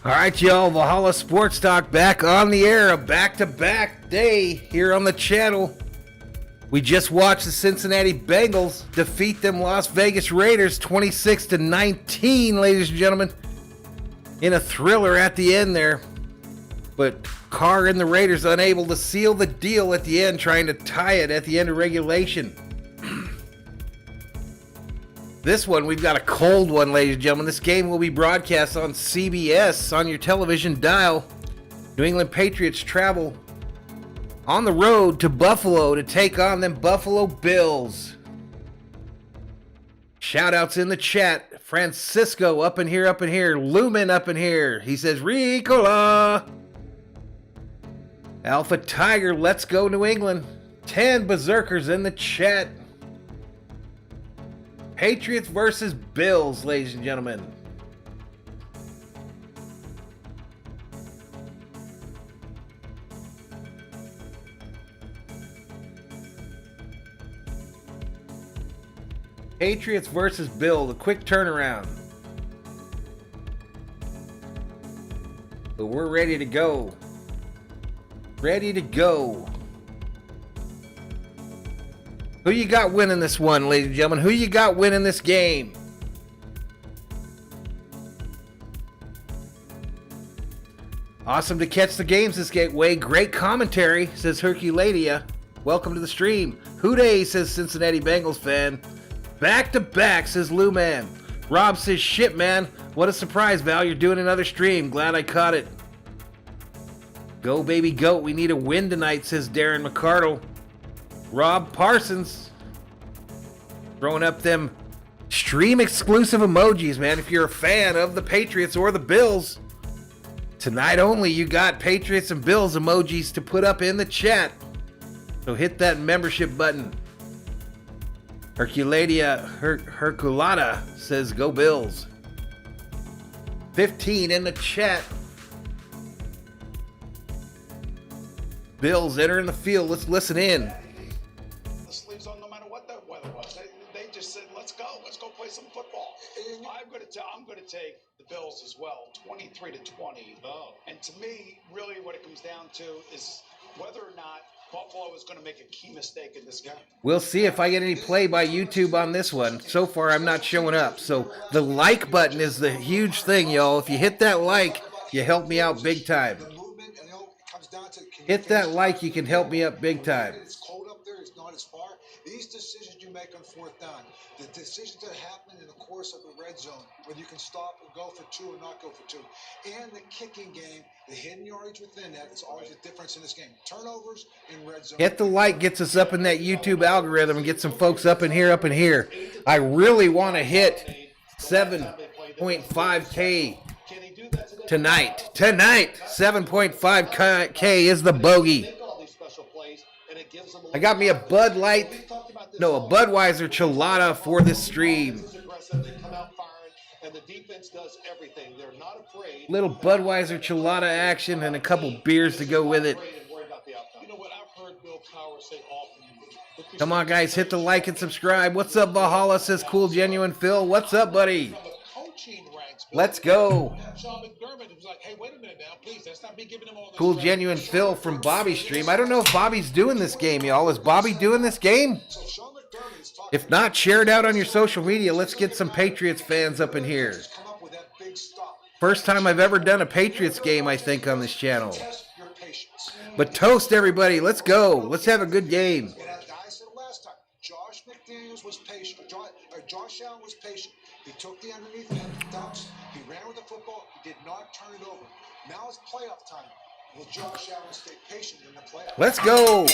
All right, y'all, Valhalla Sports Talk back on the air, a back-to-back day here on the channel. We just watched the Cincinnati Bengals defeat them Las Vegas Raiders 26-19, ladies and gentlemen, in a thriller at the end there. But Carr and the Raiders unable to seal the deal at the end, trying to tie it at the end of regulation. This one, we've got a cold one, ladies and gentlemen. This game will be broadcast on CBS on your television dial. New England Patriots travel on the road to Buffalo to take on them Buffalo Bills. Shout-outs in the chat. Francisco up in here. Lumen up in here. He says, Ricola. Alpha Tiger, let's go New England. 10 berserkers in the chat. Patriots versus Bills, ladies and gentlemen. Patriots versus Bills, a quick turnaround. But we're ready to go. Ready to go. Who you got winning this one, ladies and gentlemen? Who you got winning this game? Awesome to catch the games this gateway. Great commentary, says Herculadia. Welcome to the stream. Hooday, says Cincinnati Bengals fan. Back to back, says Lou Man. Rob says, shit, man. What a surprise, Val. You're doing another stream. Glad I caught it. Go, baby, goat. We need a win tonight, says Darren McCardle. Rob Parsons throwing up them stream exclusive emojis, man. If you're a fan of the Patriots or the Bills, tonight only you got Patriots and Bills emojis to put up in the chat. So hit that membership button. Herculata says go Bills. 15 in the chat. Bills entering the field. Let's listen in. I'm going to take the Bills as well, 23-20. Oh. And to me, really what it comes down to is whether or not Buffalo is going to make a key mistake in this game. We'll see if I get any play by YouTube on this one. So far, I'm not showing up. So the like button is the huge thing, y'all. If you hit that like, you help me out big time. Hit that like, you can help me up big time. It's cold up there. It's not as far. These decisions you make on fourth down, the decisions that happen in the course of the red zone, whether you can stop and go for two or not go for two, and the kicking game, the hidden yardage within that is always a difference in this game. Turnovers in red zone. Hit the like, gets us up in that YouTube algorithm and get some folks up in here. I really want to hit 7.5K tonight. 7.5K is the bogey. I got me a Bud Light, no, a Budweiser Chelada for this stream. Little Budweiser Chelada action and a couple beers to go with it. Come on, guys, hit the like and subscribe. What's up, Valhalla, says Cool Genuine Phil. What's up, buddy? Let's go. Cool Genuine Phil from Bobby's stream. I don't know if Bobby's doing this game, y'all. Is Bobby doing this game? If not, share it out on your social media. Let's get some Patriots fans up in here. First time I've ever done a Patriots game, I think, on this channel. But toast, everybody. Let's go. Let's have a good game. Josh McDaniels was patient. Josh Allen was patient. He took the underneath dumps. He ran with the football. He did not turn it over. Now it's playoff time. Will Josh Allen stay patient in the playoffs? Let's go.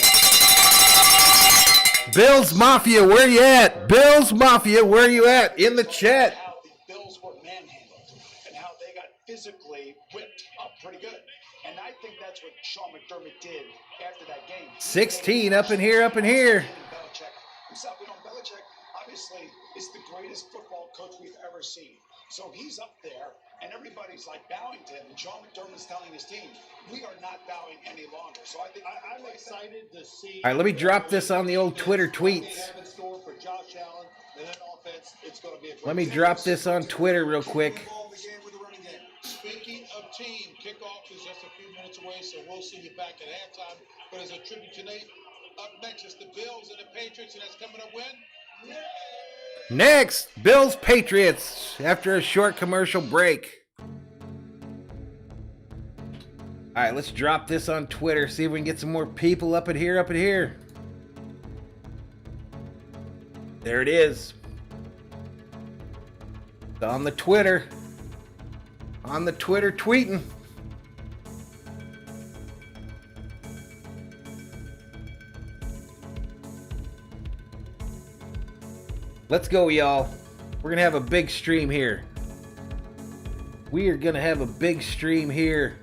Bills Mafia, where you at? Bills Mafia, where you at? In the chat. How the Bills were manhandled and how they got physically whipped up pretty good. And I think that's what Sean McDermott did after that game. 16 up in here. Belichick himself, Belichick obviously is the greatest football coach we've ever seen. So he's up there, and everybody's like bowing to him. And Sean McDermott's telling his team, we are not bowing any longer. So I think I'm excited to see. All right, let me drop this on the old Twitter tweets. Let me drop this on Twitter real quick. Speaking of teams back at halftime. But as a tribute to Nate, up next is the Bills and the Patriots, and that's coming up when? Next, Bills Patriots after a short commercial break. All right, let's drop this on Twitter, see if we can get some more people up in here. There it is. It's on the Twitter. On the Twitter tweeting. Let's go, y'all. We're going to have a big stream here. We are going to have a big stream here.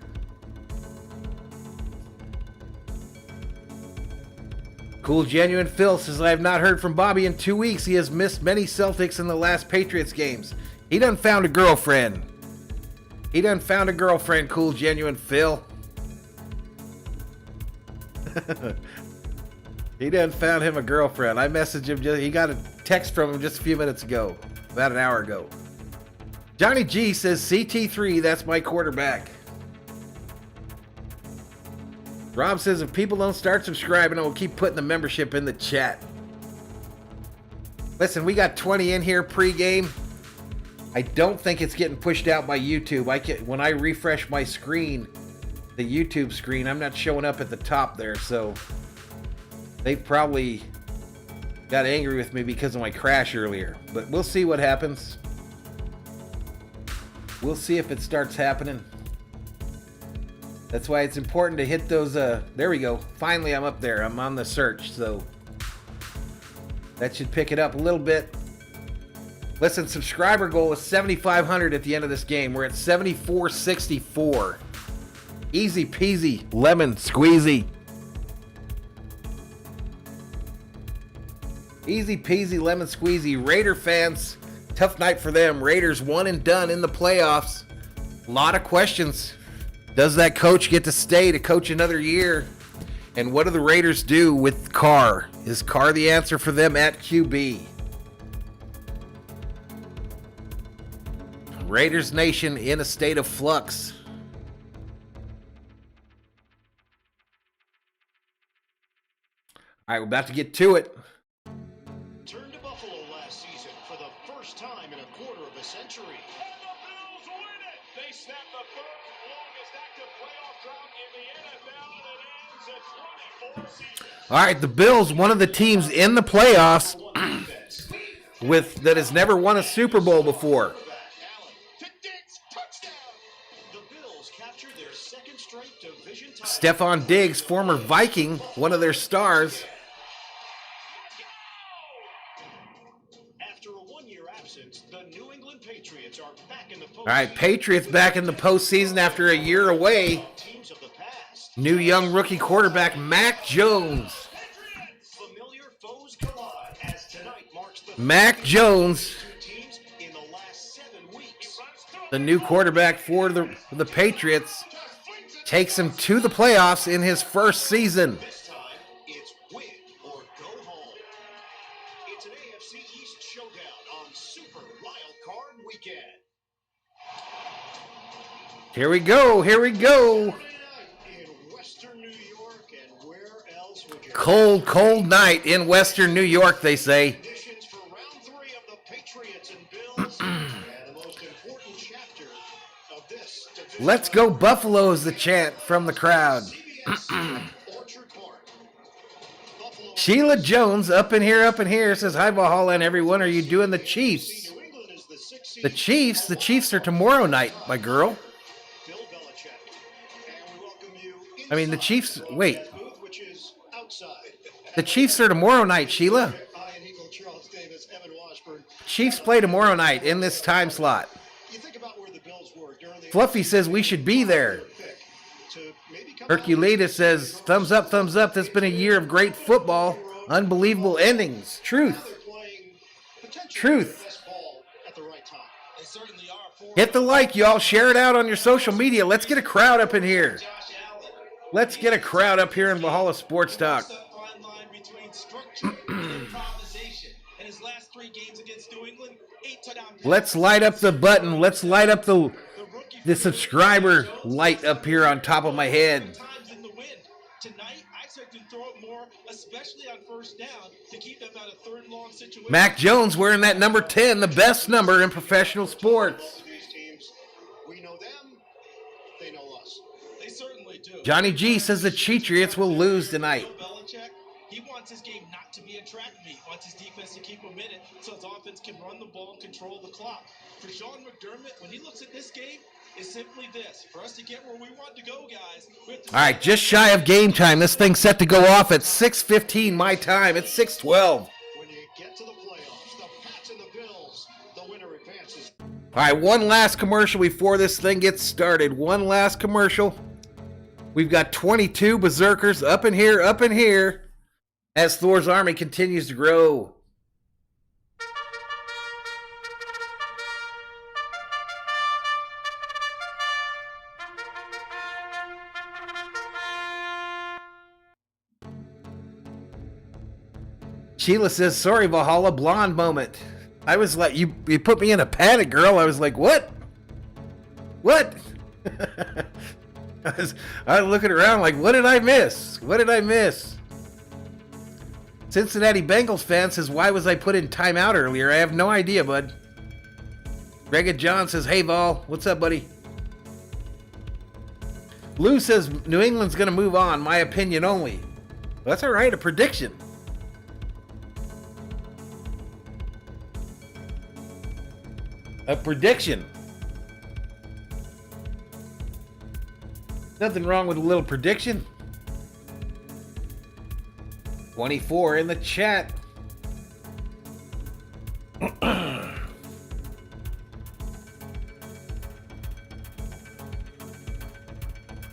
Cool Genuine Phil says, I have not heard from Bobby in 2 weeks. He has missed many Celtics in the last Patriots games. He done found a girlfriend. Cool Genuine Phil. He done found him a girlfriend. I messaged him, he got a text from him just a few minutes ago, about an hour ago. Johnny G says, CT3, that's my quarterback. Rob says, if people don't start subscribing, I will keep putting the membership in the chat. Listen, we got 20 in here pregame. I don't think it's getting pushed out by YouTube. When I refresh my screen, the YouTube screen, I'm not showing up at the top there, so they probably got angry with me because of my crash earlier. But we'll see what happens. We'll see if it starts happening. That's why it's important to hit those, there we go. Finally, I'm up there. I'm on the search, so that should pick it up a little bit. Listen, subscriber goal is 7,500 at the end of this game. We're at 7,464. Easy peasy, lemon squeezy. Easy peasy, lemon squeezy. Raider fans, tough night for them. Raiders one and done in the playoffs. A lot of questions. Does that coach get to stay to coach another year? And what do the Raiders do with Carr? Is Carr the answer for them at QB? Raiders Nation in a state of flux. All right, we're about to get to it. Turned to Buffalo last season for the first time in a quarter of a century. And the Bills win it! They snap the third longest active playoff drought in the NFL, and it ends at 24 seasons. All right, the Bills, one of the teams in the playoffs that has never won a Super Bowl before. Stephon Diggs, former Viking, one of their stars. After a one-year absence, the New England Patriots are back in the postseason. All right, Patriots back in the postseason after a year away. Teams of the past. New young rookie quarterback Mac Jones. Familiar foes collide as tonight marks the Mac Jones, teams in the last 7 weeks. the new quarterback for the Patriots, takes him to the playoffs in his first season. This time, it's win or go home. It's an AFC East showdown on Super Wildcard Weekend. Here we go. In Western New York, and where else would you Cold night in Western New York, they say. conditions for round 3 of the Patriots and Bills, and the most important chapter of this division. Let's go Buffalo is the chant from the crowd. Orchard Park. Buffalo Sheila Jones up in here says, hi Valhalla and everyone, are you doing the Chiefs? New England is the 6th seed. The Chiefs are tomorrow night, my girl. Bill Belichick. And we welcome you I mean, the Chiefs, wait, inside booth, which is outside. the Chiefs are tomorrow night, Sheila. Ian Eagle, Charles Davis, Evan Washburn. Chiefs play tomorrow night in this time slot. You think about where the Bills were during the Fluffy says we should be there. pick to maybe come Herculeta says, thumbs up, thumbs up. This has been a year of great football. Unbelievable endings. Truth. playing potentially Truth. the best ball at the right time. They certainly are. Hit the like, y'all. Share it out on your social media. Let's get a crowd up in here. Let's get a crowd up here in Valhalla Sports Talk. Fine line between structure and improvisation. In his last 3 games against New England, 8 touchdown passes. Let's light up the button. Let's light up the subscriber light up here on top of my head. Times in the win. especially on first down, to keep them out of third and long situation. Mac Jones wearing that number 10, the best number in professional sports. These teams, we know them, they know us. They certainly do. Johnny G says the Patriots will lose tonight. Belichick, he wants his game not to be a track meet. He wants his defense to keep him in it so his offense can run the ball and control the clock. For Sean McDermott, when he looks at this game, it's simply this. For us to get where we want to go, guys, we have to... All right, just shy of game time. This thing's set to go off at 6:15 my time. It's 6:12. When you get to the playoffs, the Pats and the Bills, the winner advances. All right, one last commercial before this thing gets started. One last commercial. We've got 22 berserkers up in here, as Thor's army continues to grow. Sheila says, sorry, Valhalla, blonde moment. I was like, you put me in a panic, girl. I was like, what? What? I was looking around like, what did I miss? What did I miss? Cincinnati Bengals fan says, why was I put in timeout earlier? I have no idea, bud. Greg John says, hey, Vol. What's up, buddy? Lou says, New England's going to move on. My opinion only. Well, that's all right. A prediction. A prediction. Nothing wrong with a little prediction. 24 in the chat.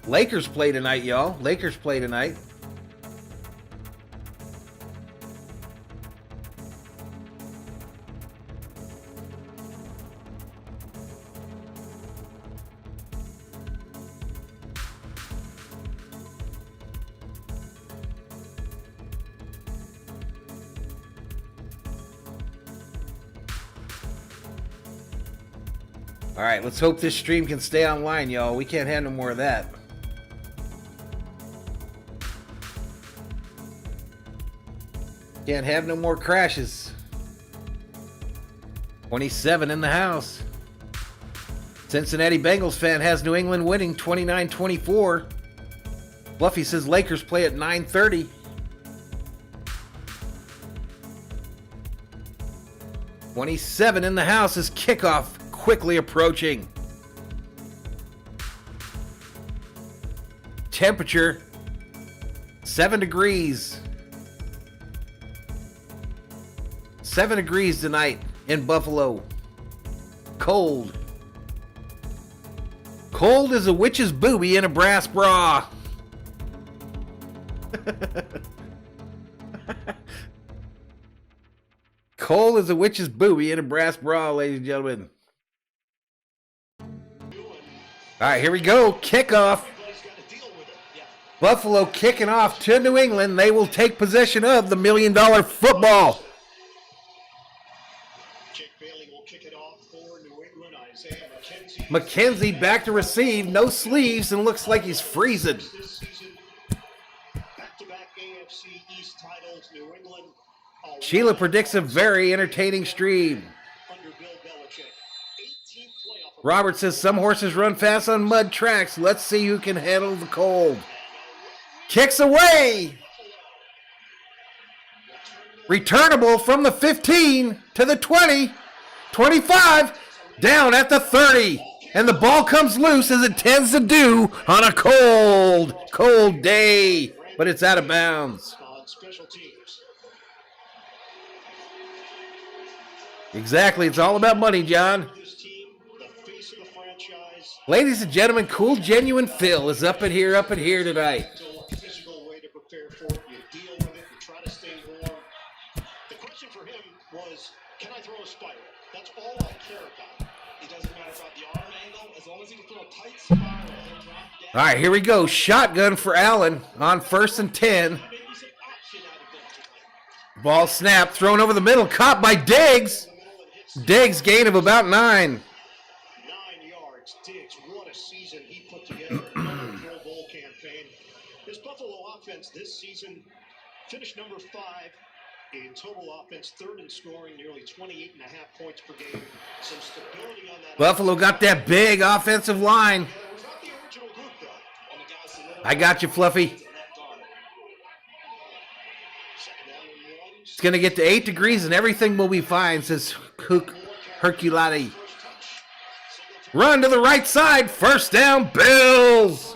Lakers play tonight, y'all. Lakers play tonight. All right, let's hope this stream can stay online, y'all. We can't have no more of that. Can't have no more crashes. 27 in the house. Cincinnati Bengals fan has New England winning 29-24. Fluffy says Lakers play at 9:30. $27 in the house is kickoff quickly approaching. Temperature 7 degrees. 7 degrees tonight in Buffalo. Cold. Cold as a witch's booby in a brass bra. Cold as a witch's booby in a brass bra, ladies and gentlemen. All right, here we go. Kickoff. Buffalo kicking off to New England. They will take possession of the $1 million football. McKenzie back to receive. No sleeves and looks like he's freezing. Sheila predicts a very entertaining stream. Robert says some horses run fast on mud tracks. Let's see who can handle the cold. Kicks away. Returnable from the 15 to the 20, 25, down at the 30. And the ball comes loose as it tends to do on a cold, cold day. But it's out of bounds. Exactly. It's all about money, John. Ladies and gentlemen, Cool Genuine Phil is up in here tonight. Physical way to prepare for it. You deal with it. You try to stay warm. The question for him was, can I throw a spiral? That's all I care about. It doesn't matter about the arm angle, as long as he can throw a tight spiral and drop down. All right, here we go. Shotgun for Allen on 1st and 10. Ball snap, thrown over the middle, caught by Diggs. Diggs gain of about 9. 9 yards. Diggs, what a season he put together. Another Pro Bowl campaign. This Buffalo offense this season Finished number 5 in total offense, third in scoring, nearly 28.5 points per game. Some stability on that. Buffalo got that big offensive line. It was not the original group, though. And the guys solidified I got you, Fluffy. that guard. Second down and 1. It's going to get to 8 degrees and everything will be fine, says Herculati. Run to the right side. First down, Bills.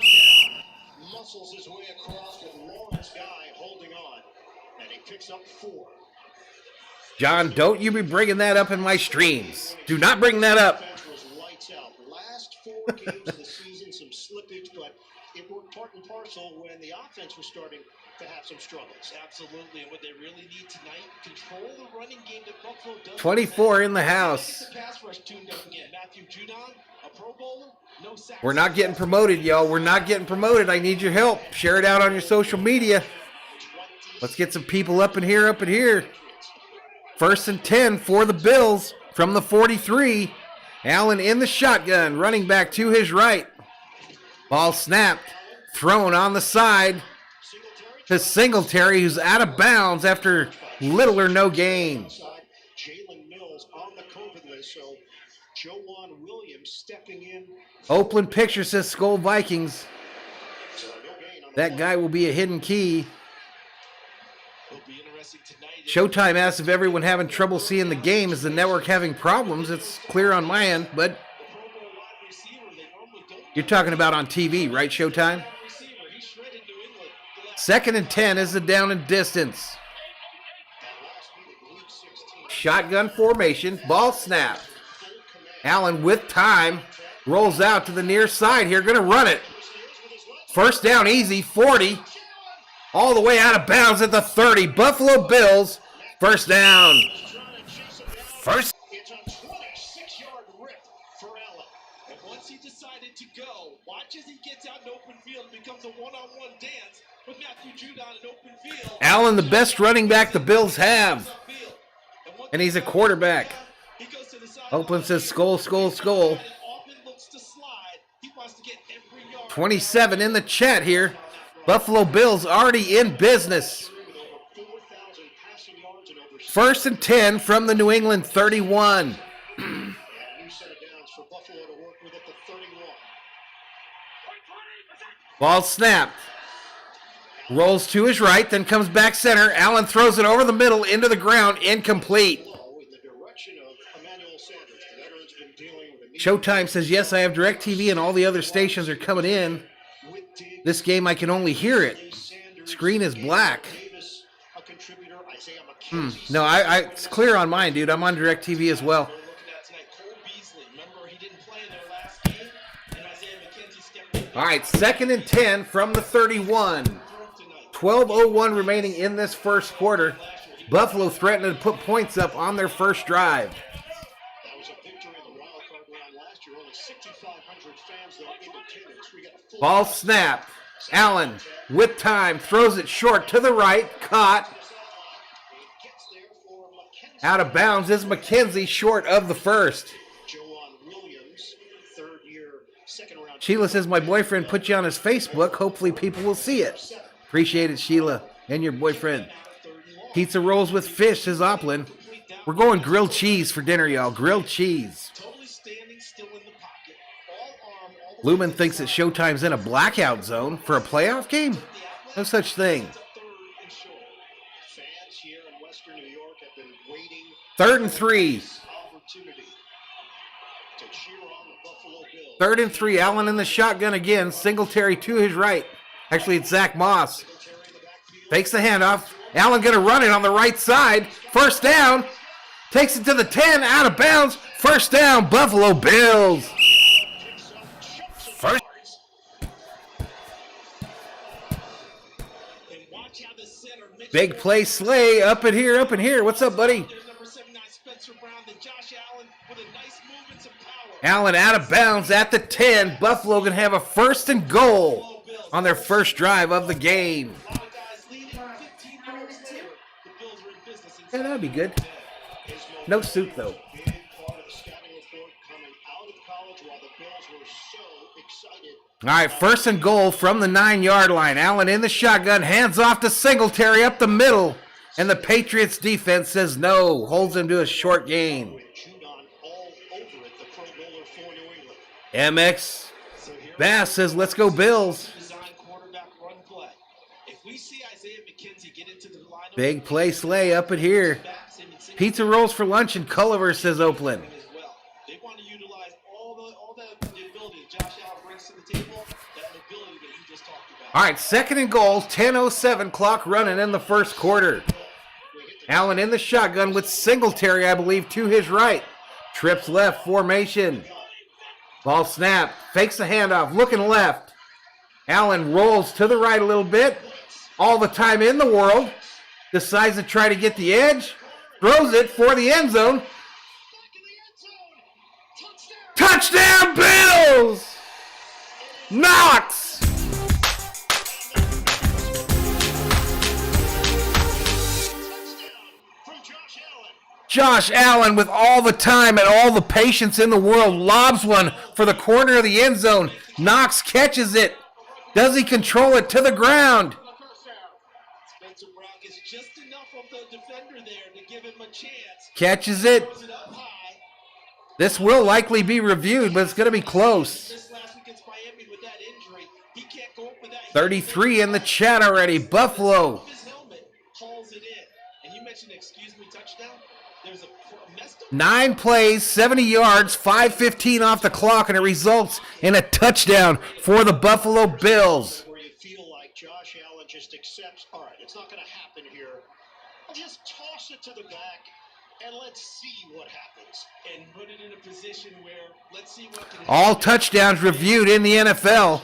Muscles his way across with Lawrence Guy holding on. And he picks up 4. John, don't you be bringing that up in my streams. Do not bring that up. Defense was lights out. Last 4 games of the season, some slippage, but it worked part and parcel when the offense was starting to have some struggles. Absolutely, and what they really need tonight, control the running game that Buffalo does. 24 in the house. Get the pass rush tuned up again. Matthew Judon, a Pro Bowler, no sacks. We're not getting promoted, y'all. We're not getting promoted. I need your help. Share it out on your social media. Let's get some people up in here, up in here. 1st and 10 for the Bills from the 43. Allen in the shotgun, running back to his right. Ball snapped, thrown on the side to Singletary, who's out of bounds after little or no gain. Jalen Mills on the COVID list, so Joanne Williams stepping in. Oakland Picture says SKOL Vikings. So no gain on the That guy will be a hidden key. It'll be interesting tonight. Showtime asks if everyone having trouble seeing the game. Is the network having problems? It's clear on my end, but The Pro Bowl wide receiver, they normally don't. you're talking about on TV, right, Showtime? Receiver, he shredded New England. The last 2nd and 10 is the down and distance. Shotgun formation, ball snap. Allen with time, rolls out to the near side here, going to run it. First down easy, 40. All the way out of bounds at the 30. Buffalo Bills, first down. First. It's a 26-yard rip for Allen. And once he decided to go, watch as he gets out in open field, it becomes a one-on-one dance with Matthew Judon in open field. Allen, the best running back the Bills have. And he's a quarterback. He goes to the side. Oakland says SKOL, SKOL, SKOL. Often looks to slide. He wants to get every yard. 27 in the chat here. Buffalo Bills already in business. With over 4,000 passing yards and over 1st and 10 from the New England 31. a new set of downs for Buffalo to work with at the 31. Ball snapped. Rolls to his right, then comes back center. Allen throws it over the middle into the ground, incomplete. Low in the direction of Emmanuel Sanders. The veteran's been dealing with a knee Showtime says, yes, I have DirecTV and all the other stations are coming in. with Diggs. This game, I can only hear it. Sanders, Screen is black. Davis, a contributor. Isaiah McKenzie. No, it's clear on mine, dude. I'm on DirecTV as well. We're looking at tonight Cole Beasley. Remember, he didn't play in their last game, and Isaiah McKenzie stepped in. All right, 2nd and 10 from the 31. 12:01 remaining in this first quarter. Buffalo threatening to put points up on their first drive. That was a victory in the Wildcard round last year. Only 6,500 fans though in attendance. We got a full Ball snapped. Allen with time throws it short to the right. Caught. gets there for McKenzie. Out of bounds is McKenzie, short of the first. Joanne Williams, third year, second round. Sheila says, my boyfriend put you on his Facebook. Hopefully people will see it. Appreciate it, Sheila, and your boyfriend. Pizza rolls with fish, says Oplin. We're going grilled cheese for dinner, y'all. Grilled cheese. Totally standing still in the pocket. All arm, all the Lumen thinks that Showtime's in a blackout zone for a playoff game. No such thing. third and short. Fans here in Western New York have been waiting 3rd and 3. opportunity to cheer on the Buffalo Bills. 3rd and 3. Allen in the shotgun again. Singletary to his right. Actually, it's Zach Moss. Fakes the handoff. Allen going to run it on the right side. First down. Takes it to the 10. Out of bounds. First down. Buffalo Bills. First. And watch how the center mixes Big play Slay. Up in here. Up in here. What's up, buddy? There's number 79 Spencer Brown, then Josh Allen with a nice move and some power. Allen out of bounds at the 10. Buffalo going to have a 1st and goal on their first drive of the game. A lot of guys leading 15 yards later. The Bills are in business. Yeah, that'd be good. No suit, though. Big part of the scouting report coming out of college while the Bills were so excited. All right, first and goal from the 9-yard line. Allen in the shotgun, hands off to Singletary up the middle. And the Patriots defense says no, holds him to a short gain. MX Bass says, let's go Bills. Big play Slay up at here. Pizza rolls for lunch and Culliver, says Oakland. They want to utilize all the ability Josh Allen brings to the table, that ability that you just talked about. All right, second and goal, 10:07, clock running in the first quarter. Allen in the shotgun with Singletary, I believe, to his right. Trips left, formation. Ball snap, fakes the handoff, looking left. Allen rolls to the right a little bit. All the time in the world. Decides to try to get the edge. Throws it for the end zone. Touchdown Bills! Knox! Josh Allen, with all the time and all the patience in the world, lobs one for the corner of the end zone. Knox catches it. Does he control it to the ground? Spencer Brown gets just enough of the defender there to give him a chance. Catches it. This will likely be reviewed, but it's going to be close. 33 in the chat already. Buffalo. 9 plays, 70 yards, 5:15 off the clock, and it results in a touchdown for the Buffalo Bills. Where you feel like Josh Allen just accepts, all right, it's not going to happen here. I'll just toss it to the back and let's see what happens. And put it in a position where let's see what can happen. All touchdowns reviewed in the NFL.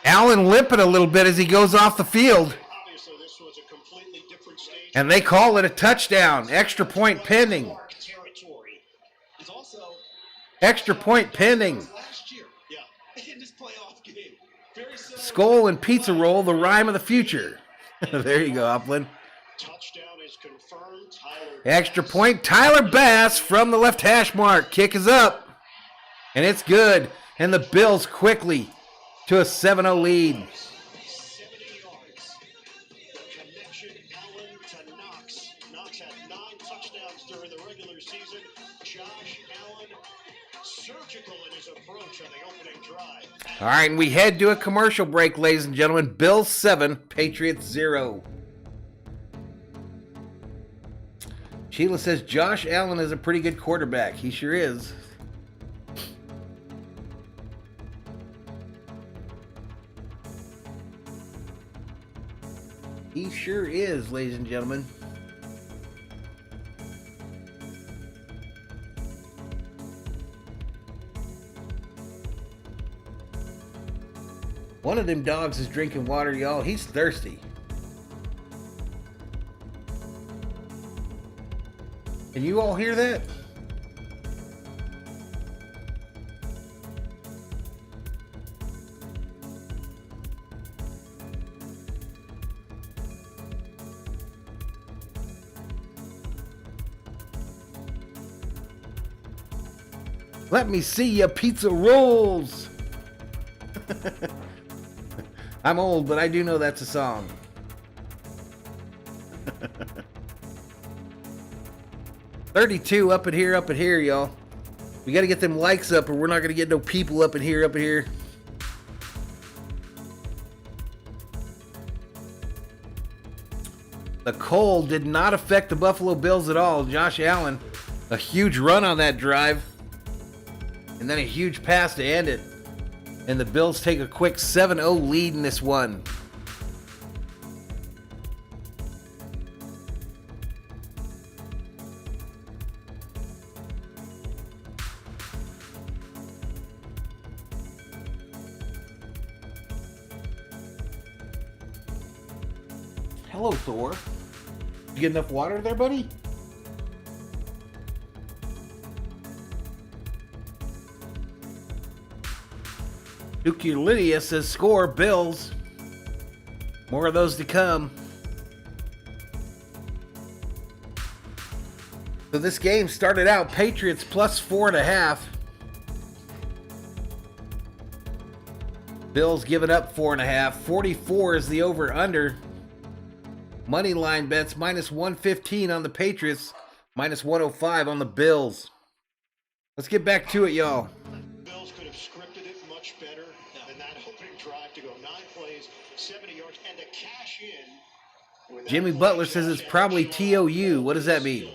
Allen limping a little bit as he goes off the field. Obviously, this was a completely different stage. And they call it a touchdown. Extra point pending. Extra point pending. Last year, in this playoff game. SKOL and Pizza Roll, the rhyme of the future. There you go, Upland. Touchdown is confirmed. Extra point, Tyler Bass from the left hash mark. Kick is up. And it's good. And the Bills quickly to a 7-0 lead. 70 yards. The connection, Allen to Knox. Knox had 9 touchdowns during the regular season. Josh Allen, surgical in his approach on the opening drive. All right, and we head to a commercial break, ladies and gentlemen. Bills 7, Patriots 0. Sheila says Josh Allen is a pretty good quarterback. He sure is. He sure is, ladies and gentlemen. One of them dogs is drinking water, y'all. He's thirsty. Can you all hear that? Let me see your pizza rolls. I'm old, but I do know that's a song. $32 up in here, y'all. We got to get them likes up or we're not going to get no people up in here. The cold did not affect the Buffalo Bills at all. Josh Allen, a huge run on that drive. And then a huge pass to end it. And the Bills take a quick 7-0 lead in this one. Hello, Thor. You get enough water there, buddy? Dookie Lydia says score Bills. More of those to come. So this game started out Patriots plus 4.5. Bills giving up 4.5. 44 is the over-under. Money line bets minus 115 on the Patriots, minus 105 on the Bills. Let's get back to it, y'all. Bills could have scripted it much better than that opening drive to go 9 plays, 70 yards, and to cash in. Jimmy Butler says it's probably TOU. What does that mean?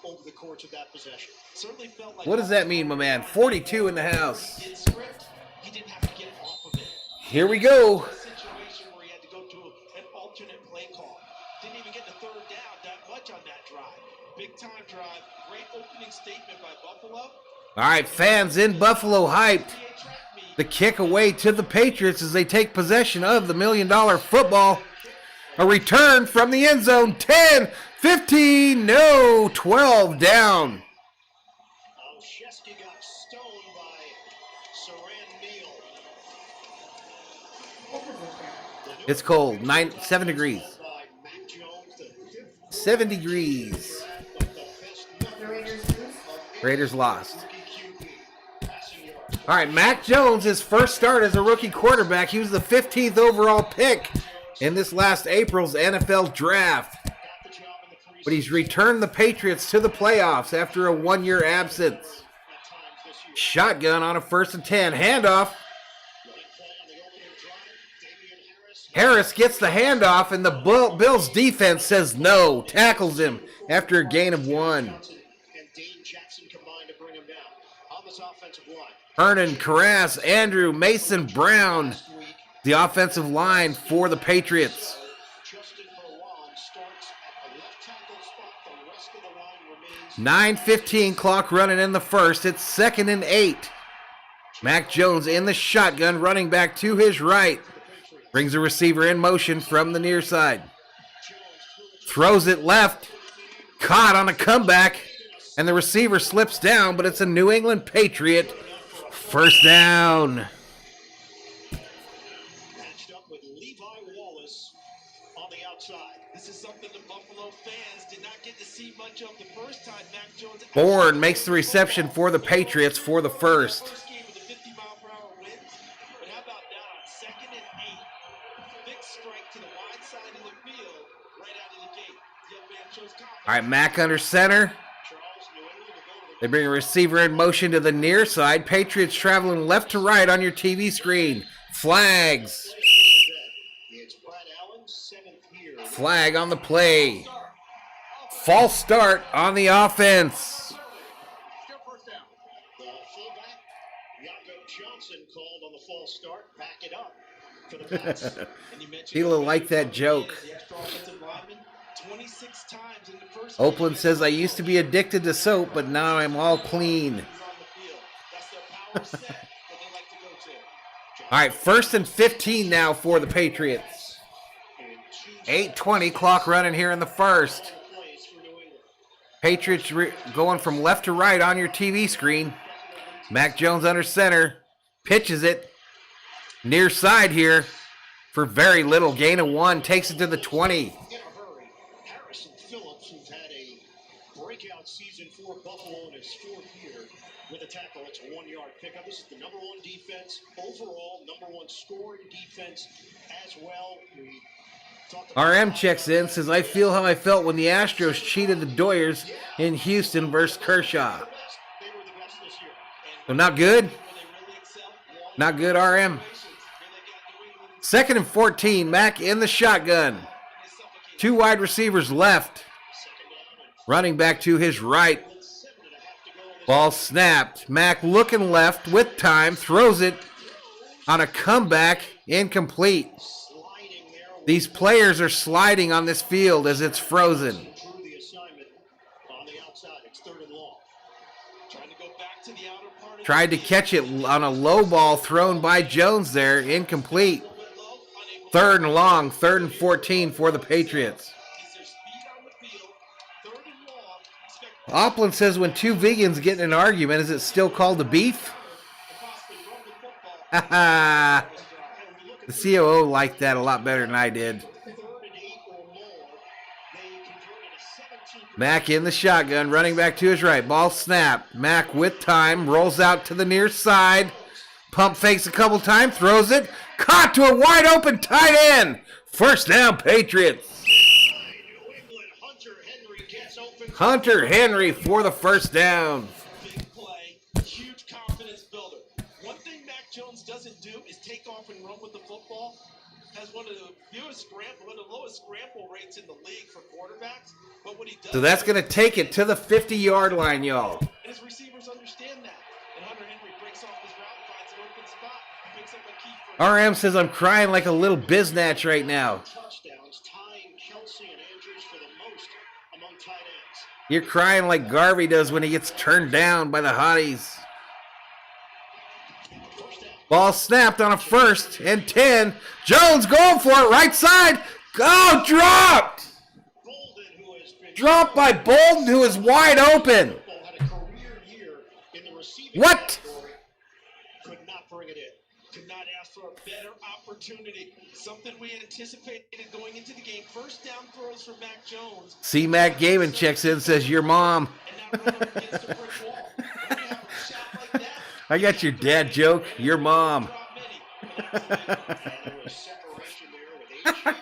Over the course of that possession. Certainly felt like What does that mean, my man? 42 in the house. in script, he didn't have to get off of it. Here we go. A situation where he had to go to an alternate play call. Didn't even get the third down that much on that drive. Big time drive. Great opening statement by Buffalo. All right, fans in Buffalo hyped. The kick away to the Patriots as they take possession of the $1 million football. A return from the end zone. 10, 15, no, 12 down. Olszewski got stoned by Saran Neal. It's cold. 7 degrees. By Mac Jones, the 7 degrees. Raiders lost. All right, Mac Jones, his first start as a rookie quarterback. He was the 15th overall pick in this last April's NFL draft. But he's returned the Patriots to the playoffs after a 1-year absence. Shotgun on a 1st and 10. Handoff. Harris gets the handoff, and the Bills defense says no. Tackles him after a gain of 1. Hernan, Karras, Andrew, Mason, Brown, the offensive line for the Patriots. 9:15 clock running in the first. It's 2nd and 8. Mac Jones in the shotgun, running back to his right. Brings a receiver in motion from the near side. Throws it left. Caught on a comeback. And the receiver slips down, but it's a New England Patriot. First down. Matched up with Levi Wallace on the outside. This is something the Buffalo fans did not get to see much of the first time Mac Jones. Bourne makes the reception for the Patriots for the first. First game with a 50-mile-per-hour wind. But how about that on 2nd and 8? Big strike to the wide side of the field right out of the gate. The young man shows confidence. All right, Mac under center. They bring a receiver in motion to the near side. Patriots traveling left to right on your TV screen. Flags. Flag on the play. False start on the offense. The fullback, Jakob Johnson, called on the false start. Back it up for the Pats. And you mentioned People like that joke. the extra offensive lineman 26 times in the first Oakland says, I used to be addicted to soap, but now I'm all clean. on the field. That's their power set that they like to go to. All right, 1st and 15 now for the Patriots. 8:20 clock running here in the first. Patriots going from left to right on your TV screen. Mac Jones under center. Pitches it. Near side here for very little. Gain of 1. Takes it to the 20. Harrison Phillips, who's had a breakout season for Buffalo in his 4th year with a tackle. It's a 1-yard pickup. This is the number 1 defense overall, number 1 scoring defense as well. We talked about RM checks in, says, I feel how I felt when the Astros cheated the Doyers in Houston versus Kershaw. they were the best this year. So not good? Not good, RM. 2nd and 14, Mac in the shotgun. 2 wide receivers left. Running back to his right. Ball snapped. Mac looking left with time. Throws it on a comeback. Incomplete. These players are sliding on this field as it's frozen. Drew the assignment on the outside. It's 3rd and long. Trying to go back to the outer part of Tried to catch it on a low ball thrown by Jones there. Incomplete. 3rd and long. 3rd and 14 for the Patriots. Is there speed on the field? 3rd and long. Expect Opland says when 2 vegans get in an argument, is it still called a beef? possibly run the football. Haha. The COO liked that a lot better than I did. 3rd and 8 or more. They converted a 17. Mac in the shotgun, running back to his right. Ball snapped. Mac with time, rolls out to the near side. Pump fakes a couple times, throws it. Caught to a wide open tight end. First down, Patriots. Hunter Henry for the first down. Big play, huge confidence builder. One thing Mac Jones doesn't do is take off and run with the football. Has one of the lowest scramble rates in the league for quarterbacks. But what he does, So that's going to take it to the 50-yard line, y'all. and his receivers understand that. And Hunter Henry breaks off his route, finds an open spot, picks up a key for RM says I'm crying like a little biznatch right now. Touchdowns, tying Kelsey and Andrews for the most among tight ends. You're crying like Garvey does when he gets turned down by the hotties. Ball snapped on a 1st and 10. Jones going for it, right side. Oh, dropped. Bolden, who has been Dropped by Bolden, who is wide open. had a career year in the receiving What? category. Could not bring it in. Could not ask for a better opportunity. Something we anticipated going into the game. First down throws for Mac Jones. C-Mac Gaiman checks in, says, your mom. And now run up against a brick wall. When you have a shot like that, I got your dad joke, your mom. drop many. And there was separation there with H.J. Klein.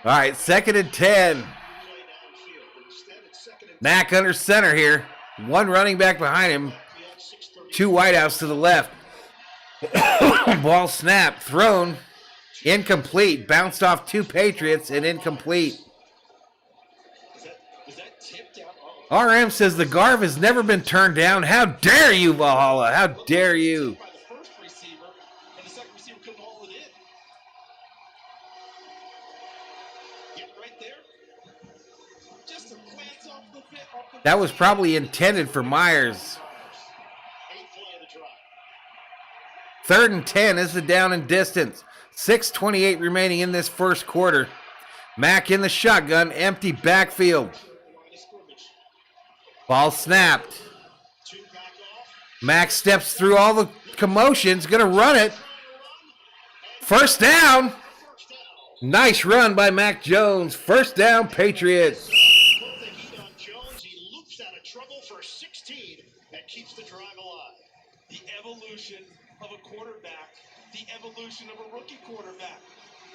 All right, 2nd and 10. Play downfield. Instead, it's second and Mac under center here. One running back behind him. field, 6:30. 2 wideouts to the left. Ball snapped, thrown, incomplete. Bounced off 2 Patriots and incomplete. Is that tipped out? RM says the Garv has never been turned down. How dare you, Valhalla? How dare you? By the first receiver, and the second receiver couldn't haul it in. Yeah, right there. Just a glance off the bit. That was probably intended for Myers. 8th play of the drive. 3rd and 10 is the down and distance. 6:28 remaining in this first quarter. Mac in the shotgun, empty backfield. Line of scrimmage. Ball snapped. 2 back off. Mac steps through all the commotions, gonna run it. First down. First down. Nice run by Mac Jones. First down, Patriots. Put the heat on Jones. He loops out of trouble for 16 and keeps the drive alive. The evolution of a quarterback. The evolution of a rookie quarterback.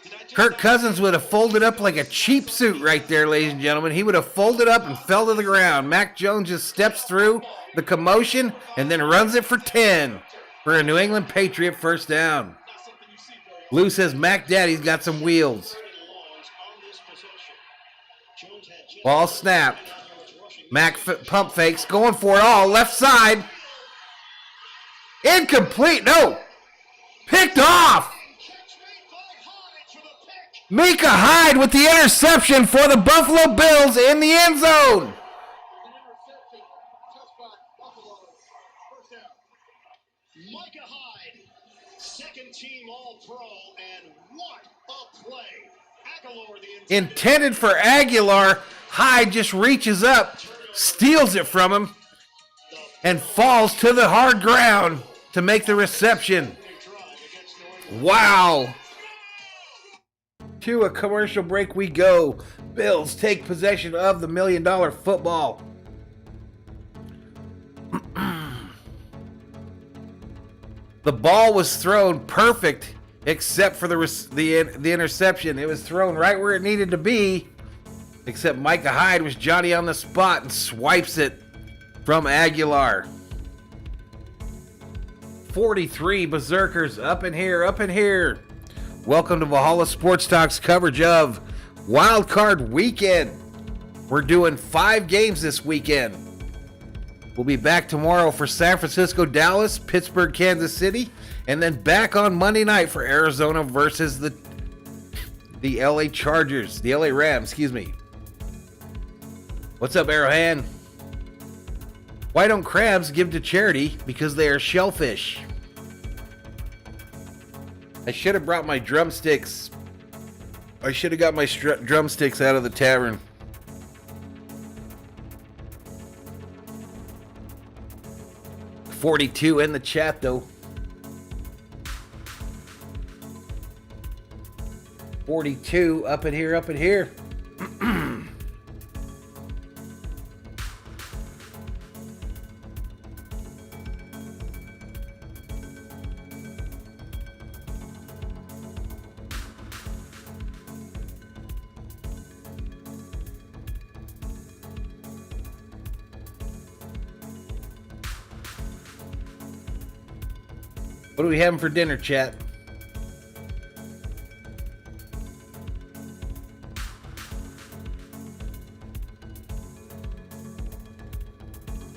Did I just Kirk Cousins would have folded up like a cheap suit right there, ladies and gentlemen. He would have folded up and fell to the ground. Mac Jones just steps through the commotion and then runs it for 10 for a New England Patriot first down. not something you see very Lou says Mac Daddy's got some wheels. Third and longs on this possession. Jones had just Ball snapped. yards rushing. Mac pump fakes, going for it all. Left side. Incomplete. No. Picked off. Catch made by Hyde for the pick. Micah Hyde with the interception for the Buffalo Bills in the end zone. An interception. Touchback. Buffalo. First down. Micah Hyde. Second team All-Pro. And what a play. Aguilar, the Intended for Aguilar. Hyde just reaches up, steals it from him, and falls to the hard ground to make the reception. drive against New England. Wow. To a commercial break we go. Bills take possession of the $1 million football. The ball was thrown perfect except for the interception. It was thrown right where it needed to be, except Micah Hyde was Johnny on the spot and swipes it from Aguilar. 43 Berserkers up in here, up in here. Welcome to Valhalla Sports Talk's coverage of Wildcard Weekend. We're doing 5 games this weekend. We'll be back tomorrow for San Francisco, Dallas, Pittsburgh, Kansas City, and then back on Monday night for Arizona versus the LA Chargers, the LA Rams, excuse me. What's up, Arrowhand? Why don't crabs give to charity? Because they are shellfish. I should have brought my drumsticks. I should have got my drumsticks out of the tavern. $42 in the chat, though. 42 up in here, up in here. What are we having for dinner, chat?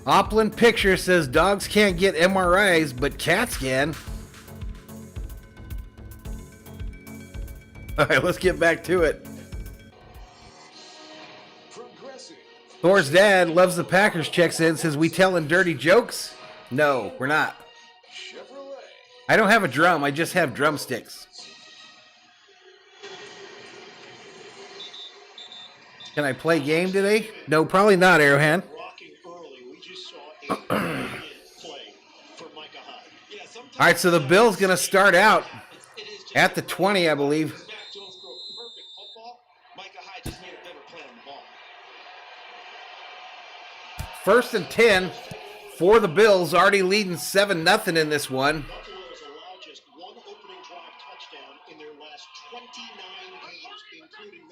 Opland Picture says dogs can't get MRIs, but cats can. All right, let's get back to it. Thor's dad loves the Packers, checks in, says, we telling dirty jokes? No, we're not. I don't have a drum, I just have drumsticks. Can I play game today? No, probably not, Arrowhand. All right, so the Bill's going to start out at the 20, I believe. First and 10 for the Bills, already leading 7-0 in this one.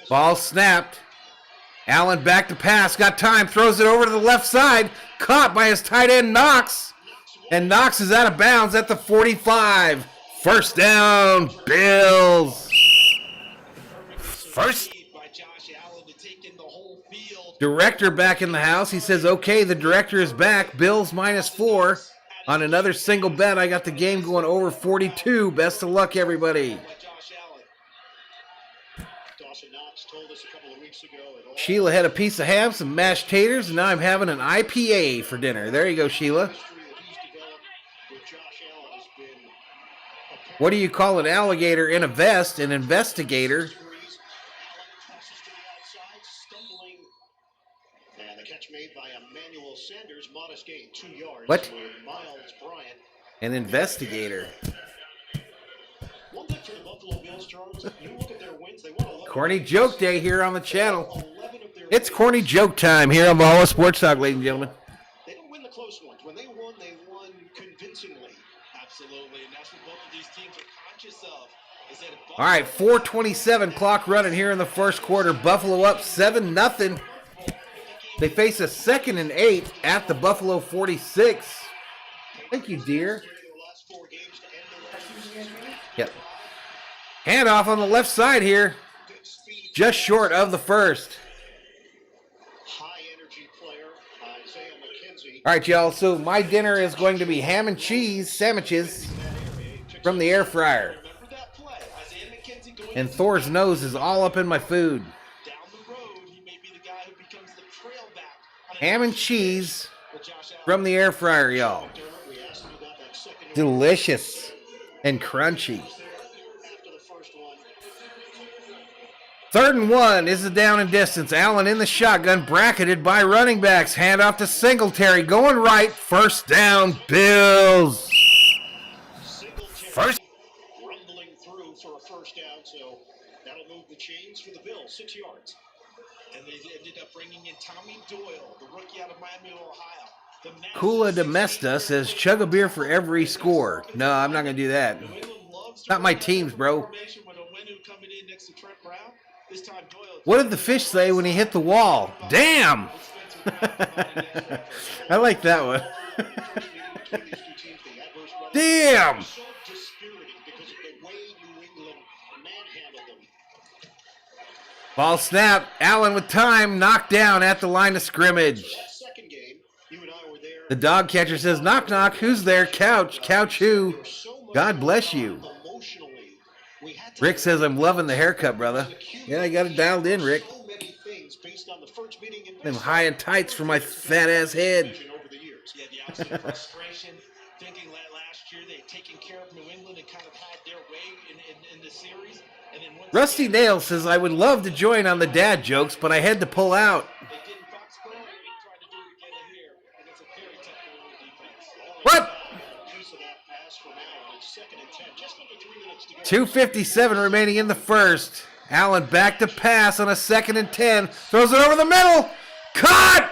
Ball snapped. Allen back to pass, got time, throws it over to the left side, caught by his tight end Knox. And Knox is out of bounds at the 45. First down, Bills. First. Director back in the house. He says, okay, the director is back. Bills -4 on another single bet. I got the game going over 42. Best of luck, everybody. Sheila had a piece of ham, some mashed taters, and now I'm having an IPA for dinner. There you go, Sheila. What do you call an alligator in a vest? An investigator. What? An investigator. Corny joke day here on the channel. It's corny joke time here on Valhalla Sports Talk, ladies and gentlemen. They don't win the close ones. When they won convincingly. Absolutely, and that's what both of these teams are conscious of. All right, 4:27 clock running here in the first quarter. Buffalo up 7-0. They face a 2nd and 8 at the Buffalo 46. Thank you, dear. Yep. Handoff on the left side here. Just short of the first. All right, y'all. So my dinner is going to be ham and cheese sandwiches from the air fryer. And Thor's nose is all up in my food. Ham and cheese from the air fryer, y'all. Delicious and crunchy. 3rd and 1 is the down and distance. Allen in the shotgun, bracketed by running backs. Handoff to Singletary, going right. First down, Bills. First. Rumbling through for a first down, so that'll move the chains for the Bills, 6 yards. And they ended up bringing in Tommy Doyle, the rookie out of Miami, Ohio. Kula Demesta says, chug a beer for every score. No, I'm not going to do that. Not my teams, bro. What did the fish say when he hit the wall? Damn! I like that one. Damn! Ball snap. Allen with time. Knocked down at the line of scrimmage. The dog catcher says, knock, knock. Who's there? Couch. Couch who? God bless you. Rick says, I'm loving the haircut, brother. Yeah, I got it dialed in, Rick. Them high and tights for my fat ass head. Yeah, the absolute frustration, thinking that last year they had taken care of New England and kind of had their way in the series. And then Rusty Nail says, I would love to join on the dad jokes, but I had to pull out. they did in Foxborough, they tried to do it again here, and it's a very tough defense. What? Piece of that pass for now. It's 2nd and 10, just under 3 minutes to go. 2:57 remaining in the first. Allen back to pass on a 2nd and 10. Throws it over the middle. Caught!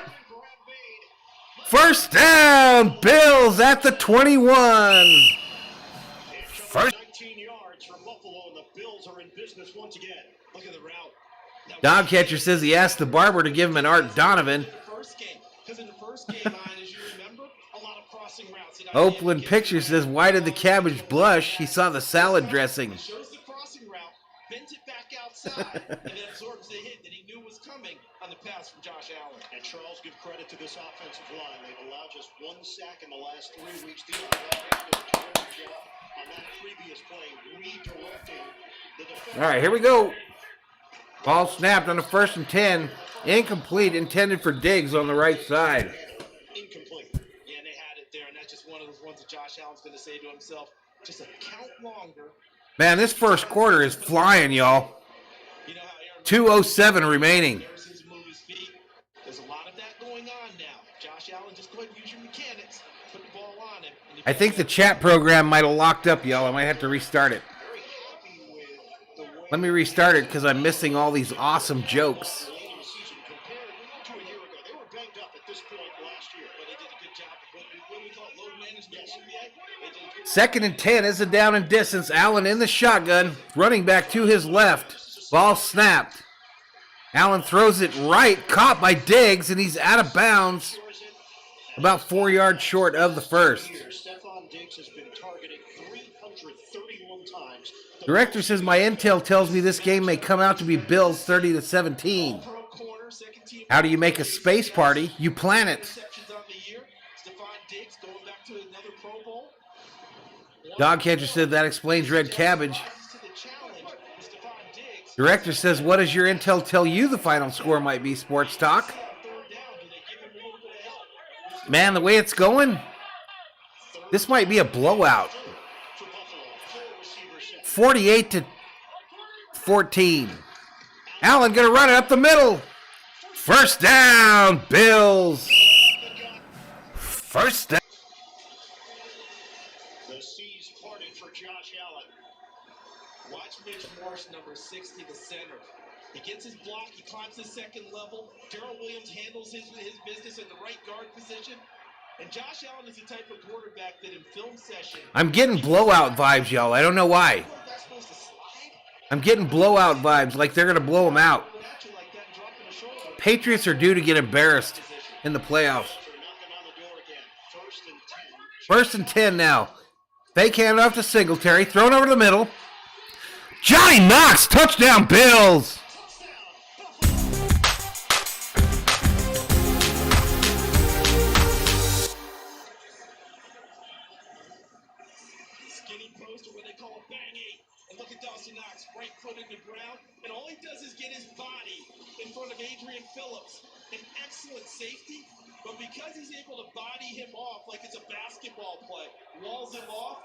First down. Bills at the 21. First. 19 yards from Buffalo, and the Bills are in business once again. Look at the route. Dog catcher says he asked the barber to give him an Art Donovan. Because in the first game, as you remember, a lot of crossing routes. Oakland Picture says, why did the cabbage blush? He saw the salad dressing. Shows the crossing route, bends it back outside, and then absorbs the hit that he knew was coming on the pass from Josh Allen. And Charles, give credit to this offensive line. They've allowed just 1 sack in the last 3 weeks. Dion Valhalla did a terrific job on that previous play, redirecting the defense. All right, here we go. Ball snapped on the 1st and 10. Incomplete, intended for Diggs on the right side. Incomplete. Yeah, and they had it there, and that's just one of those ones that Josh Allen's going to say to himself, just a count longer. Man, this first quarter is flying, y'all. You know how 2:07 remaining. Harrison's move his feet. There's a lot of that going on now. Josh Allen, just go ahead and use your mechanics. Put the ball on him. I think the chat program might have locked up, y'all. I might have to restart it. Let me restart it because I'm missing all these awesome jokes. Second and 10 is a down and distance. Allen in the shotgun. Running back to his left. Ball snapped. Allen throws it right. Caught by Diggs, and he's out of bounds. About 4 yards short of the first. Director says, my intel tells me this game may come out to be Bills 30-17. How do you make a space party? You plan it. Dog catcher said that explains red cabbage. Director says, what does your intel tell you the final score might be, Sports Talk? Man, the way it's going, this might be a blowout. 48-14. Allen gonna run it up the middle. First down, Bills. First down. The seas parted for Josh Allen. Watch Mitch Morse, number 60, the center. He gets his block. He climbs the second level. Darrell Williams handles his business in the right guard position. And Josh Allen is the type of quarterback that in film session... I'm getting blowout vibes, y'all. I don't know why. I'm getting blowout vibes, like they're going to blow them out. Patriots are due to get embarrassed in the playoffs. First and 10 now. Fake handoff to Singletary. Thrown over the middle. Johnny Knox, touchdown, Bills! Skinny post, or what they call a bang eight. And look at Dawson Knox, right foot in the ground. And all he does is get his body in front of Adrian Phillips. An excellent safety, but because he's able to body him off like it's a basketball play, walls him off.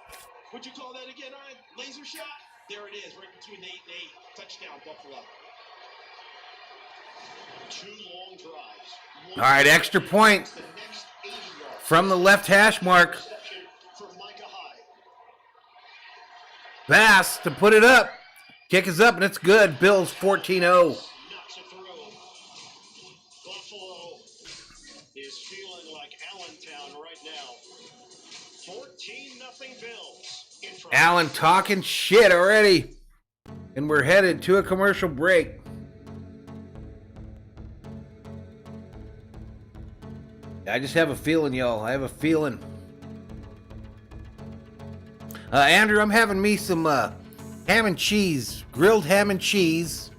What'd you call that again, Ryan? Laser shot? There it is, right between 8 and 8. Touchdown, Buffalo. 2 long drives. All right, extra point from the left hash mark. Bass to put it up. Kick is up, and it's good. Bills 14-0. Buffalo is feeling like Allentown right now. 14-0 Bills. Allen talking shit already. And we're headed to a commercial break. I just have a feeling, y'all. I have a feeling. Andrew, I'm having me some ham and cheese, grilled ham and cheese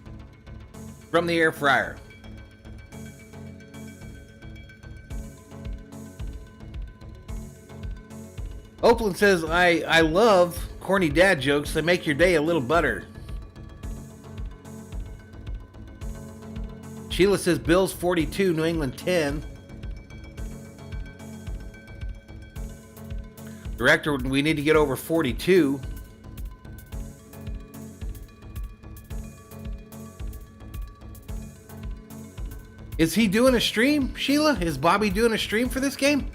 from the air fryer. Oakland says, I love corny dad jokes that make your day a little better. Sheila says, Bills 42, New England 10. Director, we need to get over 42. Is he doing a stream, Sheila? Is Bobby doing a stream for this game?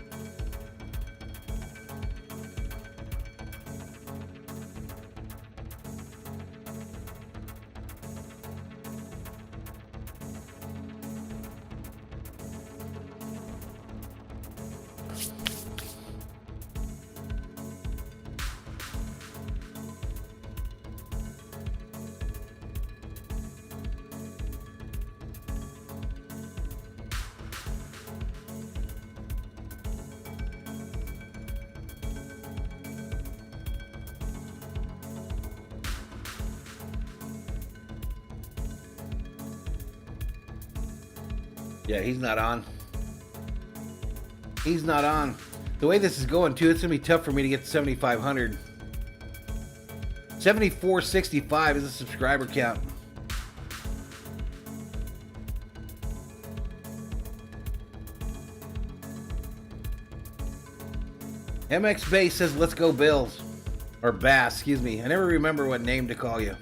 Yeah, he's not on. He's not on. The way this is going, too, it's going to be tough for me to get to 7,500. 7,465 is the subscriber count. MX Base says, let's go Bills. Or Bass, excuse me. I never remember what name to call you.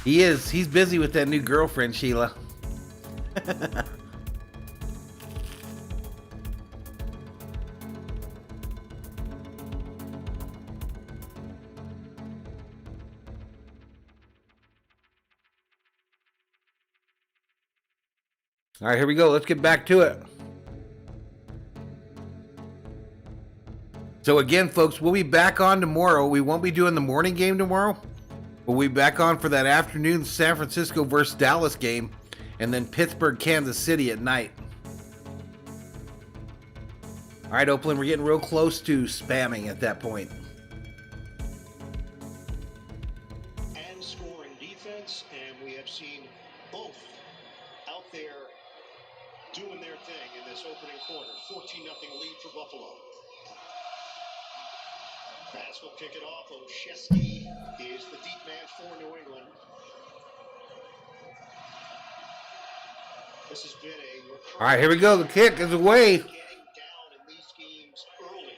He is. He's busy with that new girlfriend, Sheila. All right, here we go. Let's get back to it. So again, folks, we'll be back on tomorrow. We won't be doing the morning game tomorrow. We'll be back on for that afternoon San Francisco versus Dallas game, and then Pittsburgh, Kansas City at night. All right, Oakland, we're getting real close to spamming at that point. And scoring defense, and we have seen both out there doing their thing in this opening quarter. 14-0 lead for Buffalo. Bass will kick it off. Olszewski is the deep man for New England. This has been a... All right, here we go. The kick is away. Getting down in these games early.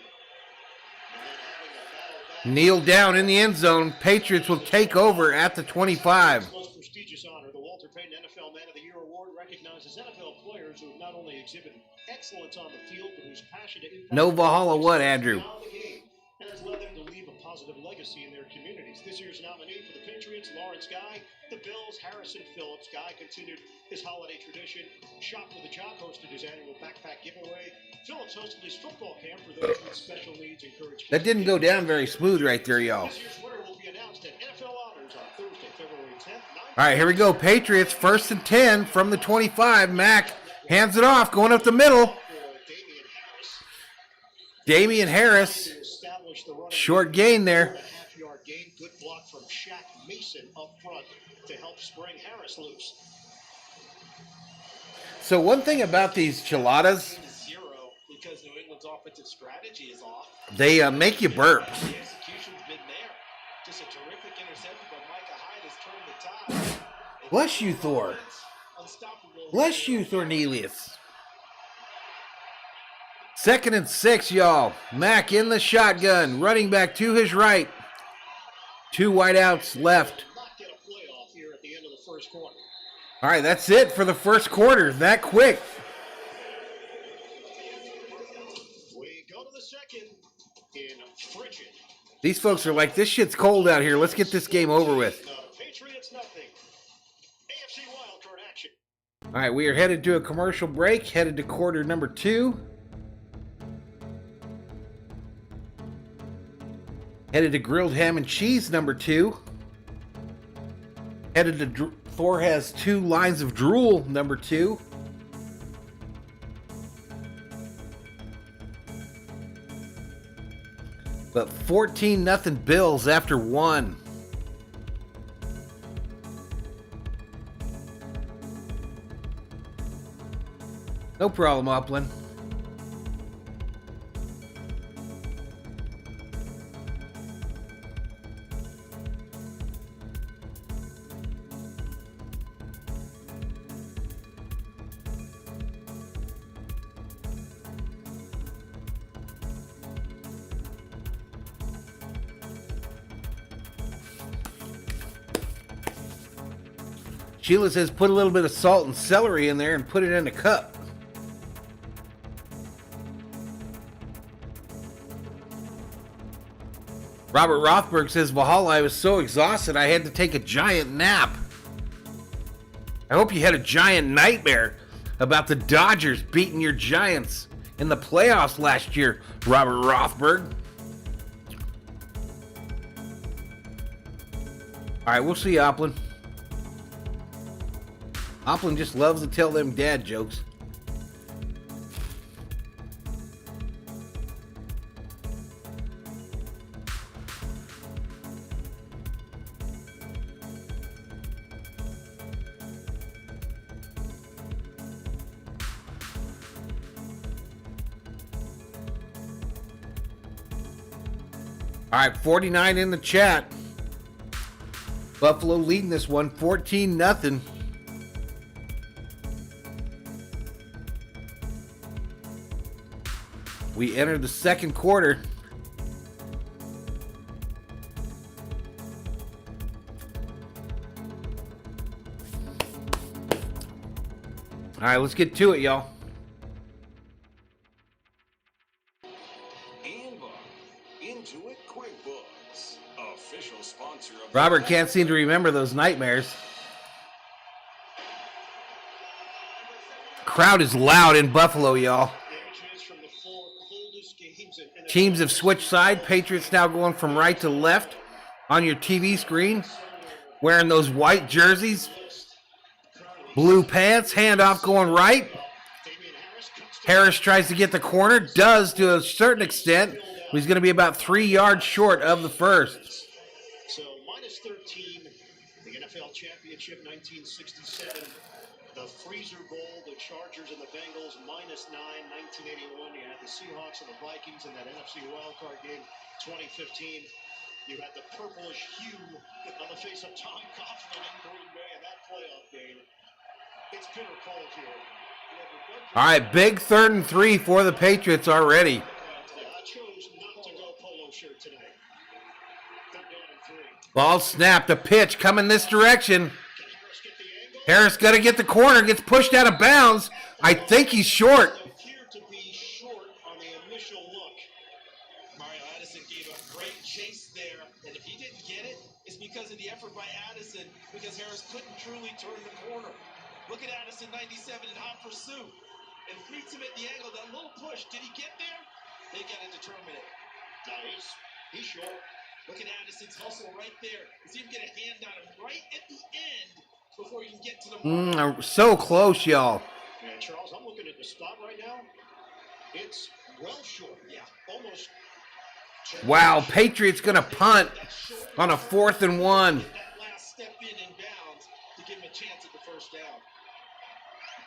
And then having a battle back. Kneel down in the end zone. Patriots will take over at the 25. Most prestigious honor, the Walter Payton NFL Man of the Year Award, recognizes NFL players who have not only exhibited excellence on the field, but whose passion to impact No Valhalla what, Andrew? beyond the game and has led them to leave a positive legacy in their communities. This year's nominee for the Patriots, Lawrence Guy. The Bills, Harrison Phillips. Guy continued his holiday tradition. Shop with the Jock hosted his annual backpack giveaway. Phillips hosted his football camp for those with special needs. Encouraged That didn't go down very smooth right there, y'all. This year's winner will be announced at NFL Honors on Thursday, February 10th. All right, here we go. Patriots, 1st and 10 from the 25. Mack hands it off, going up the middle. Damian Harris. Short gain there. Half-yard gain. Good block from Shaq Mason up front to help spring Harris loose. So one thing about these chiladas, Zero, because New England's offensive strategy is off. they make you burp. The execution's been there. Just a terrific interception, but Micah Hyde has turned the tide. Bless you, Thor. Unstoppable. Bless you, Thornelius. 2nd and 6, y'all. Mack in the shotgun. Running back to his right. 2 wideouts left. Not get a playoff here at the end of the first quarter. All right, that's it for the first quarter. That quick. We go to the second in frigid. These folks are like, this shit's cold out here. Let's get this game over with. Patriots nothing. AFC wildcard action. All right, we are headed to a commercial break. Headed to quarter number 2. Headed to grilled ham and cheese number 2. Headed to Thor has 2 lines of drool number 2. But 14-0 Bills after 1. No problem, Upland. Sheila says put a little bit of salt and celery in there and put it in a cup. Robert Rothberg says, Valhalla, I was so exhausted I had to take a giant nap. I hope you had a giant nightmare about the Dodgers beating your Giants in the playoffs last year, Robert Rothberg. All right, we'll see you, Opland. Opland just loves to tell them dad jokes. All right, 49 in the chat. Buffalo leading this one 14-0. We enter the second quarter. All right, let's get to it, y'all. Into it, QuickBooks, official sponsor of Robert can't seem to remember those nightmares. Crowd is loud in Buffalo, y'all. Teams have switched side. Patriots now going from right to left on your TV screen, wearing those white jerseys, blue pants, handoff going right. Harris tries to get the corner, does to a certain extent. He's going to be about 3 yards short of the first. So minus 13, the NFL Championship 1967, the Freezer Bowl, the Chargers and the Bengals, minus 9, 1981. You had the Seahawks and the Vikings in that NFC Wildcard game, 2015. You had the purplish hue on the face of Tom Coughlin in Green Bay in that playoff game. It's bitter cold here. All right, big 3rd and 3 for the Patriots already. I chose not to go polo shirt today. 3rd down and 3. Ball snapped, a pitch coming this direction. Harris got to get the corner, gets pushed out of bounds. I think he's short. Appeared to be short on the initial look. Mario Addison gave a great chase there, and if he didn't get it, it's because of the effort by Addison, because Harris couldn't truly turn the corner. Look at Addison, 97, in hot pursuit, and meets him at the angle. That little push, did he get there? They got to determine it. No, he's short. Look at Addison's hustle right there. He's even get a hand on him right at the end before you can get to the mark. So close, y'all. And Charles, I'm looking at the spot right now. It's well short. Yeah, almost. Wow, Patriots going to punt on a 4th and 1. That last step in bounds to give him a chance at the first down.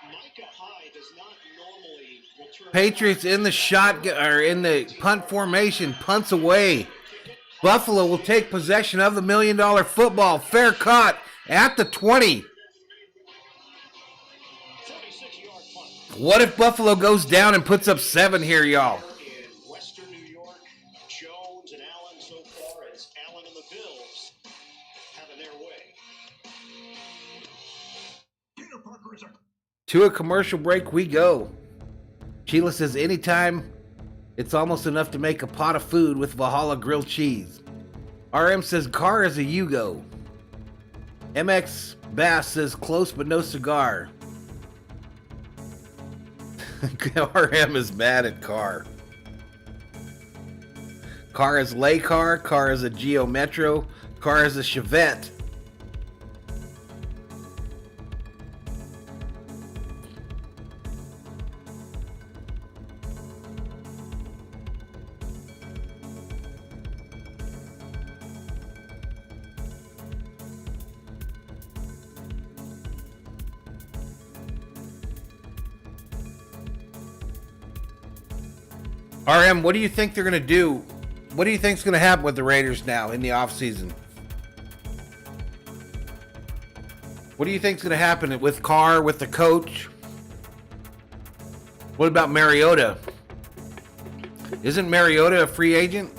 Micah Hyde does not normally return. Patriots in the shotgun or in the punt formation, punts away. Buffalo will take possession of the $1 million football. Fair caught at the 20. 76-yard punt. What if Buffalo goes down and puts up 7 here, y'all? In Western New York, Jones and Allen so far as Allen and the Bills having their way. To a commercial break we go. Sheila says anytime it's almost enough to make a pot of food with Valhalla grilled cheese. RM says car is a Yugo. MX Bass says close but no cigar. RM is mad at car. Car is lay car is a Geo Metro, car is a Chevette. RM, what do you think they're going to do? What do you think is going to happen with the Raiders now in the offseason? What do you think is going to happen with Carr, with the coach? What about Mariota? Isn't Mariota a free agent?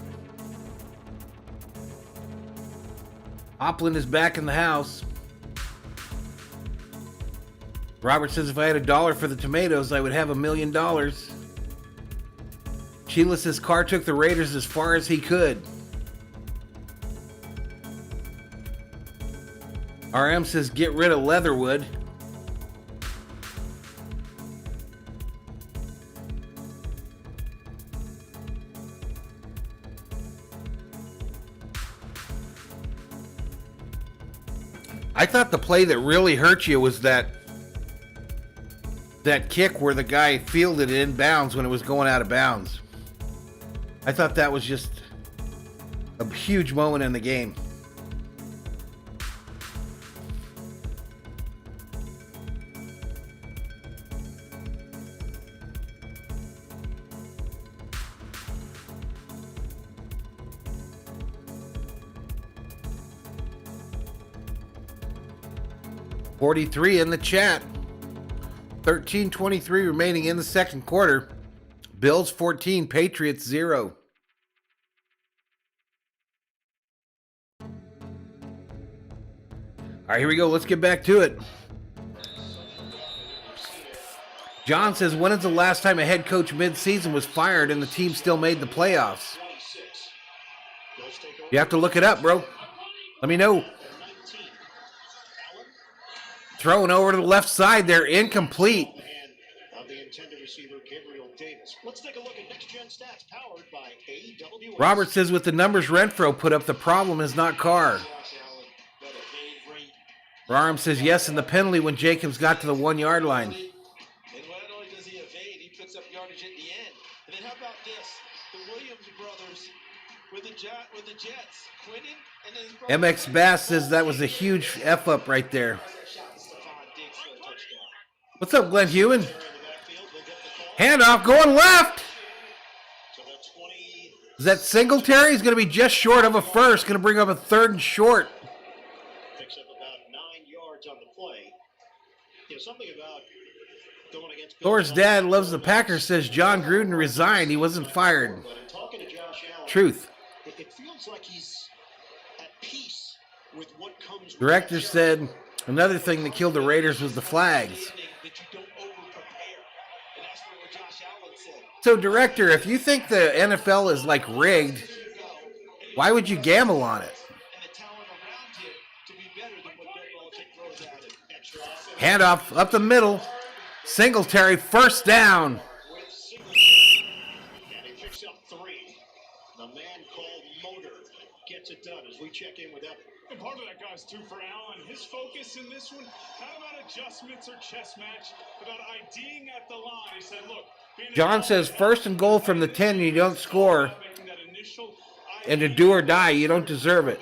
Hopland is back in the house. Robert says if I had $1 for the tomatoes, I would have $1 million. Sheila says Carr took the Raiders as far as he could. RM says get rid of Leatherwood. I thought the play that really hurt you was that kick where the guy fielded it in bounds when it was going out of bounds. I thought that was just a huge moment in the game. 43 in the chat. 13:23 remaining in the second quarter. Bills 14, Patriots 0. All right, here we go. Let's get back to it. John says, when is the last time a head coach mid-season was fired and the team still made the playoffs? You have to look it up, bro. Let me know. Throwing over to the left side there, incomplete. Let's take a look at Next Gen Stats powered by AWS. Robert says, with the numbers Renfro put up, the problem is not Carr. Rarum says, yes, and the penalty when Jacobs got to the 1 yard line. And not only does he evade, he picks up yardage at the end. And then how about this? The Williams brothers with the Jets. Quinton and his brother. MX Bass says that was a huge F-up right there. What's up, Glenn Hewen? Handoff going left. Is that Singletary? He's going to be just short of a first. Going to bring up a 3rd and short. Picks up about 9 yards on the play. You know, something about going against Thor's dad loves the Packers, says John Gruden resigned. He wasn't fired. Truth. It feels like he's at peace with what comes. Director said another thing that killed the Raiders was the flags. So, Director, if you think the NFL is like rigged, why would you gamble on it? Handoff up the middle. Singletary, first down. And he picks up 3. The man called Motor gets it done as we check in with Evan. And part of that, guys, too, for Allen. His focus in this one, not about adjustments or chess match, about IDing at the line. He said, look. John says, first and goal from the 10, you don't score. And to do or die, you don't deserve it.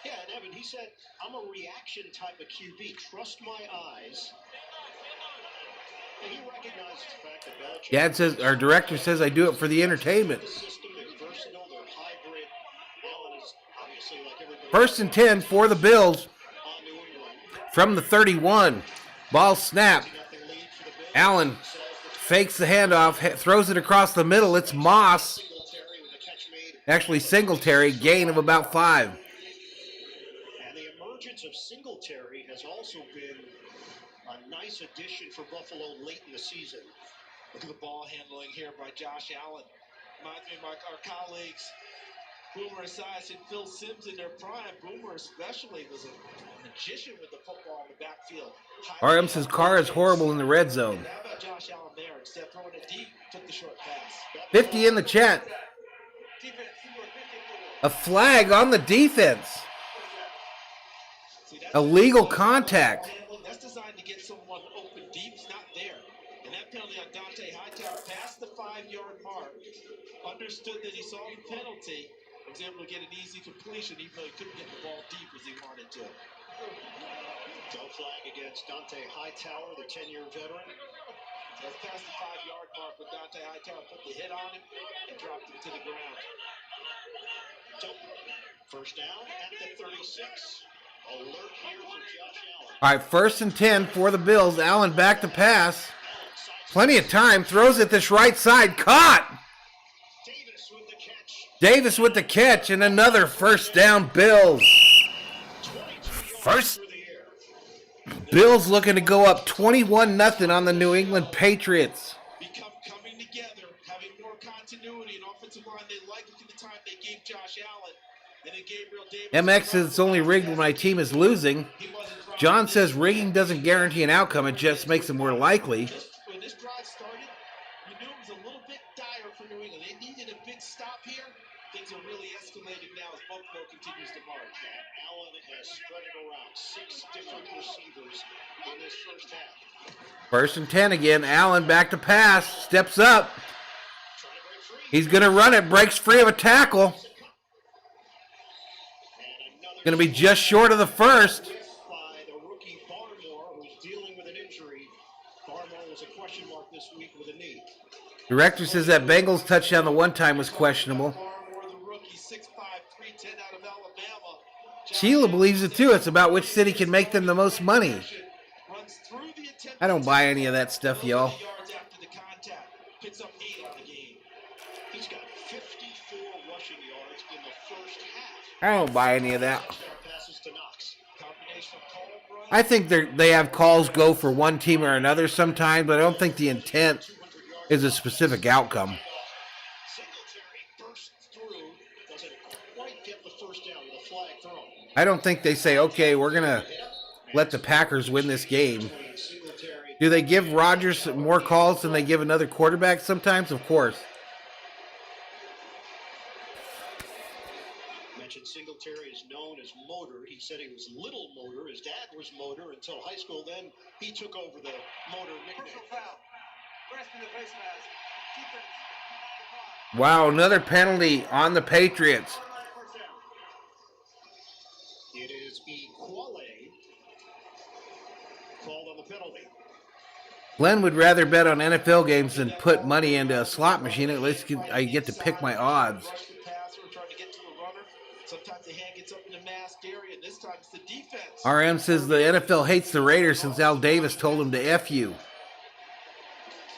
Yeah, and Evan, he said, I'm a reaction type of QB. Trust my eyes. And he recognizes the fact that Belichick. Dad says, our director says, I do it for the entertainment. First and 10 for the Bills. From the 31. Ball snapped. Allen fakes the handoff, throws it across the middle. It's Moss. Actually, Singletary, gain of about 5. And the emergence of Singletary has also been a nice addition for Buffalo late in the season. Look at the ball handling here by Josh Allen. Reminds me of our colleagues, Boomer Esiason and Phil Simms in their prime. Boomer especially was a magician with the football in the backfield. RM says Carr is horrible in the red zone. How about Josh Allen there? Instead of throwing it deep, took the short pass. 50 in the chat. A flag on the defense. Illegal contact. That's designed to get someone open deep. It's not there. And that penalty on Dante Hightower past the 5-yard mark. Understood that he saw the penalty. Was able to get an easy completion, even though he couldn't get the ball deep as he wanted to. No flag against Dante Hightower, the 10-year veteran. That's past the 5-yard mark, but Dante Hightower put the hit on him and dropped him to the ground. So, first down at the 36. Alert here for Josh Allen. All right, first and 10 for the Bills. Allen back to pass. Plenty of time. Throws it this right side. Caught. Davis with the catch and another first down, Bills. First. Bills looking to go up 21-0 on the New England Patriots. Coming together, having more continuity and offensive line. They liked it the time they gave Josh Allen. And they gave Real Davis. MX says it's only rigged when my team is losing. John says rigging doesn't guarantee an outcome. It just makes it more likely. When this drive started, you knew it was a little bit dire for New England. They needed a big stop here. Things are really escalating now as Buffalo continues to march. Allen has spread it around 6 different receivers in this first half. First and 10 again. Allen back to pass. Steps up. He's going to run it. Breaks free of a tackle. Going to be just short of the first. By the rookie Barmore, who's dealing with an injury. Barmore was a question mark this week with a knee. Director says that Bengals touchdown the one time was questionable. Sheila believes it too. It's about which city can make them the most money. I don't buy any of that stuff, y'all. Picks up 8 on the game. He's got 54 rushing yards in the first half. I don't buy any of that. Passes to Knox. Combination of call run. I think they have calls go for one team or another sometimes, but I don't think the intent is a specific outcome. Singletary bursts through. Doesn't quite get the first down with a flag thrown. I don't think they say, okay, we're going to let the Packers win this game. Do they give Rodgers more calls than they give another quarterback sometimes? Of course. Mentioned Singletary is known as Motor. He said he was Little Motor. His dad was Motor until high school. Then he took over the Motor nickname. Wow, another penalty on the Patriots. It is Equale called on the penalty. Glenn would rather bet on NFL games than put money into a slot machine. At least I get to pick my odds. RM says the NFL hates the Raiders since Al Davis told him to F you.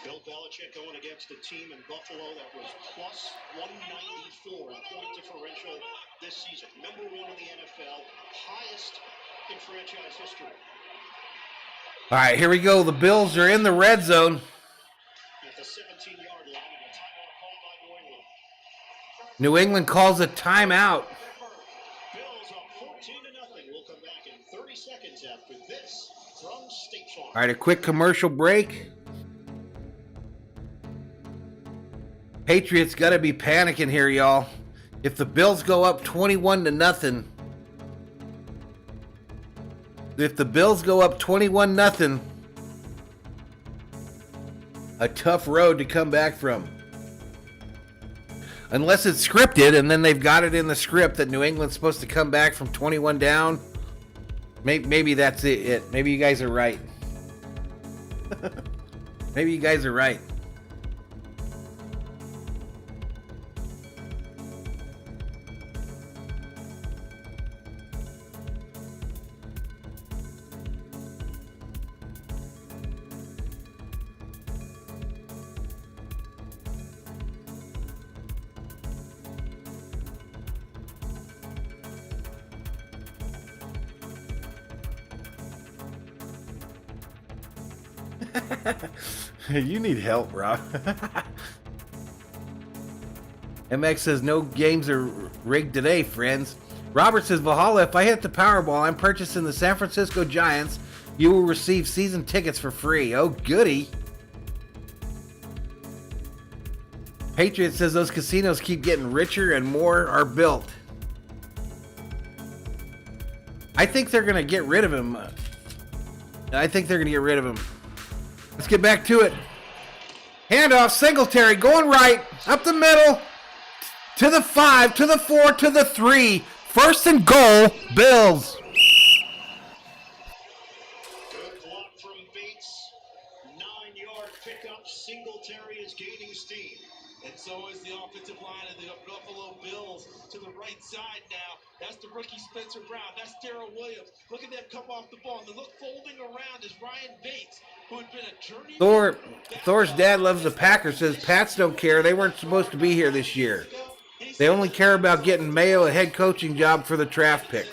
Bill Belichick going against a team in Buffalo that was plus 194 point differential this season. Number 1 in the NFL, highest in franchise history. All right, here we go. The Bills are in the red zone. At the 17-yard line, and a timeout called by New England calls a timeout. Bills up 14-0. We'll come back in 30 seconds after this from State Farm. All right, a quick commercial break. Patriots got to be panicking here, y'all. If the Bills go up 21-0, a tough road to come back from. Unless it's scripted, and then they've got it in the script that New England's supposed to come back from 21 down. Maybe that's it. Maybe you guys are right. Maybe you guys are right. You need help, Rob. MX says no games are rigged today, friends. Robert says, Valhalla, if I hit the Powerball, I'm purchasing the San Francisco Giants. You will receive season tickets for free. Oh, goody. Patriot says those casinos keep getting richer and more are built. I think they're going to get rid of him. Let's get back to it. Handoff, Singletary going right, up the middle, to the 5, to the 4, to the 3. First and goal, Bills. Good block from Bates. 9-yard pickup. Singletary is gaining steam. And so is the offensive line of the Buffalo Bills to the right side now. That's the rookie Spencer Brown. That's Darrell Williams. Look at them come off the ball. And the look folding around is Ryan Bates, who had been a journeyman. Thor's dad loves the Packers, says Pats don't care. They weren't supposed to be here this year. They only care about getting Mayo a head coaching job for the draft picks.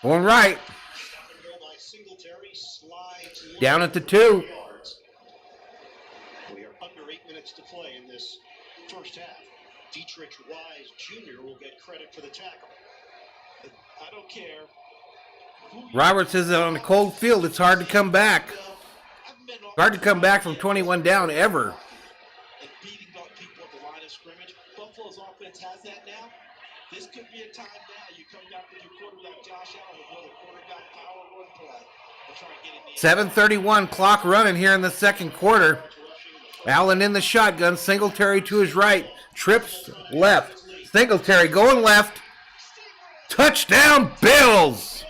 Going right. Down at the 2. We are under 8 minutes to play in this first half. Dietrich Wise Jr. will get credit for the tackle. I don't care. Robert says that on a cold field, it's hard to come back. Hard to come back from 21 down ever. And beating up people at the line of scrimmage. Buffalo's offense has that now. This could be a time now. You come back with your quarterback, Josh Allen, with another quarterback power run play. 7:31 clock running here in the second quarter. Allen in the shotgun. Singletary to his right. Trips left. Singletary going left. Touchdown, Bills!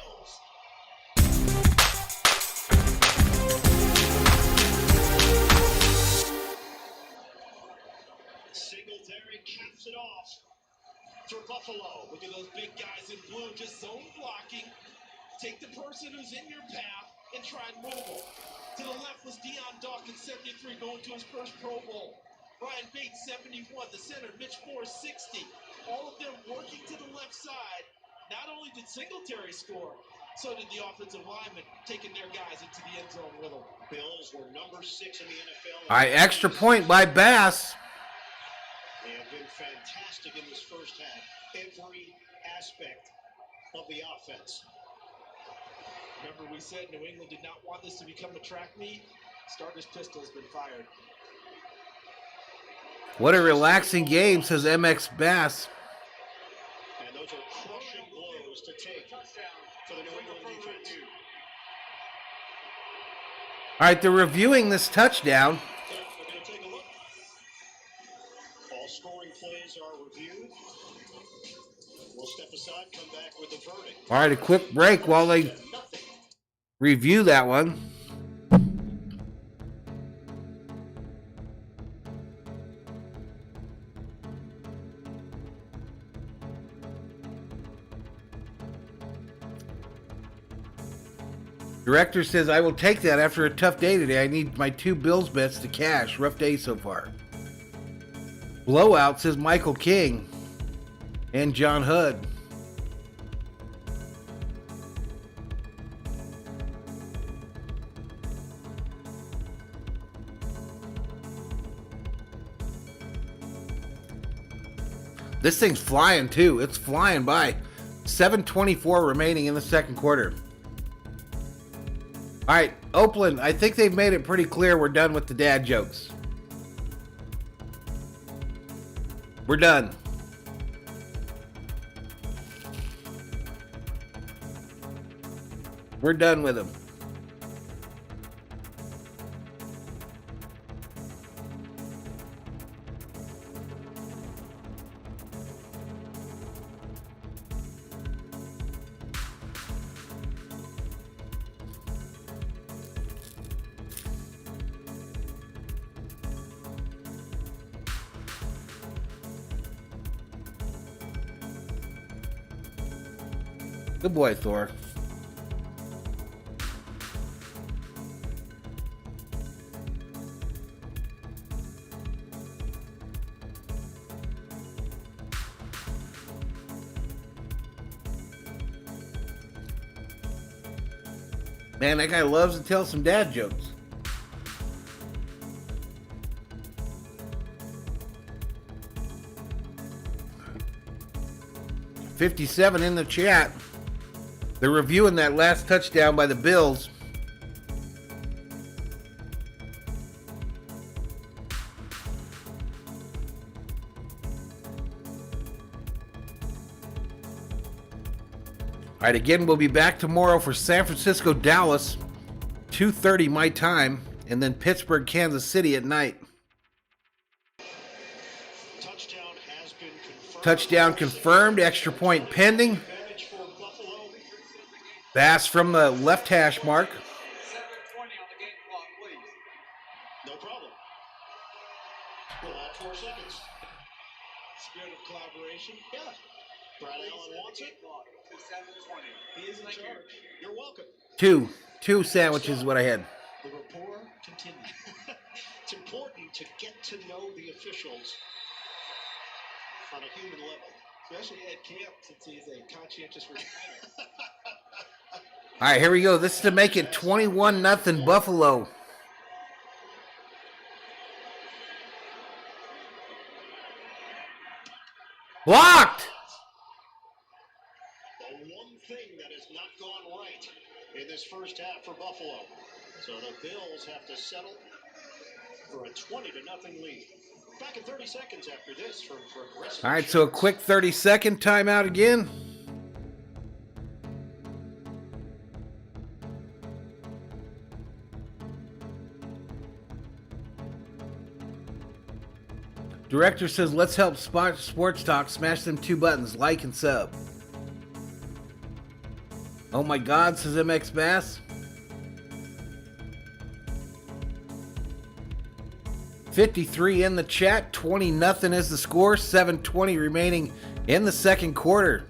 Singletary caps it off. Buffalo. Look at those big guys in blue, just zone blocking. Take the person who's in your path and try and move them. To the left was Deion Dawkins, 73, going to his first Pro Bowl. Brian Bates, 71. The center, Mitch Moore, 60. All of them working to the left side. Not only did Singletary score, so did the offensive linemen, taking their guys into the end zone with them. Bills were number 6 in the NFL. All right, extra point by Bass. They have been fantastic in this first half. Every aspect of the offense. Remember, we said New England did not want this to become a track meet. Starter's pistol has been fired. What a relaxing game, says MX Bass. And those are crushing blows to take for the New England defense. All right, they're reviewing this touchdown. We're going to take a look. All scoring plays are reviewed. We'll step aside, come back with the verdict. All right, a quick break while they review that one. Director says, I will take that after a tough day today. I need my 2 Bills bets to cash. Rough day so far. Blowout, says Michael King and John Hood. This thing's flying too. It's flying by. 7:24 remaining in the second quarter. All right, Oakland, I think they've made it pretty clear we're done with the dad jokes. We're done. We're done with them. Good boy, Thor. Man, that guy loves to tell some dad jokes. $57 in the chat. They're reviewing that last touchdown by the Bills. All right, again, we'll be back tomorrow for San Francisco, Dallas, 2:30 my time, and then Pittsburgh, Kansas City at night. Touchdown confirmed, extra point pending. Bass from the left hash mark. 7:20 on the game clock, please. No problem. We'll add 4 seconds. Spirit of collaboration. Yeah. Brad Allen wants it. To 7:20. He is in charge. You're welcome. Two sandwiches is what I had. The rapport continues. It's important to get to know the officials on a human level. Especially at camp, since he's a conscientious refiner. All right, here we go. This is to make it 21-0 Buffalo. Blocked! The one thing that has not gone right in this first half for Buffalo. So the Bills have to settle for a 20-0 lead. Back in 30 seconds after this for aggressive. All right, so a quick 30-second timeout again. Director says, let's help Sports Talk smash them 2 buttons, like and sub. Oh my God, says MX Bass. 53 in the chat, 20-0 is the score, 7:20 remaining in the second quarter.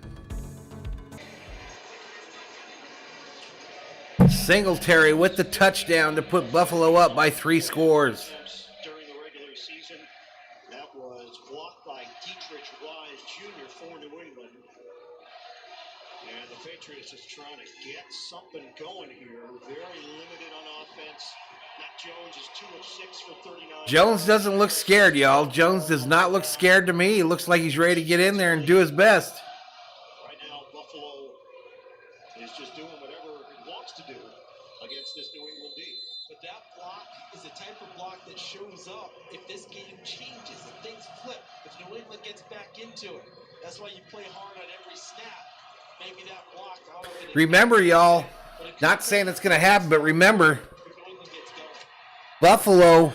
Singletary with the touchdown to put Buffalo up by 3 scores. During the regular season, that was blocked by Dietrich Wise Jr. for New England. And the Patriots is trying to get something going here. Very limited on offense. Matt Jones is 2 of 6 for 39. Jones doesn't look scared, y'all. Jones does not look scared to me. He looks like he's ready to get in there and do his best. Right now, Buffalo is just doing whatever it wants to do against this New England D. But that block is the type of block that shows up if this game changes, if things flip, if New England gets back into it. That's why you play hard on every snap. Maybe that block. Remember, y'all, not saying it's going to happen, but remember, Buffalo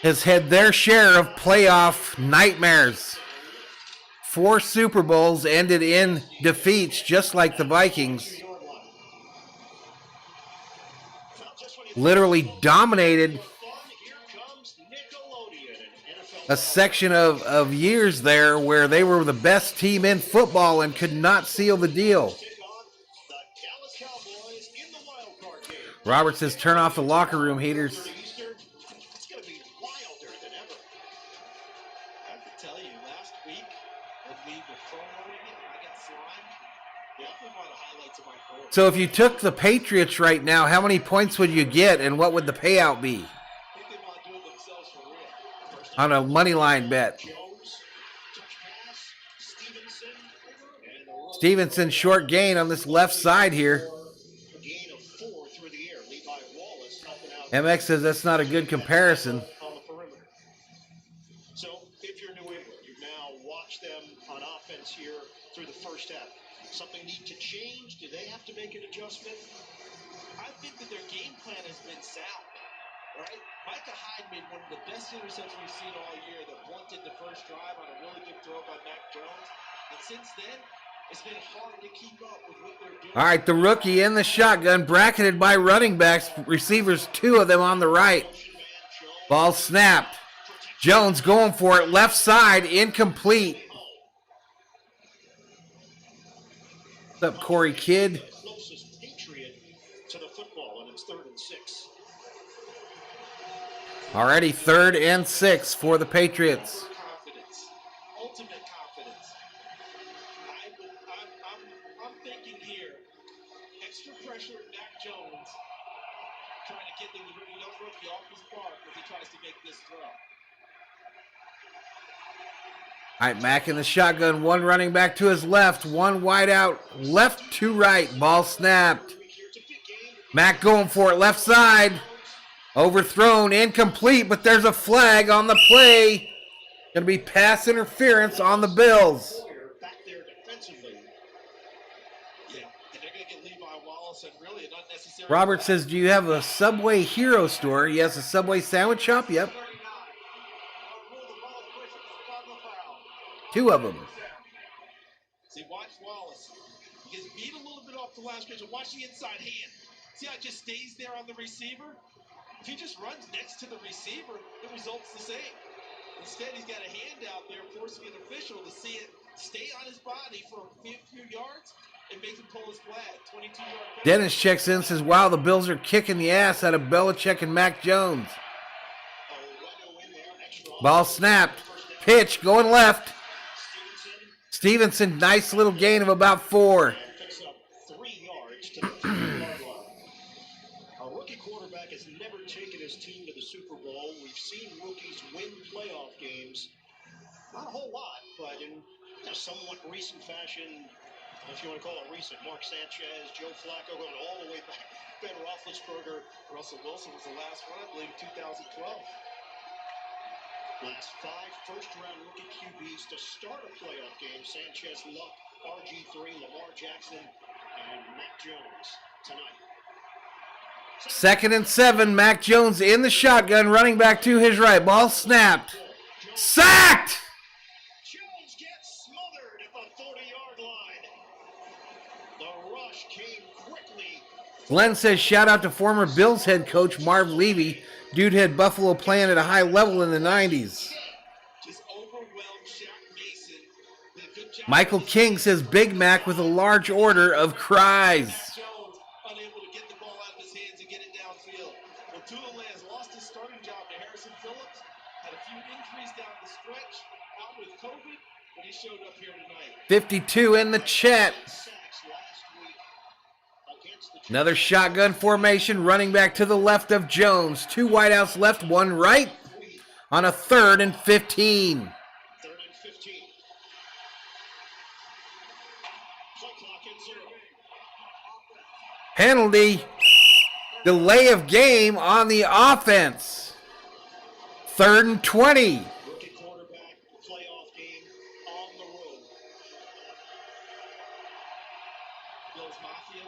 has had their share of playoff nightmares. 4 Super Bowls ended in defeats, just like the Vikings. Literally dominated a section of years there where they were the best team in football and could not seal the deal. Robert says, turn off the locker room heaters. It's going to be wilder than ever. I have to tell you, last week when we were promoting it, I got slimed. Definitely one of the highlights of my career. So if you took the Patriots right now, how many points would you get and what would the payout be? I think they want to do it themselves for real. On a money line bet. Stevenson short gain on this left side here. MX says that's not a good comparison. On the perimeter. So if you're New England, you've now watched them on offense here through the first half. Something need to change? Do they have to make an adjustment? I think that their game plan has been sound, right? Micah Hyde made one of the best interceptions we've seen all year that blunted the first drive on a really good throw by Mac Jones. And since then, it's been hard to keep up with what they're doing. All right, the rookie in the shotgun, bracketed by running backs, receivers, 2 of them on the right. Ball snapped. Jones going for it, left side, incomplete. What's up, Corey Kidd? Closest Patriot to the football, and it's 3rd and 6. Already 3rd and 6 for the Patriots. Confidence, ultimate confidence. I'm thinking here, extra pressure at Mac Jones, trying to get the young rookie off his mark as he tries to make this throw. All right, Mac in the shotgun, 1 running back to his left, 1 wide out, left to right, ball snapped. Mac going for it, left side, overthrown, incomplete, but there's a flag on the play. Going to be pass interference on the Bills. Back there defensively. Yeah, and they're going to get Levi Wallace and really an unnecessary. Robert says, do you have a Subway Hero store? Yes, a Subway sandwich shop? Yep. 2 of them. See, watch Wallace. He gets beat a little bit off the last pitch. Watch the inside hand. See how it just stays there on the receiver? If he just runs next to the receiver, the result's the same. Instead, he's got a hand out there forcing an official to see it stay on his body for a few yards and makes him pull his flag. 22-yard. Dennis checks in, says, wow, the Bills are kicking the ass out of Belichick and Mac Jones. Ball snapped. Pitch going left. Stevenson, nice little gain of about 4. Picks up 3 yards to the 3-yard line. A rookie quarterback has never taken his team to the Super Bowl. We've seen rookies win playoff games. Not a whole lot, but in a somewhat recent fashion, if you want to call it recent, Mark Sanchez, Joe Flacco going all the way back. Ben Roethlisberger. Russell Wilson was the last one, I believe, 2012. Last 5 first-round rookie QBs to start a playoff game. Sanchez, Luck, RG3, Lamar Jackson, and Mac Jones tonight. 2nd and 7, Mac Jones in the shotgun, running back to his right. Ball snapped. Sacked! Jones gets smothered at the 40-yard line. The rush came quickly. Glenn says, shout out to former Bills head coach Marv Levy. Dude had Buffalo playing at a high level in the 90s. Just overwhelmed Shaq Michael King says Big Mac with a large order of cries. Jones unable to get the ball out of his hands and get it downfield. Well, Tula has lost his starting job to Harrison Phillips. Had a few injuries down the stretch, out with COVID, but he showed up here tonight. 52 in the chat. Another shotgun formation, running back to the left of Jones. 2 wideouts left, 1 right on a 3rd and 15. 3rd and 15. Play clock at 0. Penalty. Delay of game on the offense. 3rd and 20. Rookie quarterback, playoff game on the road. Bills Mafia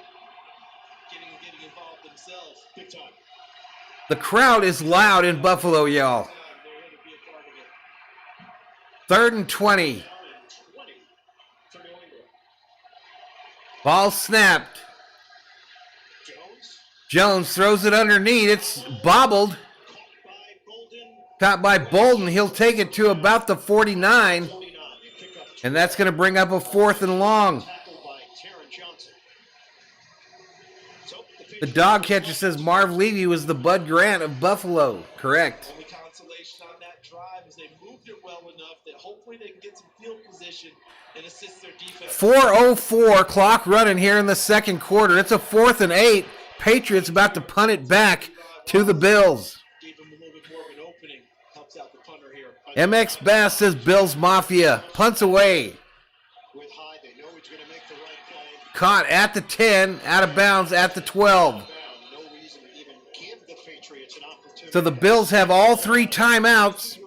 getting involved themselves big time. The crowd is loud in Buffalo, y'all. They're here to be a part of it. 3rd and 20. 20 for New England. Ball snapped. Jones Jones throws it underneath. It's bobbled. by Bolden. Caught by Bolden. He'll take it to about the 49. 29. Pickup And that's going to bring up a 4th and long. tackled by Taron Johnson. So The dog catcher says Marv Levy was the Bud Grant of Buffalo. Correct. Only consolation on that drive is they moved it well enough that hopefully they can get some field position and assist their defense. 4:04 clock running here in the second quarter. It's a 4th and 8. Patriots about to punt it back to the Bills. Gave him a little bit more of an opening. Helps out the punter here. MX Bass says Bills Mafia. Punts away. with Hyde, they know he's going to make the right play. Caught at the 10, out of bounds at the 12. No reason to even give the Patriots an opportunity. So the Bills have all 3 timeouts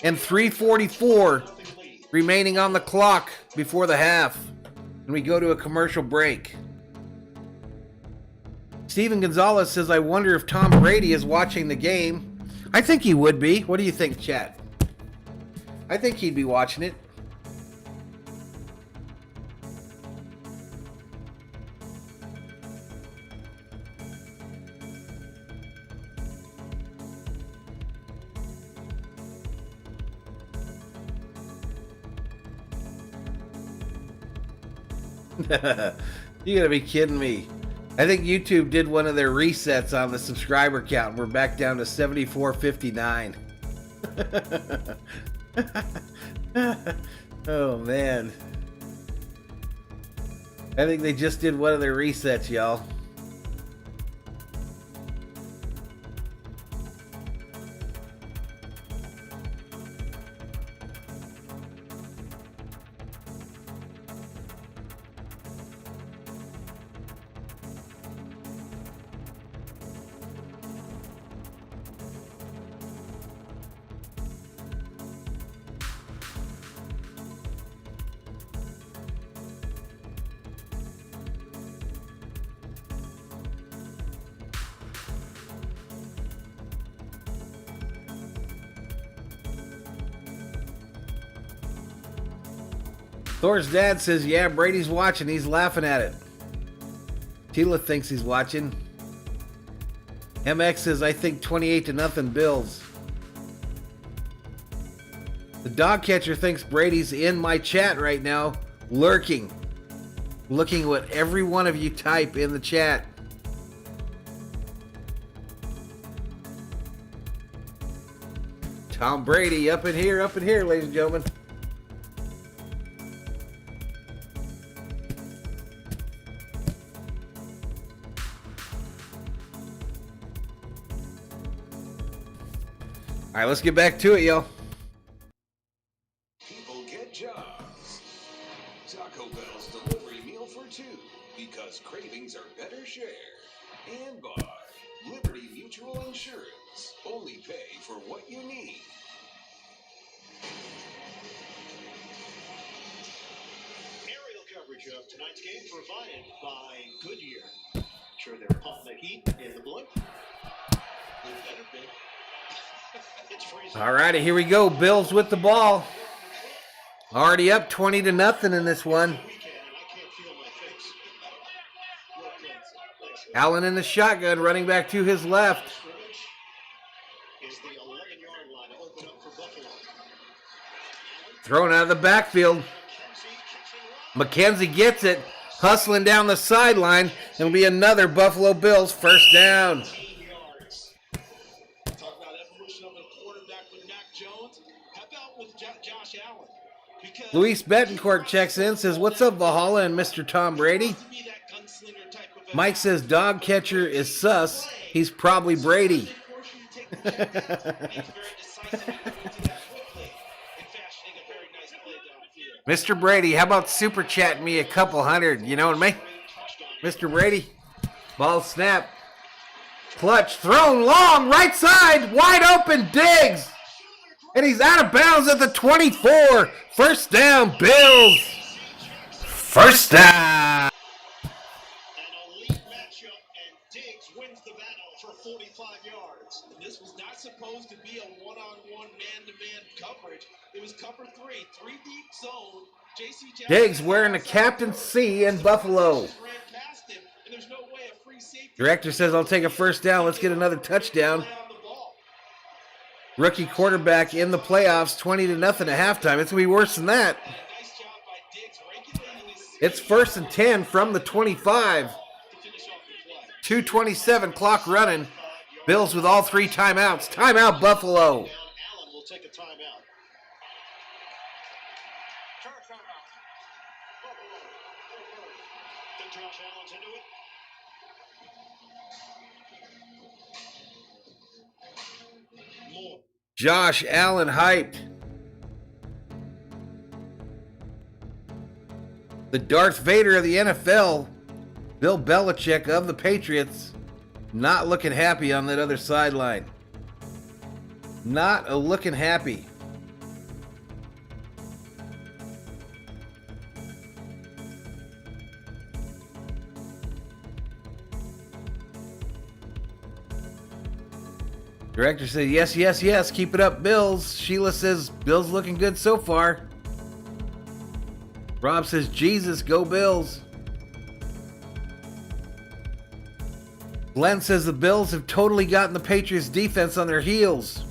and 3:44 remaining on the clock before the half. And we go to a commercial break. Steven Gonzalez says, I wonder if Tom Brady is watching the game. I think he would be. What do you think, chat? I think he'd be watching it. You gotta be kidding me. I think YouTube did one of their resets on the subscriber count, and we're back down to 7459. Oh man, I think they just did one of their resets, y'all. Thor's dad says, yeah, Brady's watching. He's laughing at it. Tila thinks he's watching. MX says, I think 28-0 Bills. The dog catcher thinks Brady's in my chat right now, lurking. Looking at what every one of you type in the chat. Tom Brady up in here, ladies and gentlemen. All right, let's get back to it, y'all. People get jobs. Taco Bell's delivery meal for 2 because cravings are better shared. And by Liberty Mutual Insurance. Only pay for what you need. Aerial coverage of tonight's game provided by Goodyear. Sure, they're pumping the heat in the blue. It better be. It's freezing. All righty, here we go. Bills with the ball. Already up 20-0 in this one. Weekend, and I can't feel my face. Real close. Allen in the shotgun, running back to his left. Scrimmage is the 11-yard line to open up for Buffalo. Thrown out of the backfield. McKenzie gets it, hustling down the sideline. It'll be another Buffalo Bills first down. Talk about evolution of a quarterback with Mac Jones. How about with Josh Allen? Because Luis Betancourt checks in, says, "What's up, Valhalla and Mr. Tom Brady?" Mike says, "Dog catcher is sus. He's probably Brady." Mr. Brady, how about super chatting me a couple hundred? You know what I mean? Mr. Brady, ball snap. Clutch, thrown long, right side, wide open, Diggs. And he's out of bounds at the 24. First down, Bills. First down. An elite matchup, and Diggs wins the battle for 45 yards. And this was not supposed to be a one-on-one man-to-man coverage. It was cover three deep zone. J.C. Jackson Diggs wearing the captain's C in Buffalo. ran past him, and there's no way a free safety. Director says, "I'll take a first down. Let's get another touchdown." Rookie quarterback in the playoffs, 20-0 at halftime. It's going to be worse than that. Nice job by Diggs regulating his It's 1st and 10 from the 25. to finish off the play. 2:27, clock running. Bills with all 3 timeouts. Timeout, Buffalo. Allen will take a timeout. Then Josh Allen's into it. More. Josh Allen hyped. The Darth Vader of the NFL, Bill Belichick of the Patriots, not looking happy on that other sideline. Not looking happy. Director says, yes, yes, yes, keep it up, Bills. Sheila says, Bills looking good so far. Rob says, Jesus, go Bills. Glenn says the Bills have totally gotten the Patriots defense on their heels.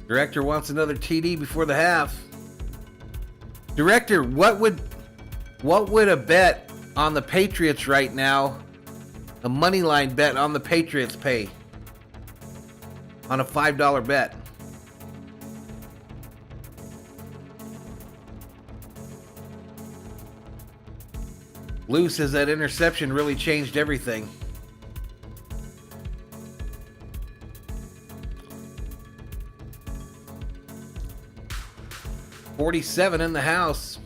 Director wants another TD before the half. Director, what would a bet on the Patriots right now, a money line bet on the Patriots pay? On a $5 bet. Lou says that interception really changed everything. $47 in the house.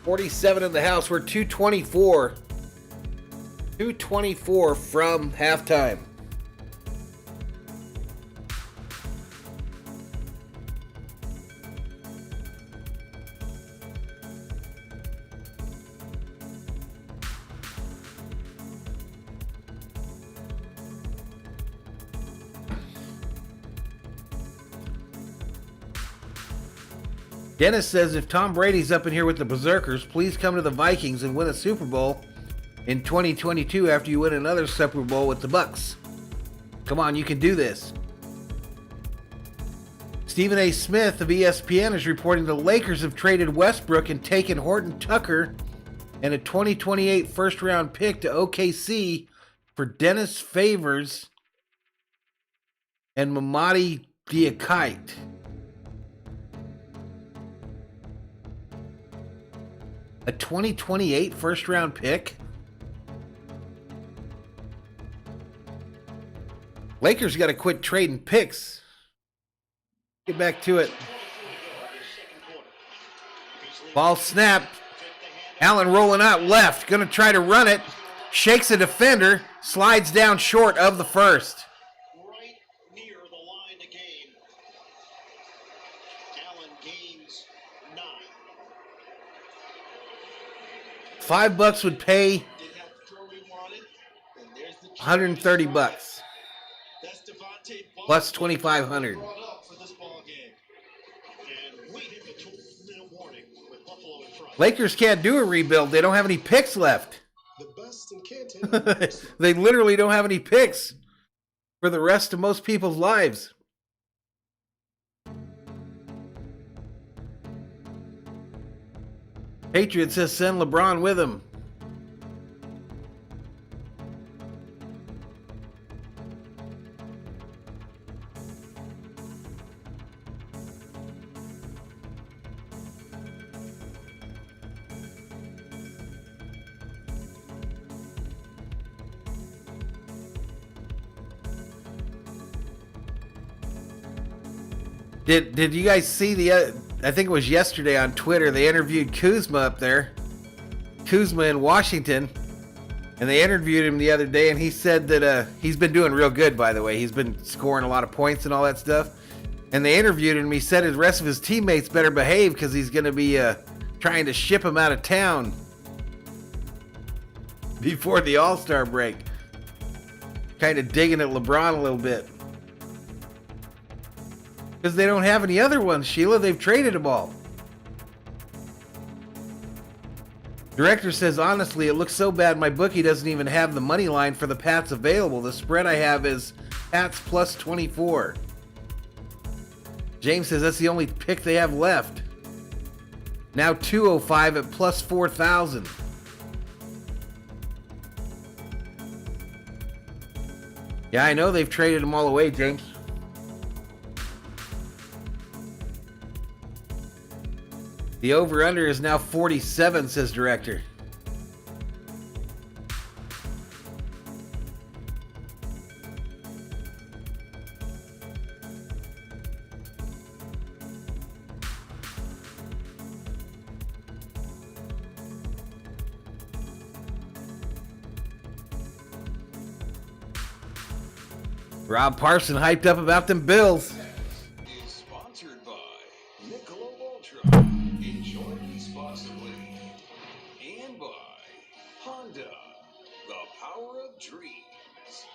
$47 in the house. We're 224. 224 from halftime. Dennis says, if Tom Brady's up in here with the Berserkers, please come to the Vikings and win a Super Bowl in 2022 after you win another Super Bowl with the Bucks. Come on, you can do this. Stephen A. Smith of ESPN is reporting the Lakers have traded Westbrook and taken Horton Tucker and a 2028 first-round pick to OKC for Dennis Favors and Mamadi Diakite. A 2028 first-round pick? Lakers got to quit trading picks. Get back to it. Ball snapped. Allen rolling out left. Going to try to run it. Shakes a defender. Slides down short of the first. Right near the line to gain. Allen gains 9. $5 would pay $130 plus $2,500. Lakers can't do a rebuild. They don't have any picks left. The best in Canton. They literally don't have any picks. for the rest of most people's lives. Patriots says send LeBron with him. Did you guys see I think it was yesterday on Twitter, they interviewed Kuzma up there. Kuzma in Washington. And they interviewed him the other day, and he said that he's been doing real good, by the way. He's been scoring a lot of points and all that stuff. And they interviewed him, and he said the rest of his teammates better behave because he's going to be trying to ship him out of town before the All-Star break. Kind of digging at LeBron a little bit. Because they don't have any other ones, Sheila. They've traded them all. Director says, honestly, it looks so bad my bookie doesn't even have the money line for the Pats available. The spread I have is Pats plus 24. James says that's the only pick they have left. Now 205 at plus 4,000. Yeah, I know they've traded them all away, James. The over-under is now 47, says Director. Rob Parson hyped up about them Bills. Is sponsored by Michelob Ultra. Enjoy responsibly. And by Honda, the power of dreams.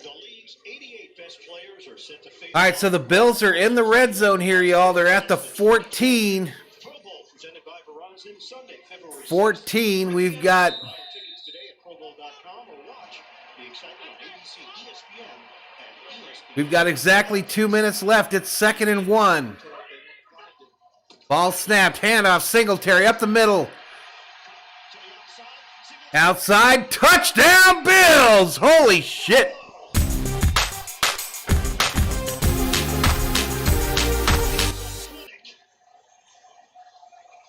The league's 88 best players are set to face. All right, so the Bills are in the red zone here, y'all. They're at the 14. Pro Bowl presented by Verizon Sunday, February 14, we've got... Buy tickets today at ProBowl.com or watch the excitement on ABC, ESPN, and ESPN. We've got exactly 2 minutes left. It's 2nd and 1. Ball snapped. Handoff. Singletary up the middle. Outside. Touchdown, Bills! Holy shit!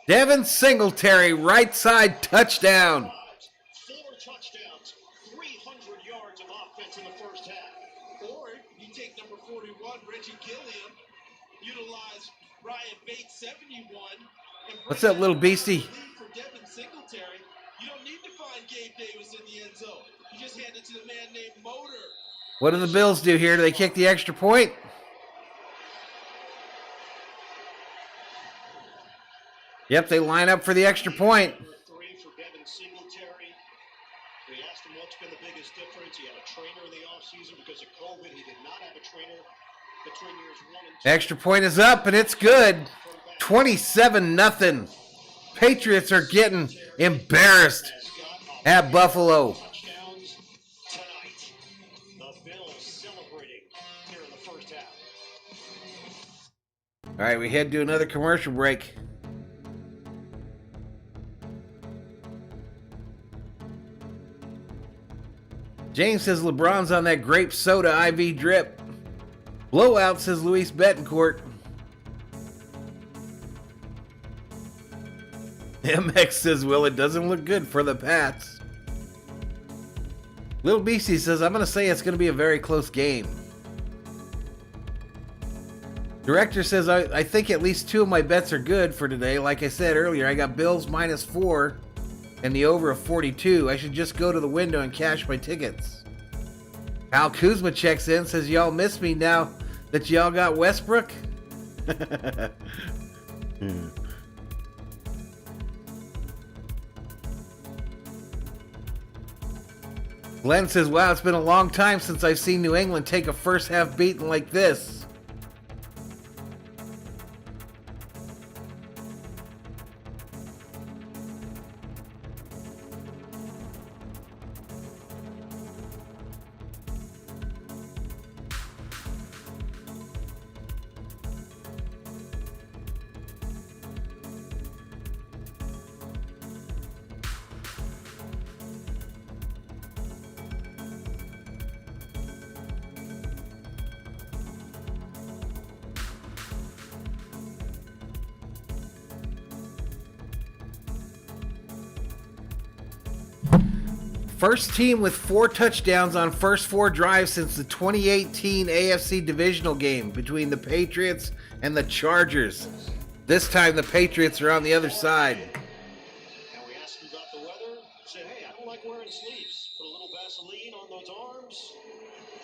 Devin Singletary, right side touchdown. 4 touchdowns, 300 yards of offense in the first half. Or you take number 41, Reggie Gilliam, utilize Ryan Bates, 71. And What's up, little beastie? For Devin Singletary, you don't need to find Gabe Davis in the end zone. You just hand it to the man named Motor. What do the Bills do here? Do they kick the extra point? Yep, they line up for the extra point. Number 3 for Devin Singletary. We asked him what's been the biggest difference. He had a trainer in the offseason because of COVID. He did not have a trainer between years 1 and 2. Extra point is up, and it's good. 27-0. Patriots are getting embarrassed at Buffalo. Touchdowns tonight. The Bills celebrating here in the first half. All right, we head to another commercial break. James says LeBron's on that grape soda IV drip. Blowout, says Luis Betancourt. MX says, well, it doesn't look good for the Pats. Little Beastie says, I'm going to say it's going to be a very close game. Director says, I think at least 2 of my bets are good for today. Like I said earlier, I got Bills -4 and the over of 42. I should just go to the window and cash my tickets. Al Kuzma checks in, says, y'all miss me now that y'all got Westbrook? Glenn says, wow, it's been a long time since I've seen New England take a first half beating like this. First team with 4 touchdowns on first 4 drives since the 2018 AFC divisional game between the Patriots and the Chargers. This time the Patriots are on the other side. And we asked him about the weather. Said, hey, I don't like wearing sleeves. Put a little Vaseline on those arms.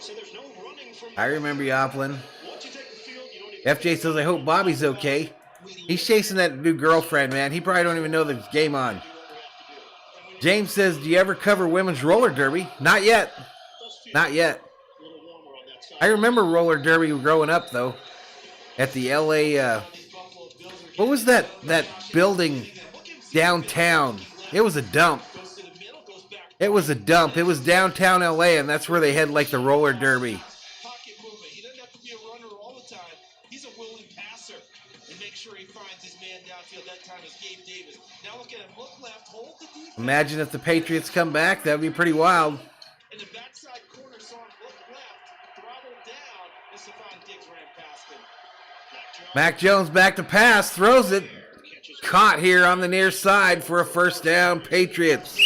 Said there's no running from. I remember Yoplin. Once you take the field, you don't even. FJ says, I hope Bobby's okay. He's chasing that new girlfriend, man. He probably don't even know there's game on. James says, do you ever cover women's roller derby? Not yet. Not yet. I remember roller derby growing up, though. At the LA, what was that building downtown? It was a dump. It was a dump. It was downtown LA, and that's where they had, like, the roller derby. Pocket movement. He doesn't have to be a runner all the time. He's a willing passer. And make sure he finds his man downfield. That time is Gabe Davis. Now look at him. Look left. Hold the defense. Imagine if the Patriots come back. That would be pretty wild. And the backside corner saw him look left, throttle down, and Stephon Diggs ran past him. Mac Jones back to pass, throws it. Caught here on the near side for a first down, Patriots.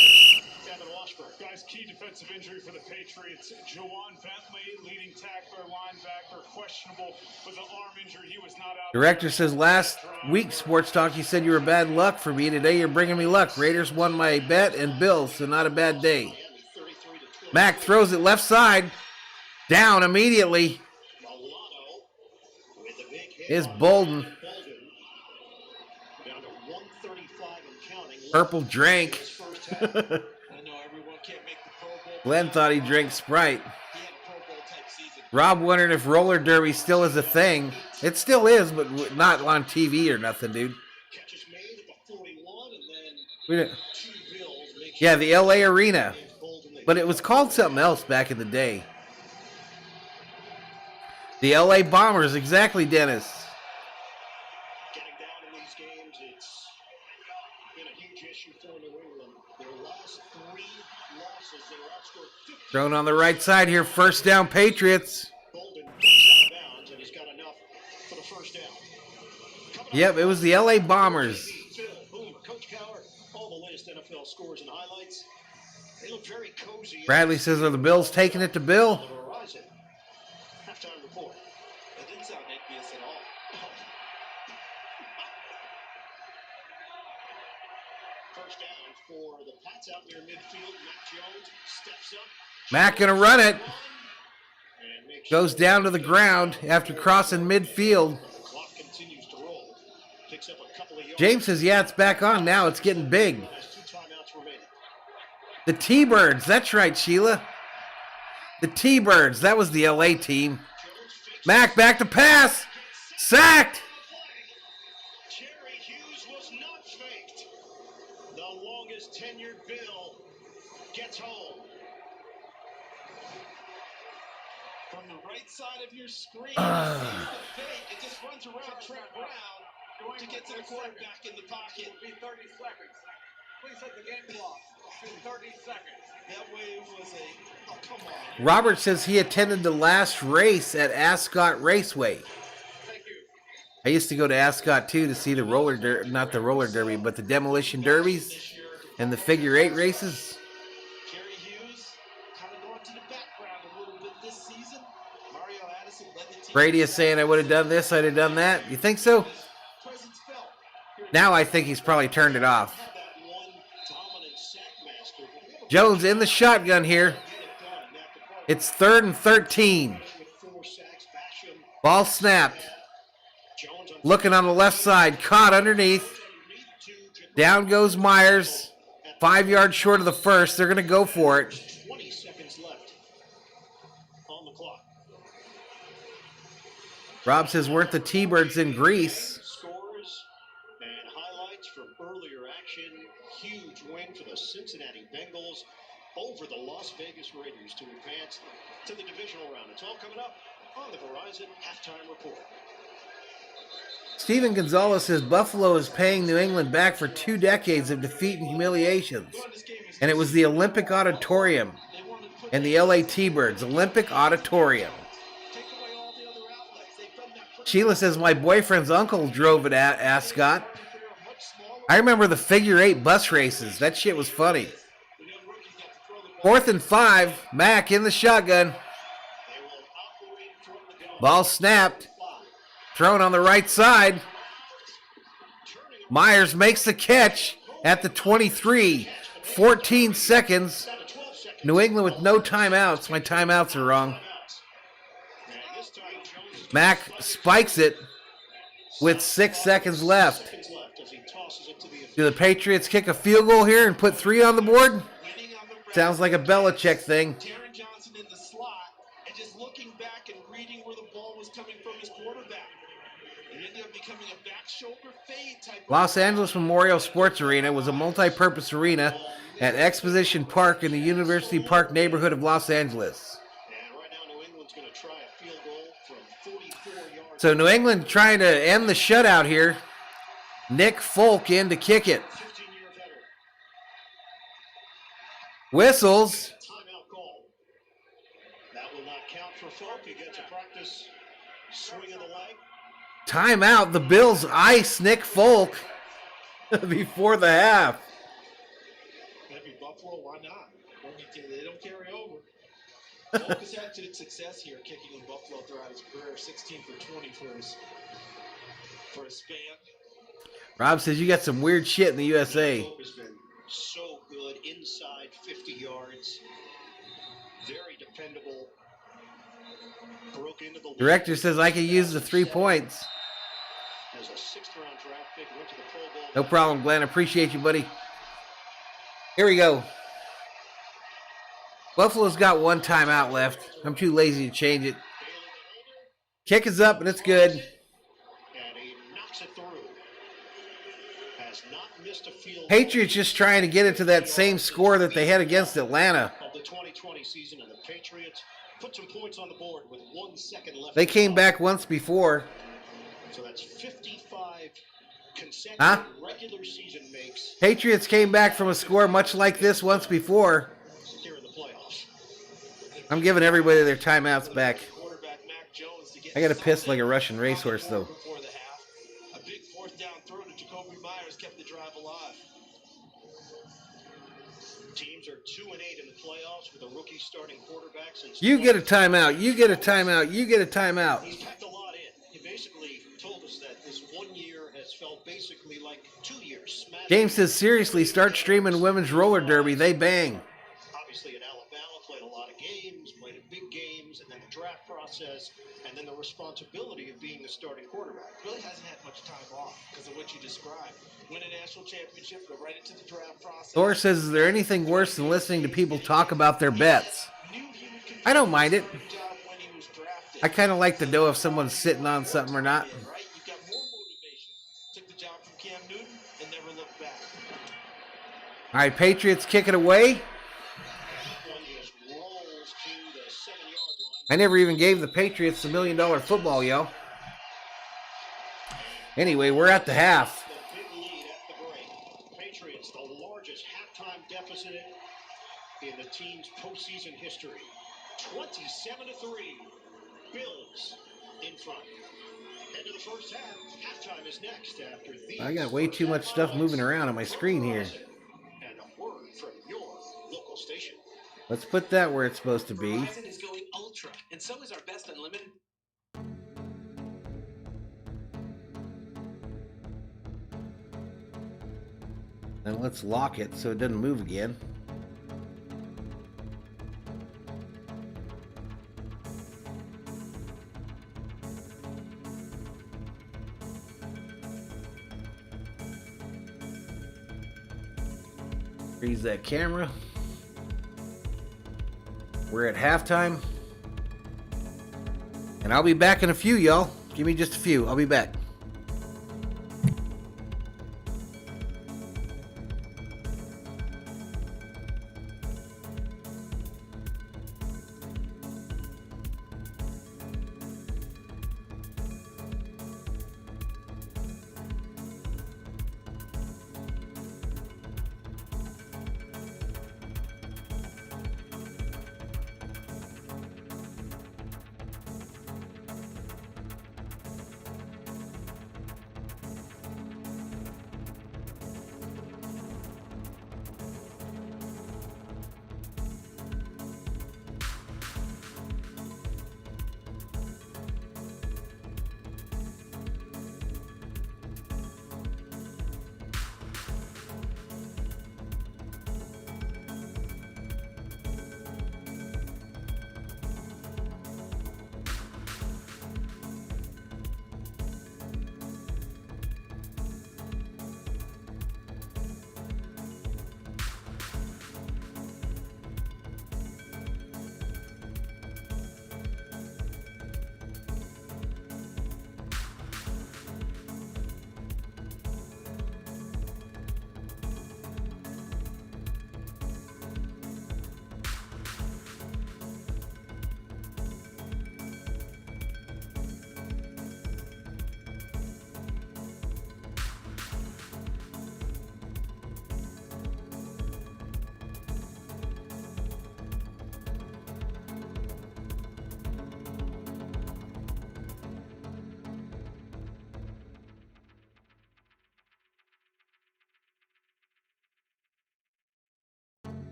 Guys, key defensive injury for the Patriots. Jawan Bentley, leading tackler, linebacker, questionable with an arm injury. He was not out. Director says last week, Sports Talk, you said you were bad luck for me. Today you're bringing me luck. Raiders won my bet and Bills, so not a bad day. Mac throws it left side. Down immediately is Bolden. Purple drank. Glenn thought he drank Sprite. Rob wondered if roller derby still is a thing. It still is, but not on TV or nothing, dude. Yeah, the LA Arena. But it was called something else back in the day. The LA Bombers, exactly, Dennis. Getting down in these games, it's been a huge issue for New England. Their last 3 losses, they were outscored 50. Thrown on the right side here, first down, Patriots. Bolden jumps out of bounds, and he's got enough for the first down. Yep, it was the LA Bombers. Coach Cowher, all the latest NFL scores and highlights. They look very cozy. Bradley says, are the Bills taking it to Bill? Halftime report. That didn't sound envious at all. First down for the Pats out near midfield. Mac Jones steps up. Mac gonna run it. Goes down to the ground after crossing midfield. Clock continues to roll. Picks up a couple of yards. James says, yeah, it's back on now. It's getting big. 2 timeouts remaining. The T-Birds. That's right, Sheila. The T-Birds. That was the LA team. Mac back to pass. Sacked. Jerry Hughes was not faked. The longest tenured Bill gets home. From the right side of your screen, sees the fake. It just runs around Trent Brown to get to the quarterback in the pocket. Be 30 seconds. Please set the game clock to 30 seconds. That way it was a, oh, come on. Robert says he attended the last race at Ascot Raceway. Thank you. I used to go to Ascot too to see the not the roller derby, but the demolition derbies and the figure 8 races. Jerry Hughes kind of going to the background a little bit this season. Mario Addison led the team. Brady is saying I would have done this, I'd have done that. You think so? Presence felt. Now I think he's probably turned it off. Jones in the shotgun here. It's 3rd and 13. Ball snapped. Looking on the left side. Caught underneath. Down goes Myers. 5 yards short of the first. They're going to go for it. 20 seconds left on the clock. Rob says, weren't the T-Birds in Greece? Scores and highlights from earlier action. Huge win for the Cincinnati Bengals over the Las Vegas Raiders to advance to the divisional round. It's all coming up on the Verizon Halftime Report. Steven Gonzalez says Buffalo is paying New England back for 2 decades of defeat and humiliations. And it was the Olympic Auditorium and the LA T-Birds. Olympic Auditorium. Sheila says my boyfriend's uncle drove it at Ascot. I remember the figure 8 bus races. That shit was funny. 4th and 5. Mack in the shotgun. Ball snapped. Thrown on the right side. Myers makes the catch at the 23. 14 seconds. New England with no timeouts. My timeouts are wrong. Mack spikes it with 6 seconds left. Do the Patriots kick a field goal here and put 3 on the board? Sounds like a Belichick thing. Taron Johnson in the slot and just looking back and reading where the ball was coming from his quarterback. It ended up becoming a back shoulder fade type. Los Angeles Memorial Sports Arena was a multi-purpose arena at Exposition Park in the University Park neighborhood of Los Angeles. And right now, New England's going to try a field goal from 44 yards. So New England trying to end the shutout here. Nick Folk in to kick it. 15-yard header. Whistles. Timeout call. That will not count for Folk. He gets a practice swing of the leg. Timeout. The Bills ice Nick Folk before the half. Maybe Buffalo, why not? They don't carry over. Folk has had success here kicking in Buffalo throughout his career. 16 for 20 for his span. Rob says you got some weird shit in the USA. Folk has been so good inside 50 yards. Very dependable. Broke into the Director says I can use the 3 points. As a 6th-round draft pick, went to the Pro Bowl. No problem, Glenn. Appreciate you, buddy. Here we go. Buffalo's got 1 timeout left. I'm too lazy to change it. Kick is up, and it's good. And he knocks it through. Has not missed a field Patriots just trying to get into that same score that they had against Atlanta. of the 2020 season, and the Patriots put some points on the board with 1 second left. They came back once before. So that's 55 consecutive Huh? regular season makes Patriots came back from a score much like this once before. here in the playoffs. I'm giving everybody their timeouts back. Quarterback Mac Jones to get I got to piss like a Russian racehorse, though. before the half. A big 4th down throw to Jacoby Myers kept the drive alive. Teams are 2-8 in the playoffs with a rookie starting quarterback since You get a timeout. You get a timeout. You get a timeout. he's packed a lot in. He basically told us that this 1 year has felt basically like 2 years. James says, seriously, start streaming women's roller derby. They bang. Obviously, at Alabama, played a lot of games, played in big games, and then the draft process, and then the responsibility of being the starting quarterback. Really hasn't had much time off because of what you described. Win a national championship, go right into the draft process. Thor says, is there anything worse than listening to people talk about their bets? I don't mind it. I kind of like to know if someone's sitting on something or not. Right? You've got more motivation. Took the job from Cam Newton and never looked back. All right, Patriots kick it away. One just rolls to the 7-yard line. I never even gave the Patriots the $1 million football, yo. Anyway, we're at the half. The big lead at the break. Patriots, the largest halftime deficit in the team's postseason history. 27-3. Bills in front. End of the first half. Halftime is next after these. I got way too much stuff moving around on my screen here. And a word from your local station. Let's put that where it's supposed to be. Verizon is going ultra, and so is our best unlimited. And let's lock it so it doesn't move again. Freeze that camera. We're at halftime. And I'll be back in a few, y'all. Give me just a few. I'll be back.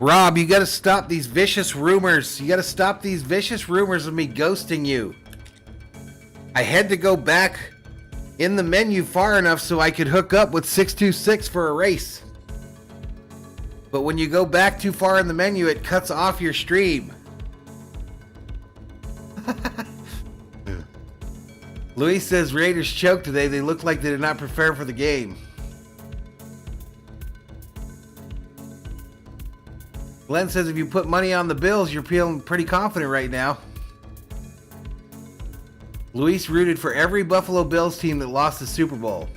Rob, you got to stop these vicious rumors. You got to stop these vicious rumors of me ghosting you. I had to go back in the menu far enough so I could hook up with 626 for a race. But when you go back too far in the menu, it cuts off your stream. Luis says Raiders choked today. They look like they did not prepare for the game. Glenn says if you put money on the Bills, you're feeling pretty confident right now. Luis rooted for every Buffalo Bills team that lost the Super Bowl.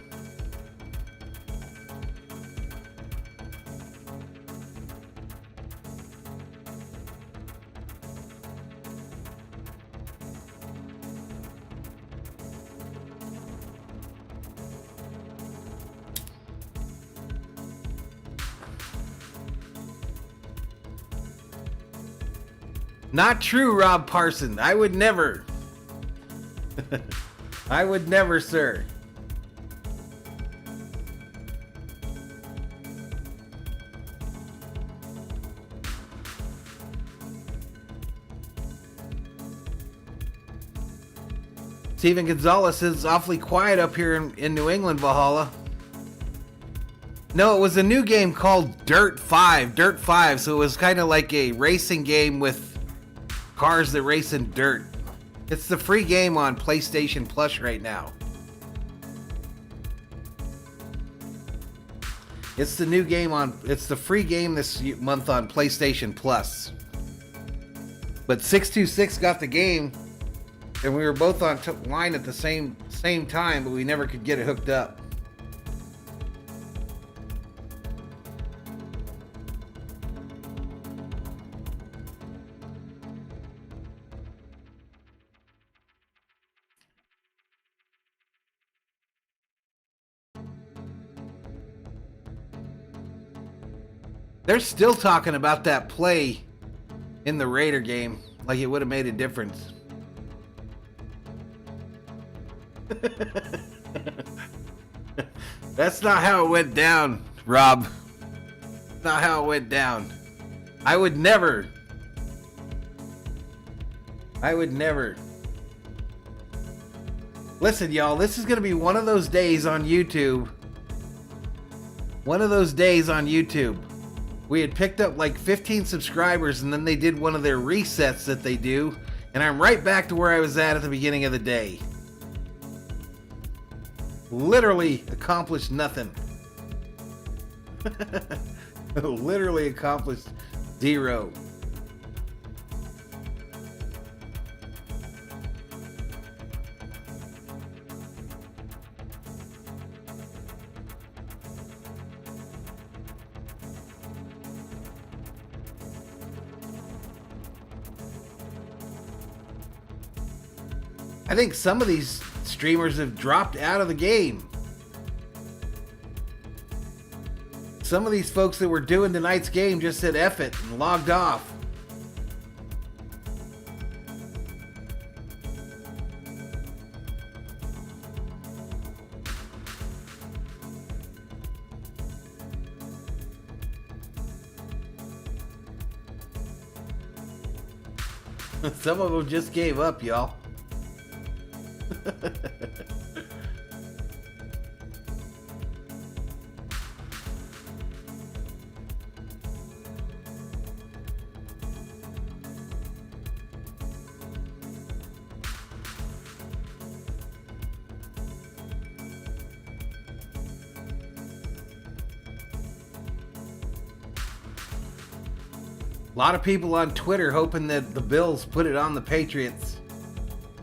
Not true, Rob Parson. I would never. I would never, sir. Steven Gonzalez says it's awfully quiet up here in New England, Valhalla. No, it was a new game called Dirt 5. Dirt 5, so it was kind of like a racing game with cars that race in dirt. It's the free game on PlayStation Plus right now. It's the new game it's the free game this month on PlayStation Plus. But 626 got the game, and we were both on line at the same time, but we never could get it hooked up. They're still talking about that play in the Raider game, like it would have made a difference. That's not how it went down, Rob. Not how it went down. I would never. Listen, y'all, this is going to be one of those days on YouTube. We had picked up like 15 subscribers, and then they did one of their resets that they do, and I'm right back to where I was at the beginning of the day. Literally accomplished nothing. Literally accomplished zero. I think some of these streamers have dropped out of the game. Some of these folks that were doing tonight's game just said F it and logged off. Some of them just gave up, y'all. A lot of people on Twitter hoping that the Bills put it on the Patriots.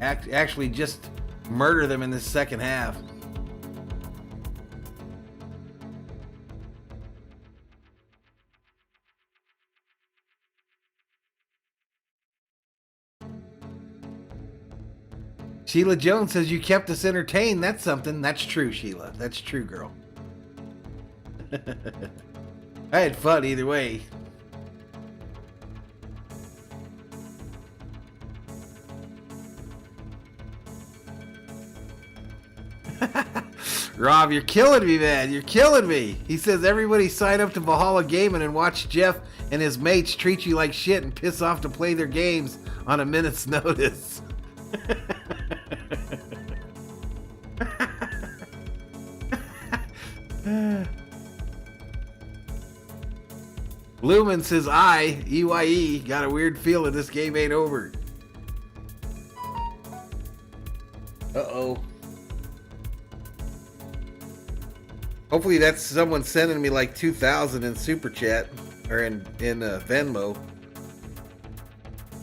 Actually just murder them in the second half. Sheila Jones says you kept us entertained. That's something. That's true, Sheila. That's true, girl. I had fun either way. Rob, you're killing me, man. You're killing me. He says everybody sign up to Valhalla Gaming and watch Jeff and his mates treat you like shit and piss off to play their games on a minute's notice. Lumen says EYE, got a weird feeling this game ain't over. Uh-oh. Hopefully that's someone sending me like 2,000 in Super Chat or in Venmo.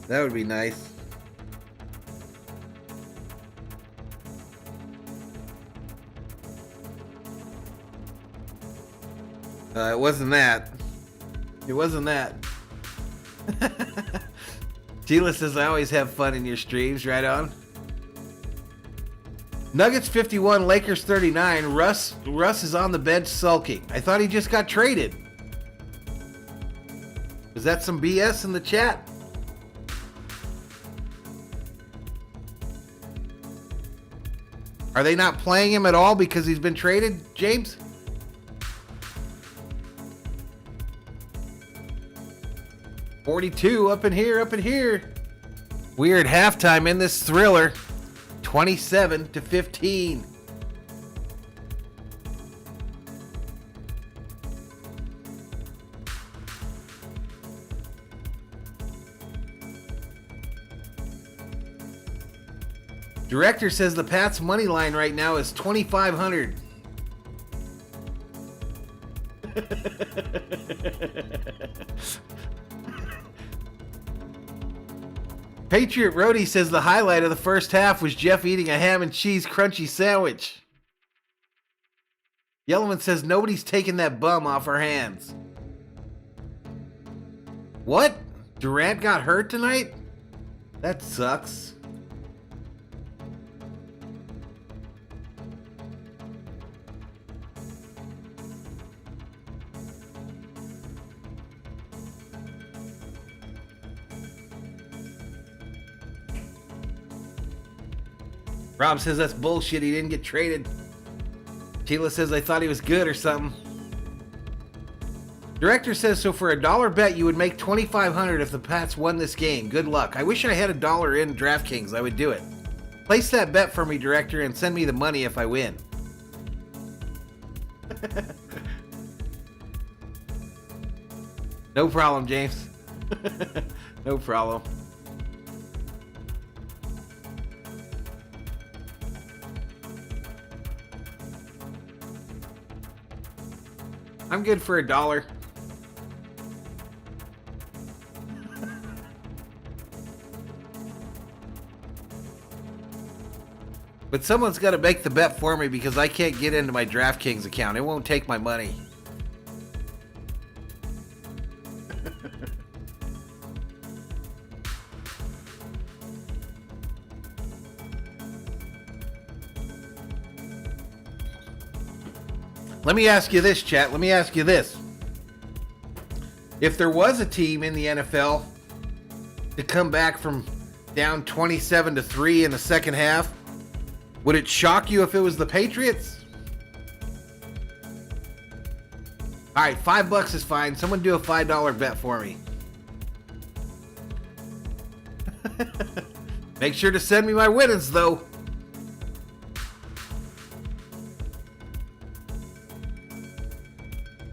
That would be nice. It wasn't that. It wasn't that. Tila says, I always have fun in your streams. Right on. Nuggets 51, Lakers 39. Russ is on the bench sulking. I thought he just got traded. Was that some BS in the chat? Are they not playing him at all because he's been traded, James? $42 up in here. Weird halftime in this thriller. 27-15. Director says the Pats money line right now is 2,500. Patriot Roadie says the highlight of the first half was Jeff eating a ham and cheese crunchy sandwich. Yellowman says nobody's taking that bum off our hands. What? Durant got hurt tonight? That sucks. Rob says that's bullshit. He didn't get traded. Tila says I thought he was good or something. Director says so for $1 bet you would make $2,500 if the Pats won this game. Good luck. I wish I had $1 in DraftKings. I would do it. Place that bet for me, Director, and send me the money if I win. No problem, James. No problem. I'm good for $1. But someone's got to make the bet for me because I can't get into my DraftKings account. It won't take my money. Let me ask you this, chat. Let me ask you this. If there was a team in the NFL to come back from down 27-3 in the second half, would it shock you if it was the Patriots? All right, $5 is fine. Someone do a $5 bet for me. Make sure to send me my winnings, though.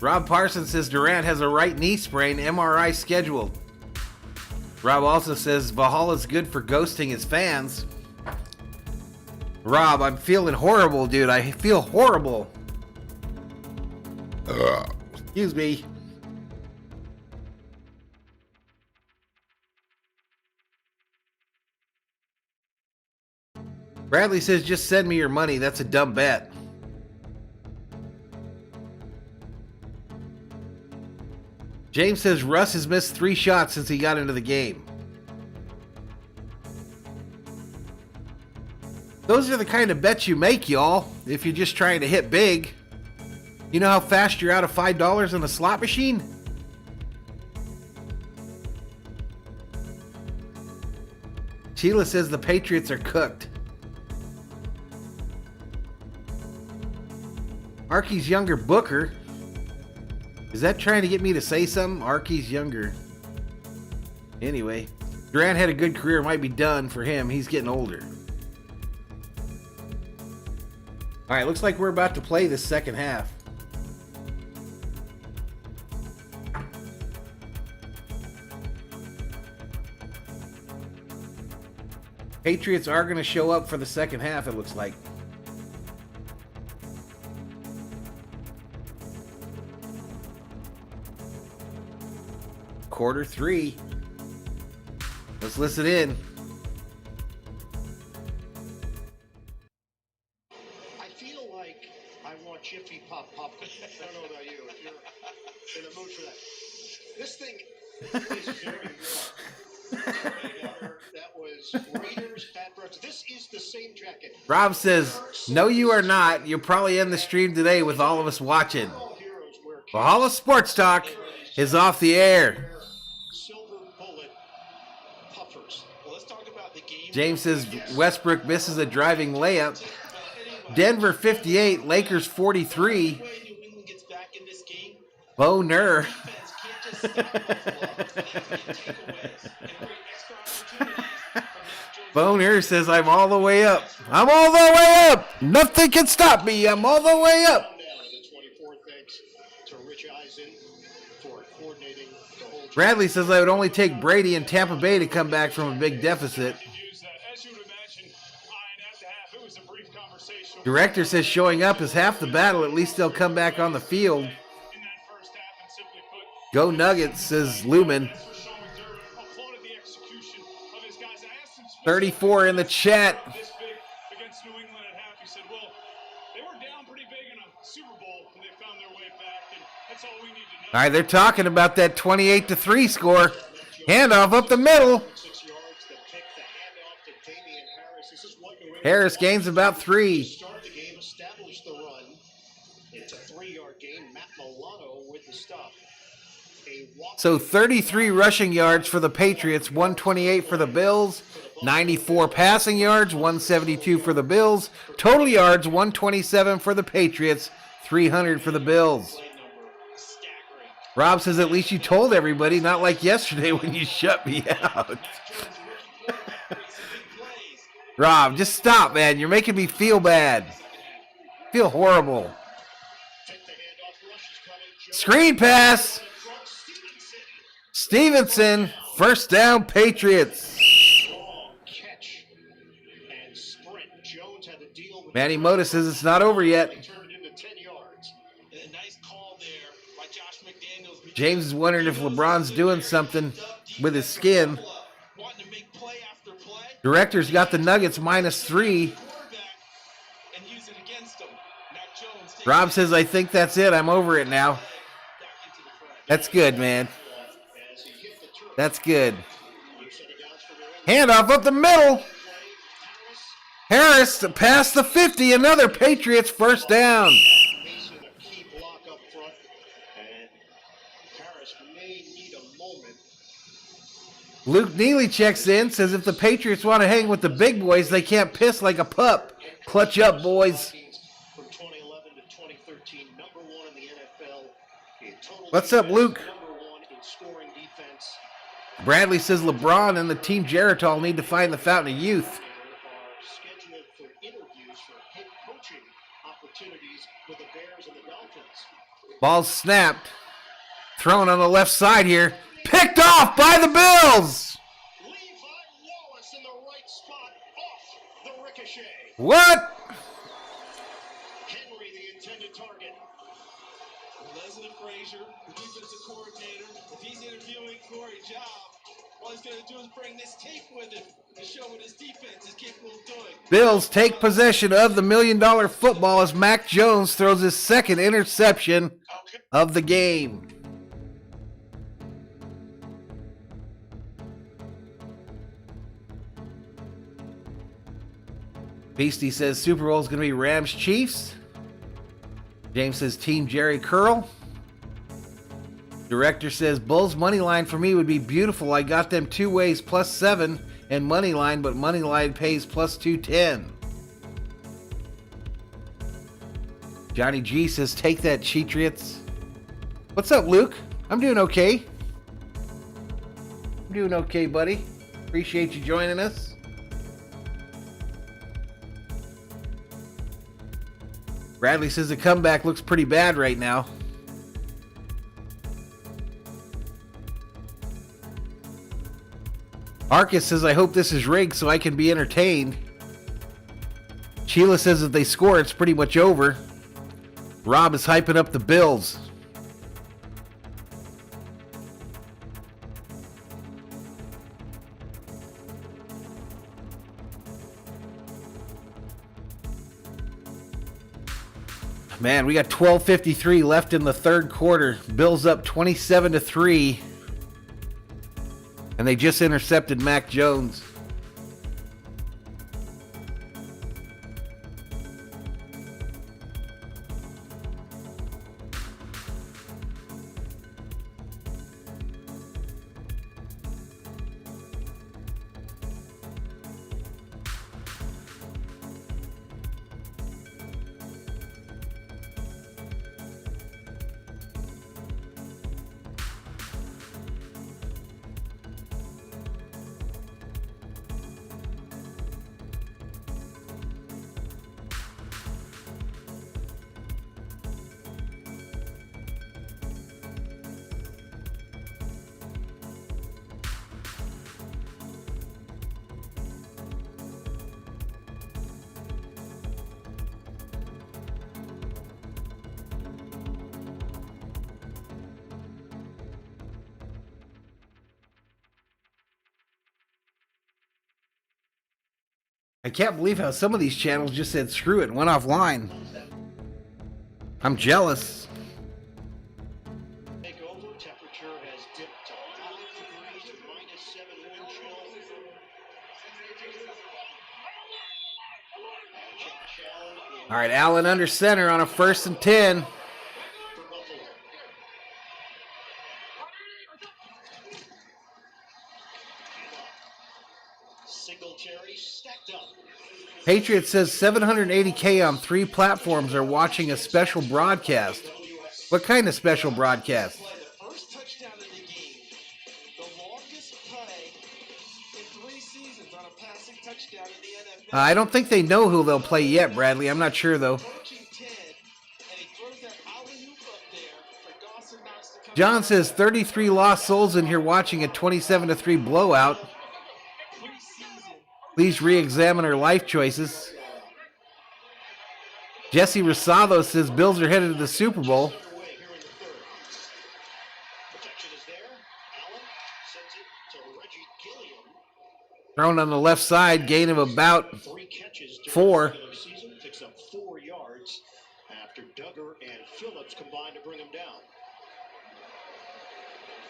Rob Parsons says Durant has a right knee sprain, MRI scheduled. Rob also says Valhalla's good for ghosting his fans. Rob, I'm feeling horrible, dude. I feel horrible. Excuse me. Bradley says just send me your money. That's a dumb bet. James says Russ has missed 3 shots since he got into the game. Those are the kind of bets you make, y'all, if you're just trying to hit big. You know how fast you're out of $5 in a slot machine? Sheila says the Patriots are cooked. Arky's younger Booker. Is that trying to get me to say something? Arky's younger. Anyway, Durant had a good career. Might be done for him. He's getting older. All right, looks like we're about to play the second half. Patriots are going to show up for the second half, it looks like. Quarter 3. Let's listen in. I feel like I want Jiffy Pop popcorn. I don't know about you, if you're in the mood for that. This thing is very good. That was Raiders, Patriots. This is the same jacket. Rob says, no, you are not. You'll probably end the stream today with all of us watching. Valhalla Sports Talk is off the air. Silver bullet puffers. Well, let's talk about the game. James says Westbrook misses a driving layup. Denver 58, Lakers 43. Bo Nur. Boner says, I'm all the way up. I'm all the way up. Nothing can stop me. I'm all the way up. Bradley says, I would only take Brady and Tampa Bay to come back from a big deficit. Director says showing up is half the battle. At least they'll come back on the field. Go Nuggets, says Lumen. 34 in the chat. All right, they're talking about that 28-3 score. Handoff up the middle. Harris gains about 3. So 33 rushing yards for the Patriots, 128 for the Bills, 94 passing yards, 172 for the Bills, total yards 127 for the Patriots, 300 for the Bills. Rob says, at least you told everybody, not like yesterday when you shut me out. Rob, just stop, man. You're making me feel bad. Feel horrible. Screen pass. Stevenson, first down, Patriots. Manny Mota says it's not over yet. James is wondering if LeBron's doing something with his skin. Director's got the Nuggets -3. Rob says, I think that's it. I'm over it now. That's good, man. That's good. Handoff up the middle. Harris past the 50. Another Patriots first down. Luke Neely checks in, says if the Patriots want to hang with the big boys, they can't piss like a pup. Clutch up, boys. What's up, Luke? Bradley says LeBron and the Team Geritol need to find the fountain of youth. Ball snapped. Thrown on the left side here. Picked off by the Bills. What? Henry, the intended target. Leslie Frazier, the defensive coordinator, if he's interviewing for a job, all he's going to do is bring this tape with him to show what his defense is capable of doing. Bills take possession of the $1 million football as Mac Jones throws his second interception of the game. Beastie says Super Bowl is going to be Rams Chiefs. James says Team Jerry Curl. Director says Bulls money line for me would be beautiful. I got them 2 ways +7 and money line, but money line pays +210. Johnny G says, take that, Patriots. What's up, Luke? I'm doing okay. I'm doing okay, buddy. Appreciate you joining us. Bradley says the comeback looks pretty bad right now. Arcus says, I hope this is rigged so I can be entertained. Sheila says if they score, it's pretty much over. Rob is hyping up the Bills. Man, we got 12:53 left in the third quarter. Bills up 27-3. And they just intercepted Mac Jones. I can't believe how some of these channels just said screw it and went offline. I'm jealous. Take over. Temperature has dipped to 5 degrees, -7 wind chill. All right, Allen under center on a 1st and 10. Patriots says 780K on 3 platforms are watching a special broadcast. What kind of special broadcast? The first touchdown of the game, the longest play in 3 seasons on a passing touchdown in the NFL. I don't think they know who they'll play yet, Bradley. I'm not sure, though. John says 33 lost souls in here watching a 27-3 blowout. Please re-examine our life choices. Jesse Rosado says Bills are headed to the Super Bowl. Thrown on the left side, gain of about 4. Picks up 4 yards after Duggar and Phillips combined to bring him down.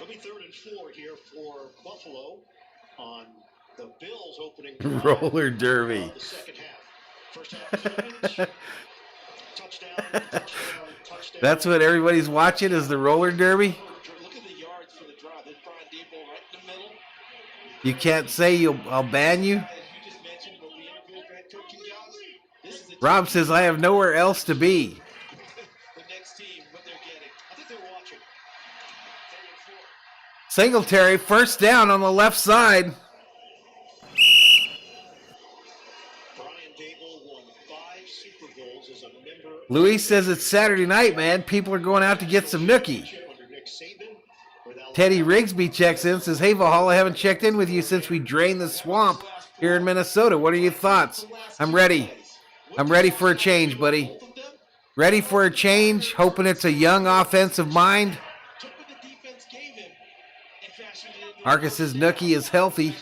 It'll be 3rd and 4 here for Buffalo on the Bills opening roller derby. The second half. First half, 2 minutes. Touchdown. That's what everybody's watching is the roller derby. Look at the yards for the drive. There's Brian Dable right in the middle. You can't say I'll ban you. Rob says I have nowhere else to be. The next team, what they're getting. I think they're watching. 3rd and 4. Singletary, 1st down on the left side. Luis says it's Saturday night, man. People are going out to get some nookie. Teddy Rigsby checks in, says, hey, Valhalla, I haven't checked in with you since we drained the swamp here in Minnesota. What are your thoughts? I'm ready. I'm ready for a change, buddy. Ready for a change, hoping it's a young offensive mind. Arcus says Nookie is healthy.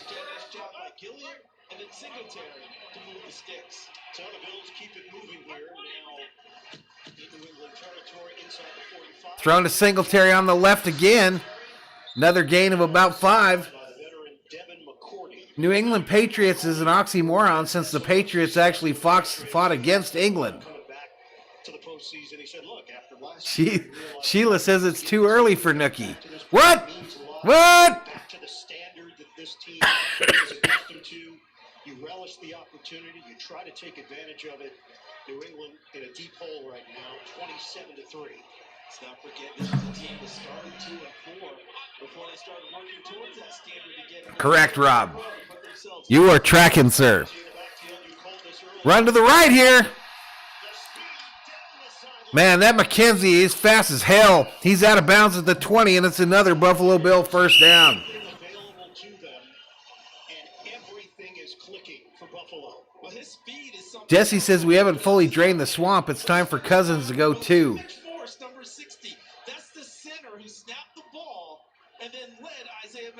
Thrown to Singletary on the left again. Another gain of about 5. New England Patriots is an oxymoron since the Patriots actually fought against England. Sheila says it's too early for Nookie. What? What? You relish the opportunity. You try to take advantage of it. New England in a deep hole right now, 27-3. Let's not forget this is a team that started 2-4 before they started working towards that standard again. Correct, Rob. You are tracking, sir. Run to the right here. Man, that McKenzie is fast as hell. He's out of bounds at the 20, and it's another Buffalo Bill first down. Available to them, and everything is clicking for Buffalo. Well, his speed is something. Jesse says we haven't fully drained the swamp. It's time for Cousins to go too. Force number 60. That's the center who snapped the ball and then led Isaiah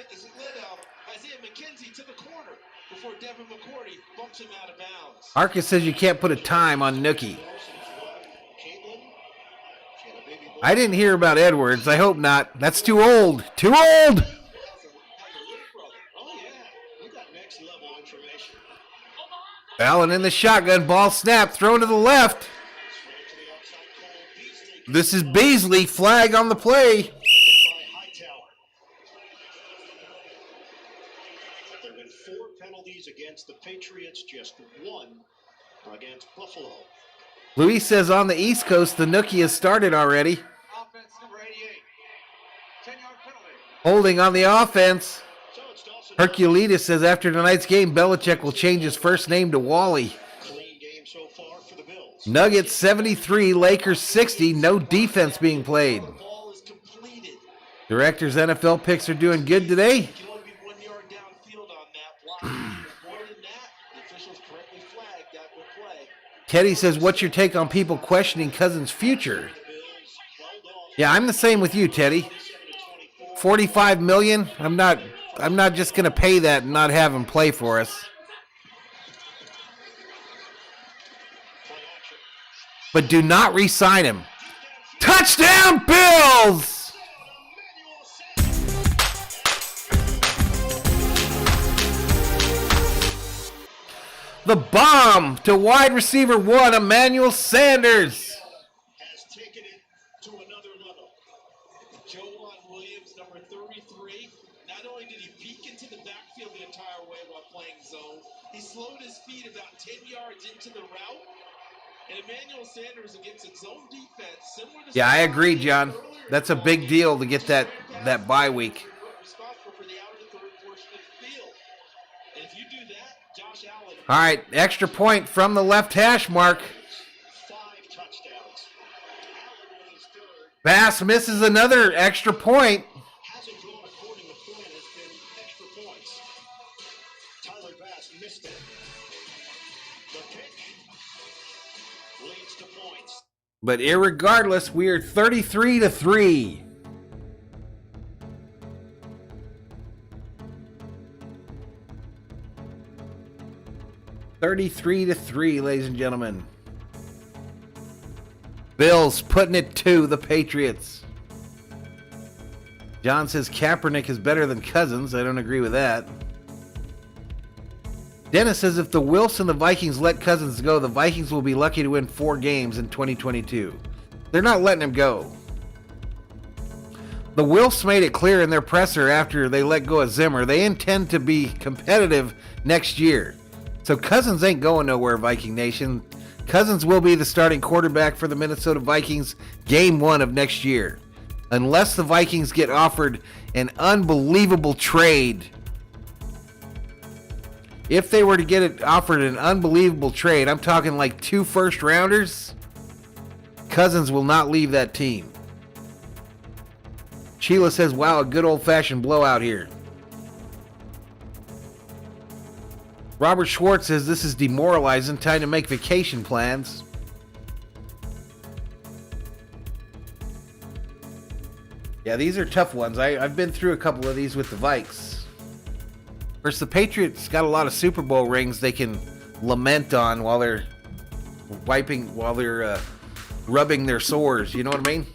McKenzie to the corner before Devin McCourty bumps him out of bounds. Arcus says you can't put a time on Nookie. I didn't hear about Edwards. I hope not. That's too old. Too old! Oh, yeah. We got next level information. Allen in the shotgun. Ball snap. Thrown to the left. This is Beasley. Flag on the play. Hit by Hightower. There have been 4 penalties against the Patriots, just 1 against Buffalo. Luis says on the East Coast, the Nookie has started already. Offense number 88. 10-yard penalty. Holding on the offense. So it's Dawson. Herculetus says after tonight's game, Belichick will change his first name to Wally. Clean game so far for the Bills. Nuggets 73, Lakers 60, no defense being played. The ball is completed. Director's NFL picks are doing good today. You want to be 1 yard downfield on that block. More than that, the officials correctly flagged that will play. Teddy says, what's your take on people questioning Cousins' future? Yeah, I'm the same with you, Teddy. $45 million? I'm not just going to pay that and not have him play for us. But do not re-sign him. Touchdown, Bills! The bomb to wide receiver 1, Emmanuel Sanders. Has taken it to another level. Joan Williams, number 33. Not only did he peek into the backfield the entire way while playing zone, he slowed his feet about 10 yards into the route. And Emmanuel Sanders against its zone defense, similar to... Yeah, I agree, John. That's a big deal to get that bye week. Responsible for the outer third portion of the field. And if you do that, Josh Allen... All right, extra point from the left hash mark. 5 touchdowns. Allen with his third. Bass misses another extra point. Hasn't gone according to plan. Has been extra points. Tyler Bass missed it. The pick leads to points. But irregardless, we are 33-3. (33-3), ladies and gentlemen. Bills putting it to the Patriots. John says Kaepernick is better than Cousins. I don't agree with that. Dennis says if the Wilson and the Vikings let Cousins go, the Vikings will be lucky to win 4 games in 2022. They're not letting him go. The Wilfs made it clear in their presser after they let go of Zimmer, they intend to be competitive next year. So Cousins ain't going nowhere, Viking Nation. Cousins will be the starting quarterback for the Minnesota Vikings game 1 of next year. Unless the Vikings get offered an unbelievable trade. If they were to get it offered an unbelievable trade, I'm talking like 2 first-rounders, Cousins will not leave that team. Sheila says, wow, a good old-fashioned blowout here. Robert Schwartz says this is demoralizing, time to make vacation plans. Yeah, these are tough ones. I've been through a couple of these with the Vikes. Of course, the Patriots got a lot of Super Bowl rings they can lament on while they're rubbing their sores. You know what I mean?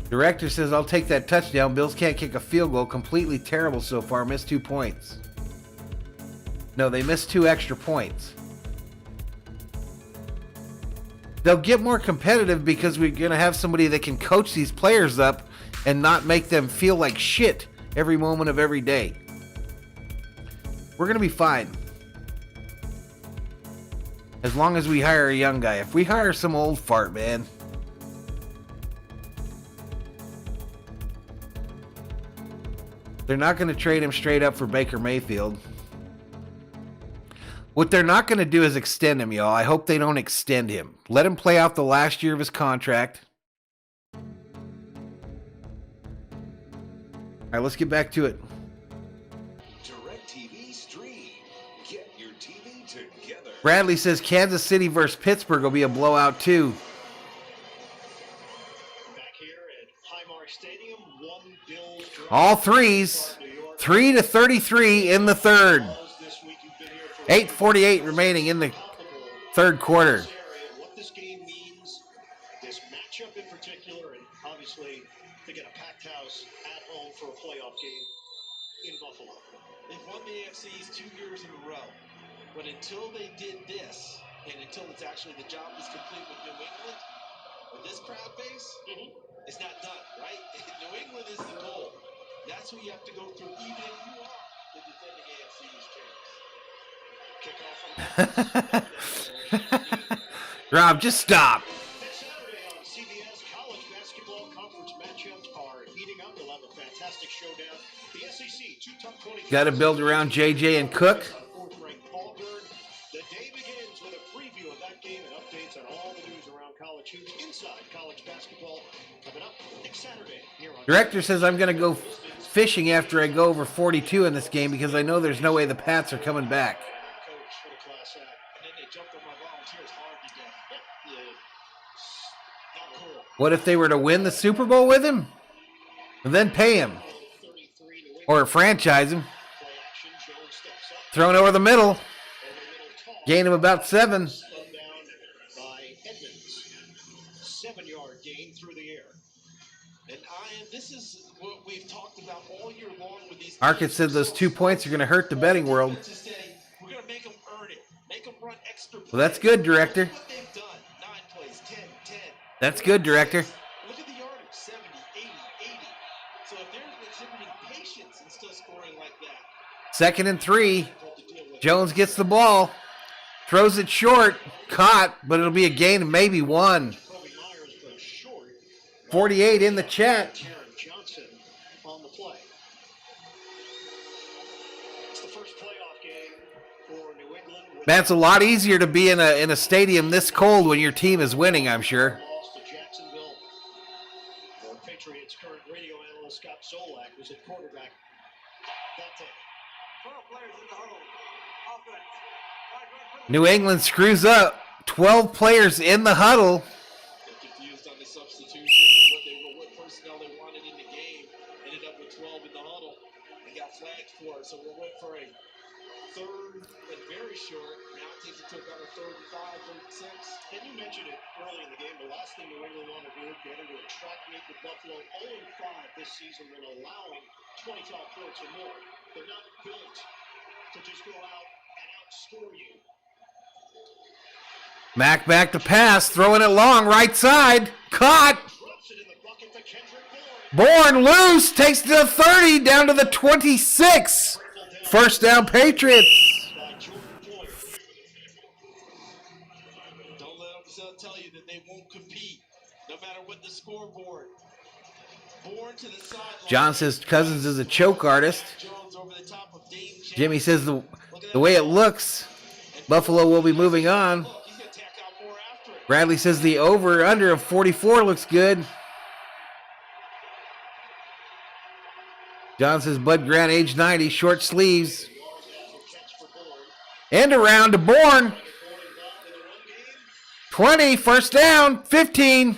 Director says, I'll take that touchdown. Bills can't kick a field goal. Completely terrible so far. Missed 2 points. No, they missed 2 extra points. they'll get more competitive because we're going to have somebody that can coach these players up and not make them feel like shit every moment of every day. We're going to be fine. As long as we hire a young guy. If we hire some old fart, man. They're not going to trade him straight up for Baker Mayfield. What they're not going to do is extend him, y'all. I hope they don't extend him. Let him play out the last year of his contract. All right, let's get back to it. DirecTV Stream. Get your TV together. Bradley says Kansas City versus Pittsburgh will be a blowout too. Back here at Highmark Stadium, one Bills drive. All threes. 3-33 in the third. 8:48 remaining in the third quarter. What this game means, this matchup in particular, and obviously to get a packed house at home for a playoff game in Buffalo. They've won the AFCs 2 years in a row. But until they did this, and until it's actually the job is complete with New England, with this crowd base, it's not done, right? New England is the goal. That's who you have to go through, even if you are the defending AFC East champs. Rob, just stop. This Saturday on CBS, college basketball conference matchups are heating up. They'll have a fantastic showdown. The SEC, two top 20. Got to build around JJ and Cook. Fourth-ranked Auburn. The day begins with a preview of that game and updates on all the news around college hoops inside college basketball coming up next Saturday here on. Director says I'm going to go fishing after I go over 42 in this game because I know there's no way the Pats are coming back. What if they were to win the Super Bowl with him? And then pay him. Or franchise him. Thrown over the middle. Gain him about 7. 7-yard gain through the air. And this is what we've talked about all year long with these. Arkett said those 2 points are going to hurt the betting world. We're going to make them earn it. Make them run extra plays. Well, that's good, Director. What they've done. 9 plays, 10, 10. That's good, Director. Look at the yardage, 70, 80, 80. So if they're exhibiting patience and still scoring like that. 2nd and 3. Jones gets the ball. Throws it short. Caught, but it'll be a gain of maybe 1. 48 in the chat. Johnson on the play. It's the first playoff game for New England. That's a lot easier to be in a stadium this cold when your team is winning, I'm sure. Lost to Jacksonville. The Patriots' current radio analyst Scott Solak was at quarterback. That's it. 12 players in the huddle. Offense. New England screws up. 12 players in the huddle. Confused on the substitution and what personnel they wanted in the game. Ended up with 12 in the huddle. They got flagged for it, so we'll wait for a third and very short. Now it takes it to about a 3rd and 5, 3rd and 6. And you mentioned it early in the game. The last thing New England want to do is get into a track meet with Buffalo. 0-5 this season when allowing 25 points or more. They're not built to just go out and outscore you. Mack back to pass, throwing it long, right side. Caught. Bourne loose, takes it to the 30, down to the 26. First down, Patriots. Don't let them tell you that they won't compete, no matter what the scoreboard. Bourne to the sideline. John says Cousins is a choke artist. Jimmy says the way it looks, Buffalo will be moving on. Bradley says the over-under of 44 looks good. John says Bud Grant, age 90, short sleeves. End around to Bourne. 20, first down, 15.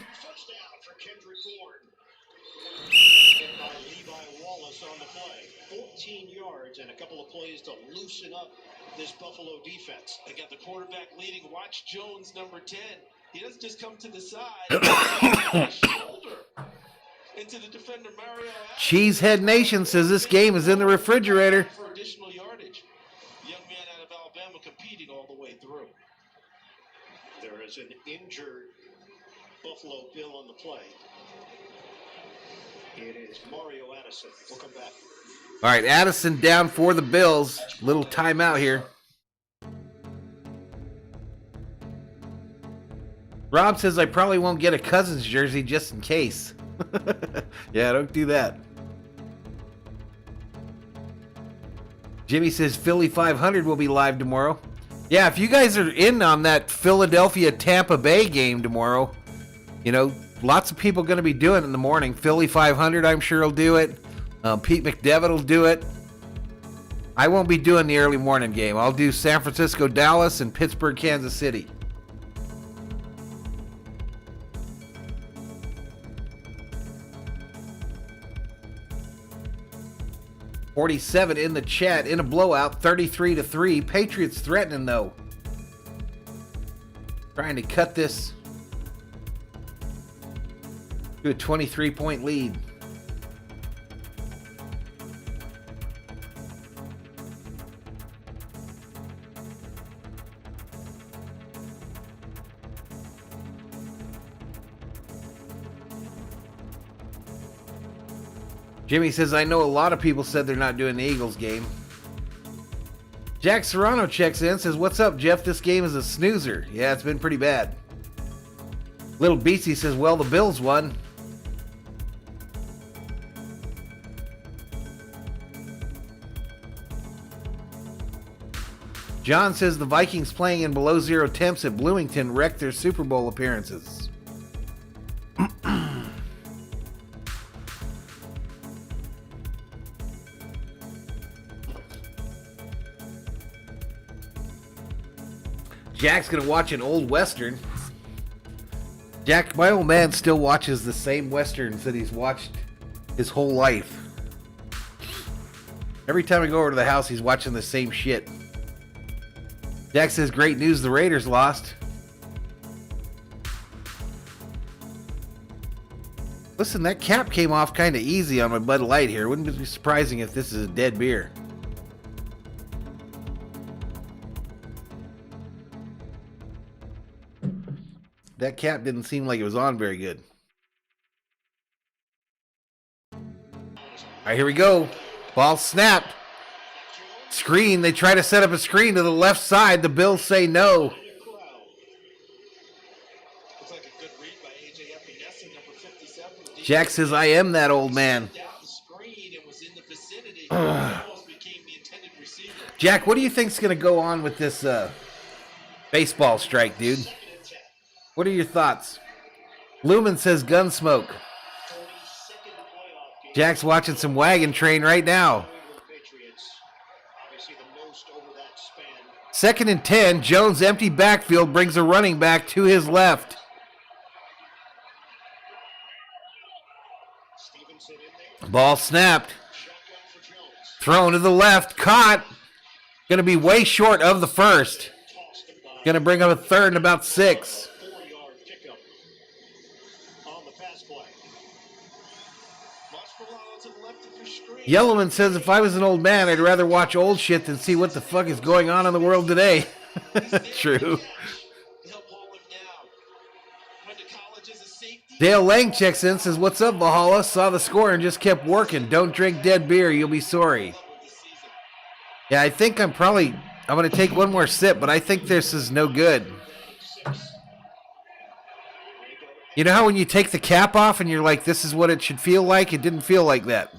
To loosen up this Buffalo defense. They got the quarterback leading. Watch Jones, number 10. He doesn't just come to the side. Shoulder into the defender, Mario. Cheesehead Nation says this game is in the refrigerator. For additional yardage. Young man out of Alabama competing all the way through. There is an injured Buffalo Bill on the play. It is Mario Addison. We'll come back. All right, Addison down for the Bills. Little timeout here. Rob says I probably won't get a Cousins jersey just in case. Yeah, don't do that. Jimmy says Philly 500 will be live tomorrow. Yeah, if you guys are in on that Philadelphia-Tampa Bay game tomorrow, you know, lots of people going to be doing it in the morning. Philly 500, I'm sure will do it. Pete McDevitt will do it. I won't be doing the early morning game. I'll do San Francisco, Dallas, and Pittsburgh, Kansas City. .47 in the chat in a blowout, 33-3. Patriots threatening though. Trying to cut this to a 23-point lead. Jimmy says, I know a lot of people said they're not doing the Eagles game. Jack Serrano checks in, says, what's up, Jeff? This game is a snoozer. Yeah, it's been pretty bad. Little Beastie says, well, the Bills won. John says the Vikings playing in below zero temps at Bloomington wrecked their Super Bowl appearances. Jack's gonna watch an old Western. Jack, my old man still watches the same Westerns that he's watched his whole life. Every time I go over to the house, he's watching the same shit. Jack says, great news, the Raiders lost. Listen, that cap came off kind of easy on my Bud Light here. Wouldn't be surprising if this is a dead beer. That cap didn't seem like it was on very good. All right, here we go. Ball snapped. Screen. They try to set up a screen to the left side. The Bills say no. Jack says, I am that old man. Jack, what do you think's going to go on with this baseball strike, dude? What are your thoughts? Lumen says Gunsmoke. Jack's watching some Wagon Train right now. 2nd and 10. Jones' empty backfield brings a running back to his left. Ball snapped. Thrown to the left. Caught. Going to be way short of the first. Going to bring up a third and about 6. Yellowman says, if I was an old man, I'd rather watch old shit than see what the fuck is going on in the world today. True. Dale Lang checks in, says, what's up, Valhalla? Saw the score and just kept working. Don't drink dead beer. You'll be sorry. Yeah, I think I'm going to take one more sip, but I think this is no good. You know how when you take the cap off and you're like, this is what it should feel like? It didn't feel like that.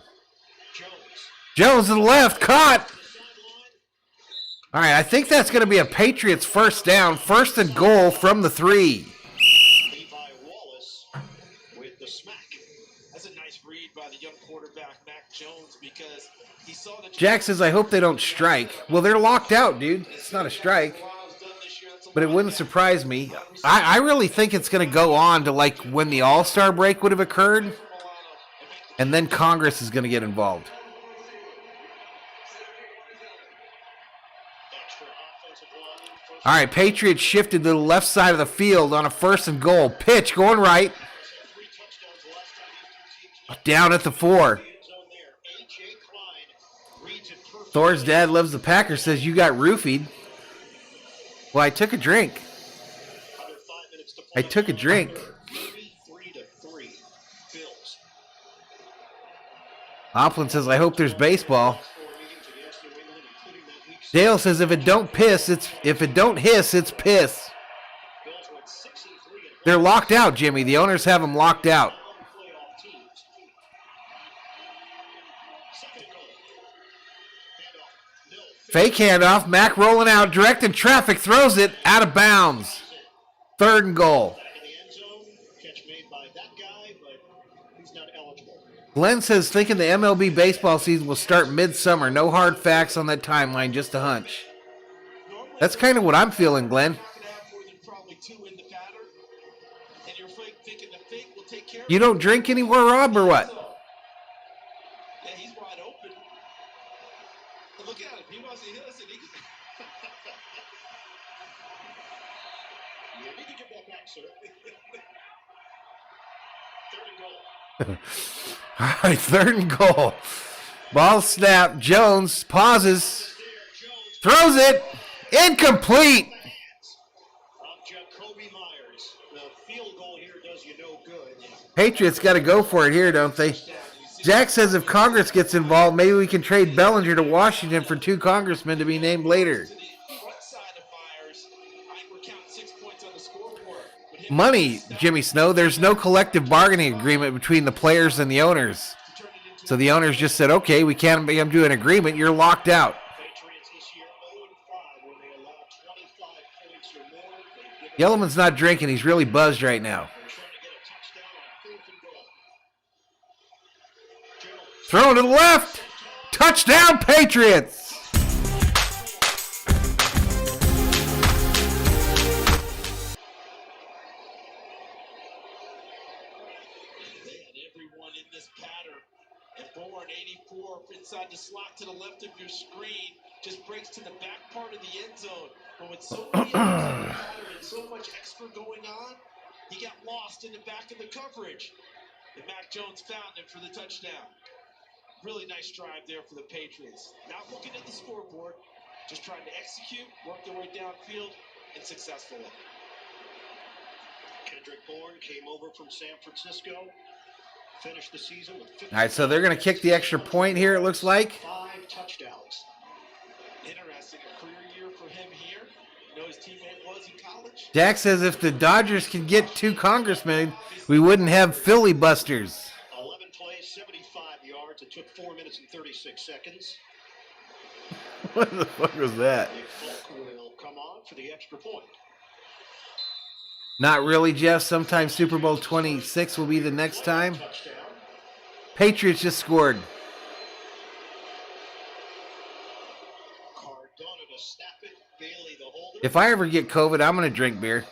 Jones to the left, caught. All right, I think that's going to be a Patriots first down, 1st and goal from the 3. With the smack. That's a nice read by the young quarterback, Mac Jones, because he saw the Jack says, I hope they don't strike. Well, they're locked out, dude. It's not a strike. But it wouldn't surprise me. I really think it's going to go on to like when the All-Star break would have occurred, and then Congress is going to get involved. All right, Patriots shifted to the left side of the field on a 1st and goal. Pitch going right. Down at the 4. Thor's dad loves the Packers, says you got roofied. Well, I took a drink. I took a drink. 33-3. Bills. Hoplin says, I hope there's baseball. Dale says, if it don't hiss, it's piss. They're locked out, Jimmy. The owners have them locked out. Fake handoff. Mack rolling out. Directed traffic. Throws it out of bounds. 3rd and goal. Glenn says, thinking the MLB baseball season will start midsummer. No hard facts on that timeline, just a hunch. That's kind of what I'm feeling, Glenn. You don't drink anymore, Rob, or what? Yeah, he's wide open. But look at him. He wants to listen. You need to get that back, sir. 3rd and goal. All right, 3rd and goal. Ball snap. Jones pauses. Throws it. Incomplete. Jacoby Myers. The field goal here does you no good. Patriots got to go for it here, don't they? Jack says if Congress gets involved, maybe we can trade Bellinger to Washington for 2 congressmen to be named later. Money, Jimmy Snow. There's no collective bargaining agreement between the players and the owners. So the owners just said, okay, we can't come to an agreement. You're locked out. Yellowman's not drinking. He's really buzzed right now. Throw to the left. Touchdown, Patriots. Everyone in this pattern. And Bourne, 84, inside the slot to the left of your screen, just breaks to the back part of the end zone. But with so many and so much extra going on, he got lost in the back of the coverage. And Mac Jones found him for the touchdown. Really nice drive there for the Patriots. Not looking at the scoreboard, just trying to execute, work their way downfield, and successfully. Kendrick Bourne came over from San Francisco, finished the season with 50. All right, so they're going to kick the extra point here, it looks like. 5 touchdowns. Interesting, a career year for him here. You know his teammate was in college. Jack says if the Dodgers can get 2 congressmen, we wouldn't have filibusters. 11 plays, 75 yards. It took 4 minutes and 36 seconds. What the fuck was that? Nick Folk will come on for the extra point. Not really, Jeff. Sometime Super Bowl 26 will be the next time. Patriots just scored. Cardona to snap it. Bailey the holder. If I ever get COVID, I'm going to drink beer.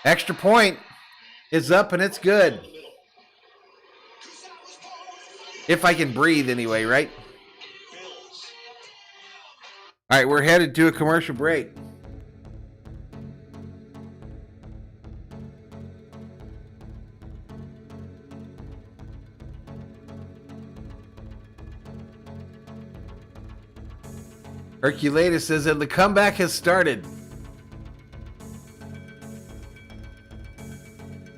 Extra point is up and it's good. If I can breathe anyway, right? All right, we're headed to a commercial break. Herculatus says that the comeback has started.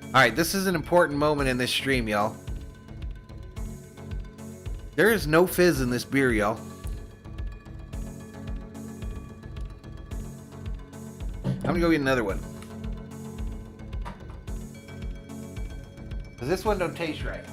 All right, this is an important moment in this stream, y'all. There is no fizz in this beer, y'all. I'm gonna go get another one. Because this one don't taste right.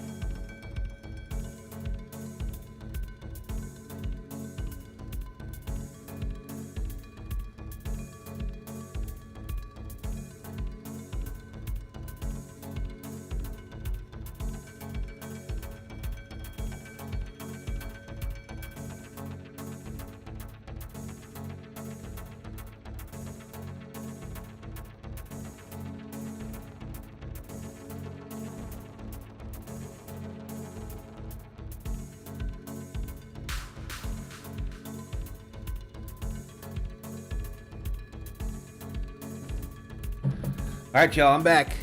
All right, y'all, I'm back.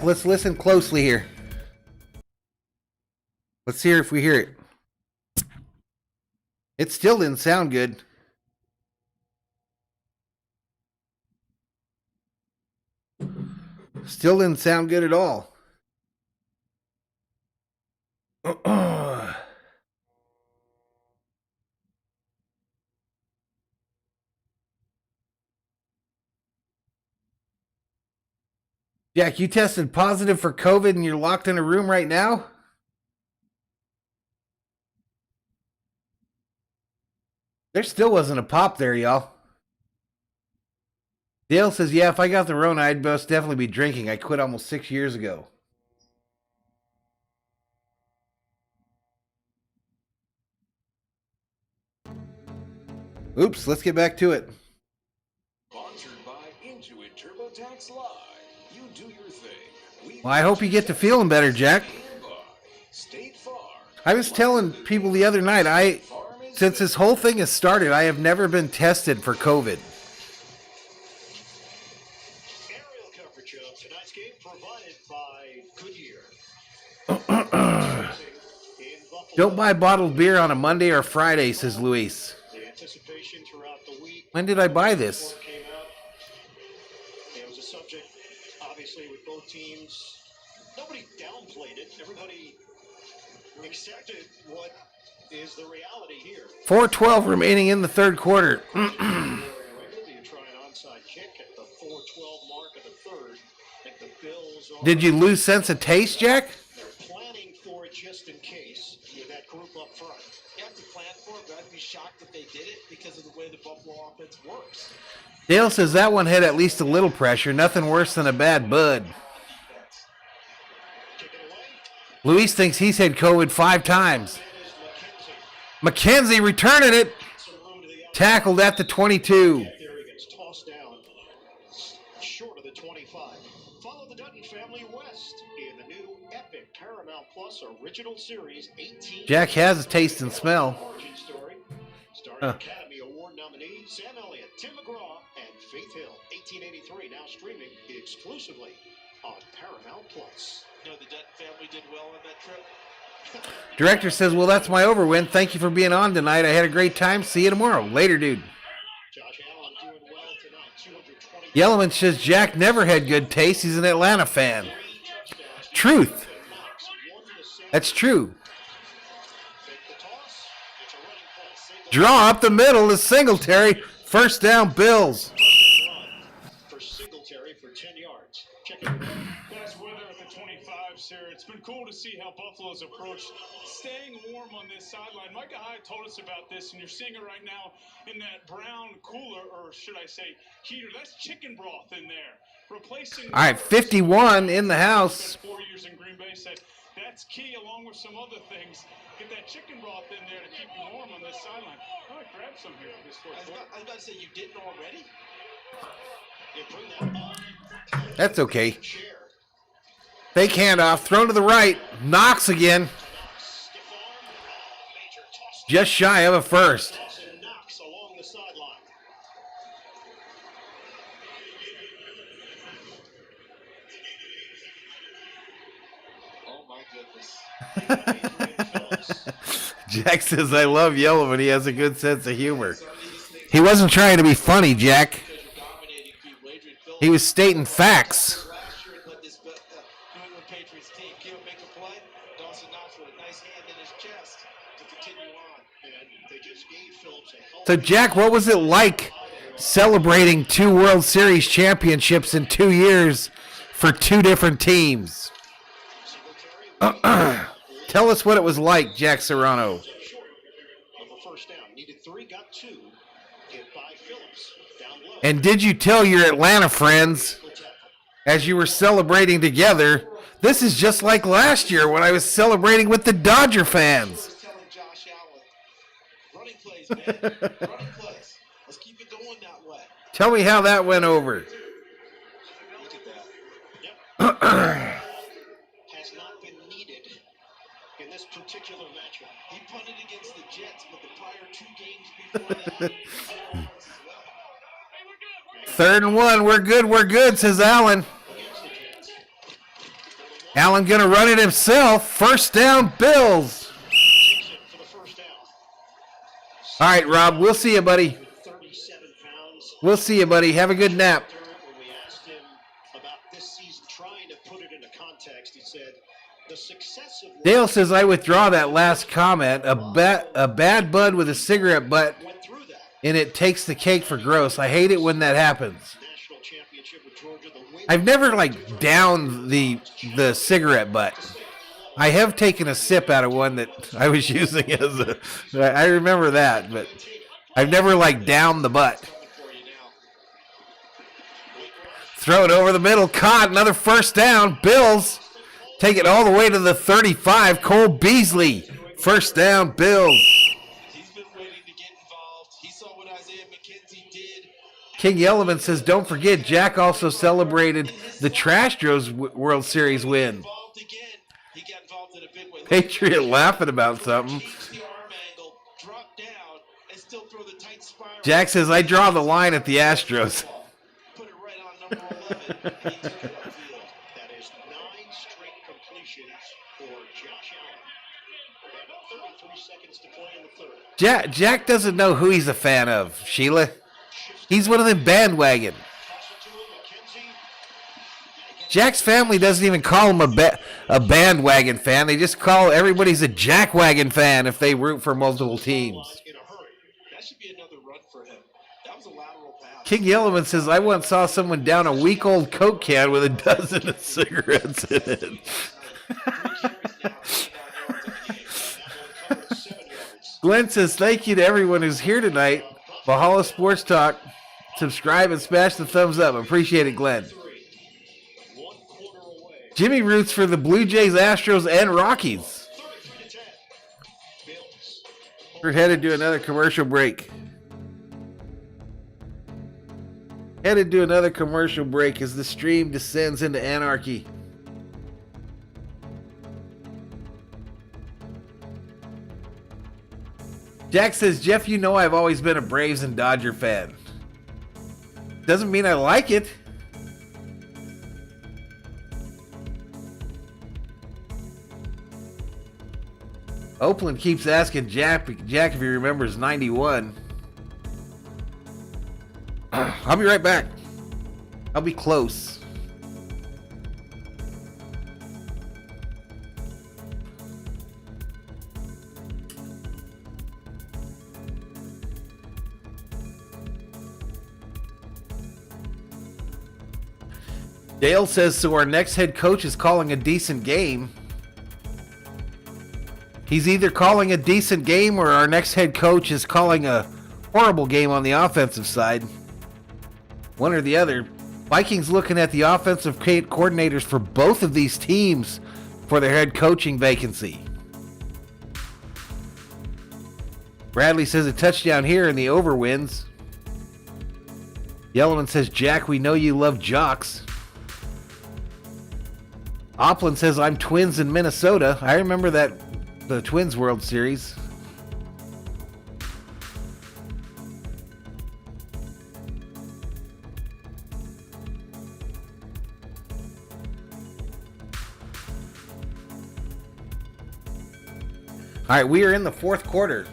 Let's listen closely here. Let's hear if we hear it. It still didn't sound good. Still didn't sound good at all. Jack, you tested positive for COVID and you're locked in a room right now? There still wasn't a pop there, y'all. Dale says, yeah, if I got the Rona, I'd most definitely be drinking. I quit almost 6 years ago. Oops, let's get back to it. Sponsored by Intuit TurboTax Live. You do your thing. Well, I hope you get to feeling better, Jack. I was telling people the other night, since this whole thing has started, I have never been tested for COVID. Aerial coverage of tonight's game provided by Goodyear. Don't buy bottled beer on a Monday or Friday, says Luis. The anticipation throughout the week. When did I buy this? It was a subject, obviously, with both teams. Nobody downplayed it. Everybody accepted what is the reality here. 4:12 remaining in the third quarter. You try an onside kick at the 4:12 mark of the third. I think the Bills are... Did you lose sense of taste, Jack? They're planning for it just in case with that group up front. You have to plan for it, but I'd be shocked if they did it because of the way the Buffalo offense works. Dale says that one had at least a little pressure. Nothing worse than a bad bud. Luis thinks he's had COVID 5 times. McKenzie returning it. Tackled at the 22. There he gets tossed down short of the 25. Follow the Dutton family west in the new epic Paramount Plus original series 18. Jack has a taste and smell. Origin story starring Academy Award nominee Sam Elliott, Tim McGraw, and Faith Hill. 1883 now streaming exclusively on Paramount Plus. You know, the Dutton family did well on that trip. Director says, well, that's my overwin. Thank you for being on tonight. I had a great time. See you tomorrow. Later, dude. Josh Allen doing well tonight. 220. Yellowman says Jack never had good taste. He's an Atlanta fan. Truth. That's true. Draw up the middle is Singletary. First down, Bills. For Singletary for 10 yards. Check it. Guys, weather at the 25s here. It's been cool to see how Buffalo's approached staying warm on this sideline. Micah Hyde told us about this, and you're seeing it right now in that brown cooler, or should I say heater. That's chicken broth in there. Replacing. All right, 51 in the house. 4 years in Green Bay said that's key, along with some other things. Get that chicken broth in there to keep you warm on this sideline. I might grab some here. I was about to say, you didn't already? You bring that up. That's okay. Fake handoff, thrown to the right. Knox again. Just shy of a first. Knox along the sideline. Oh, my goodness. Jack says, I love Yellow, but he has a good sense of humor. He wasn't trying to be funny, Jack. He was stating facts. Last year, let this New England Patriots team make a play. Dawson Knox with a nice hand in his chest to continue on. And they just gave Phillips a help. So, Jack, what was it like celebrating 2 World Series championships in 2 years for 2 different teams? Tell us what it was like, Jack Serrano. Short of a first down. Needed 3, got 2. Hit by Phillips. Down low. And did you tell your Atlanta friends as you were celebrating together, this is just like last year when I was celebrating with the Dodger fans? I was telling Josh Allen, running plays, man. Running plays. Let's keep it going that way. Tell me how that went over. Look at that. Has not been needed in this particular matchup. He punted against the Jets, but the prior 2 games before that, Third and 1, we're good, says Allen. Allen gonna run it himself. First down, Bills. For the first down. All right, Rob, we'll see you, buddy. 37 pounds. We'll see you, buddy. Have a good nap. When we asked him about this season trying He said, the success of Dale says, I withdraw that last comment. A bad bud with a cigarette butt and it takes the cake for gross. I hate it when that happens. I've never, like, downed the cigarette butt. I have taken a sip out of one that I was using as a... I remember that, but I've never, like, downed the butt. Throw it over the middle. Caught. Another first down. Bills take it all the way to the 35. Cole Beasley. First down, Bills. He's been waiting to get involved. He saw what Isaiah McKenzie did. King Yellowman says, don't forget, Jack also celebrated the Astros World Series win. Patriot laughing about something. Jack says, I draw the line at the Astros. Put it right on number 11. That is 9 straight completions for Josh Allen. About 33 seconds to play in the third. Jack doesn't know who he's a fan of, Sheila. He's one of them bandwagon. Jack's family doesn't even call him a bandwagon fan. They just call everybody's a jackwagon fan if they root for multiple teams. That should be another run for him. That was a lateral pass. King Yellowman says, I once saw someone down a week-old Coke can with a dozen of cigarettes in it. Glenn says, thank you to everyone who's here tonight. Valhalla Sports Talk. Subscribe and smash the thumbs up. Appreciate it, Glenn. Jimmy roots for the Blue Jays, Astros, and Rockies. We're headed to another commercial break. Headed to another commercial break as the stream descends into anarchy. Jack says, Jeff, you know I've always been a Braves and Dodger fan. Doesn't mean I like it. Oakland keeps asking Jack if he remembers 91. I'll be right back. I'll be close. Dale says, so our next head coach is calling a decent game. He's either calling a decent game or our next head coach is calling a horrible game on the offensive side. One or the other. Vikings looking at the offensive coordinators for both of these teams for their head coaching vacancy. Bradley says a touchdown here and the over wins. Yellowman says, Jack, we know you love jocks. Oplin says, I'm Twins in Minnesota. I remember that. The Twins World Series. All right, we are in the fourth quarter.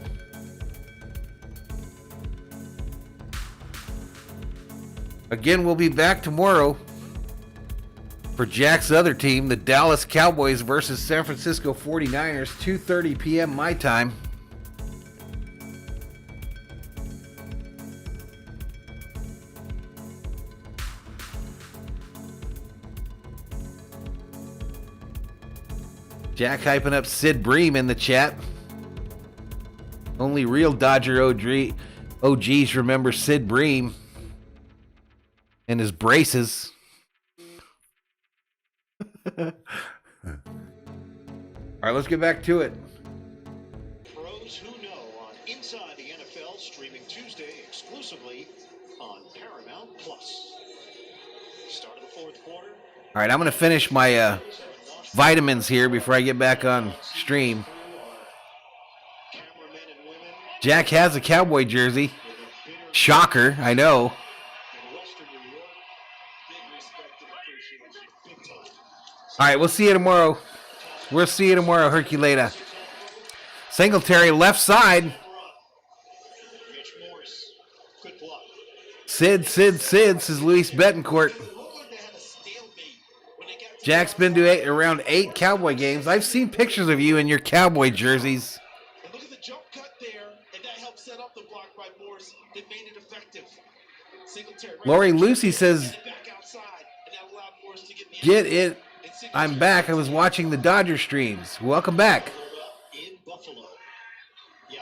Again, we'll be back tomorrow for Jack's other team, the Dallas Cowboys versus San Francisco 49ers, 2:30 p.m. my time. Jack hyping up Sid Bream in the chat. Only real Dodger OGs remember Sid Bream and his braces. All right, let's get back to it. Pros Who Know on Inside the NFL, streaming Tuesday exclusively on Paramount Plus. Start of the fourth quarter. All right, I'm going to finish my vitamins here before I get back on stream. Jack has a Cowboy jersey. Shocker, I know. All right, we'll see you tomorrow. We'll see you tomorrow, Herculeta. Singletary left side. Sid, says Luis Betancourt. Jack's been to around 8 Cowboy games. I've seen pictures of you in your Cowboy jerseys. And look at the jump cut there, and that helped set up the block by Morse. That made it effective. Singletary. Lori Lucy says, Back outside, and that allowed Morse to get the get it. I'm back. I was watching the Dodger streams. Welcome back. In Buffalo. Yeah.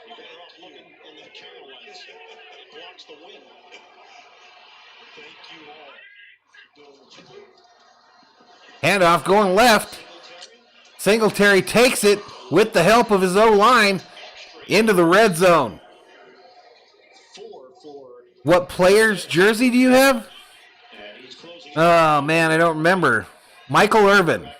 You're better off looking in the Carolinas. It blocks the wind. Thank you all. Handoff going left. Singletary takes it with the help of his O-line into the red zone. What player's jersey do you have? Oh, man, I don't remember. Michael Irvin. Mac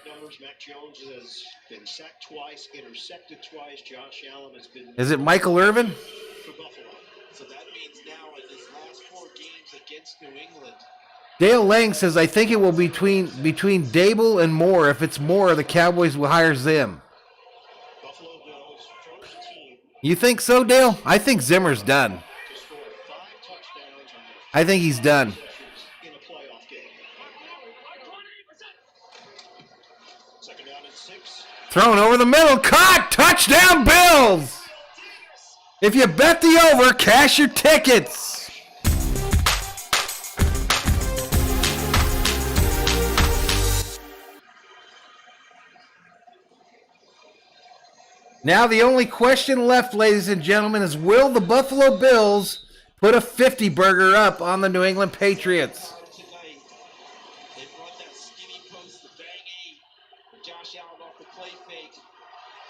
Jones has been sacked twice, intercepted twice. Josh Allen has been... Is it Michael Irvin? For Buffalo. So that means now in his last 4 games against New England. Dale Lang says, I think it will be between Dable and Moore. If it's Moore, the Cowboys will hire Zim. Buffalo Bills, first team You think so, Dale? I think Zimmer's done. to score 5 touchdowns on I think he's done. in a playoff game. Second down and 6. Thrown over the middle. Caught. Touchdown, Bills. If you bet the over, cash your tickets. Now the only question left, ladies and gentlemen, is will the Buffalo Bills put a 50 burger up on the New England Patriots? Tonight, they brought that skinny post, the bang 8. Josh Allen off the play fake.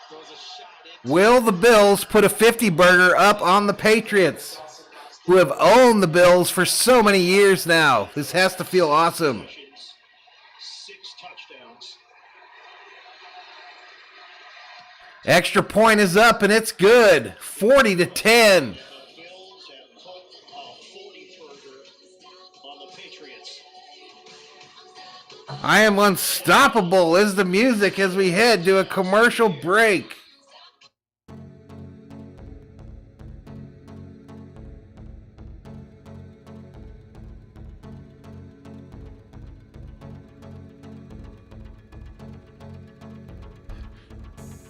Throws a shot in. Will the Bills put a 50 burger up on the Patriots, who have owned the Bills for so many years now? This has to feel awesome. 6 touchdowns. Extra point is up, and it's good. 40-10. The Bills have put a 40 burger on the Patriots. I am unstoppable is the music as we head to a commercial break.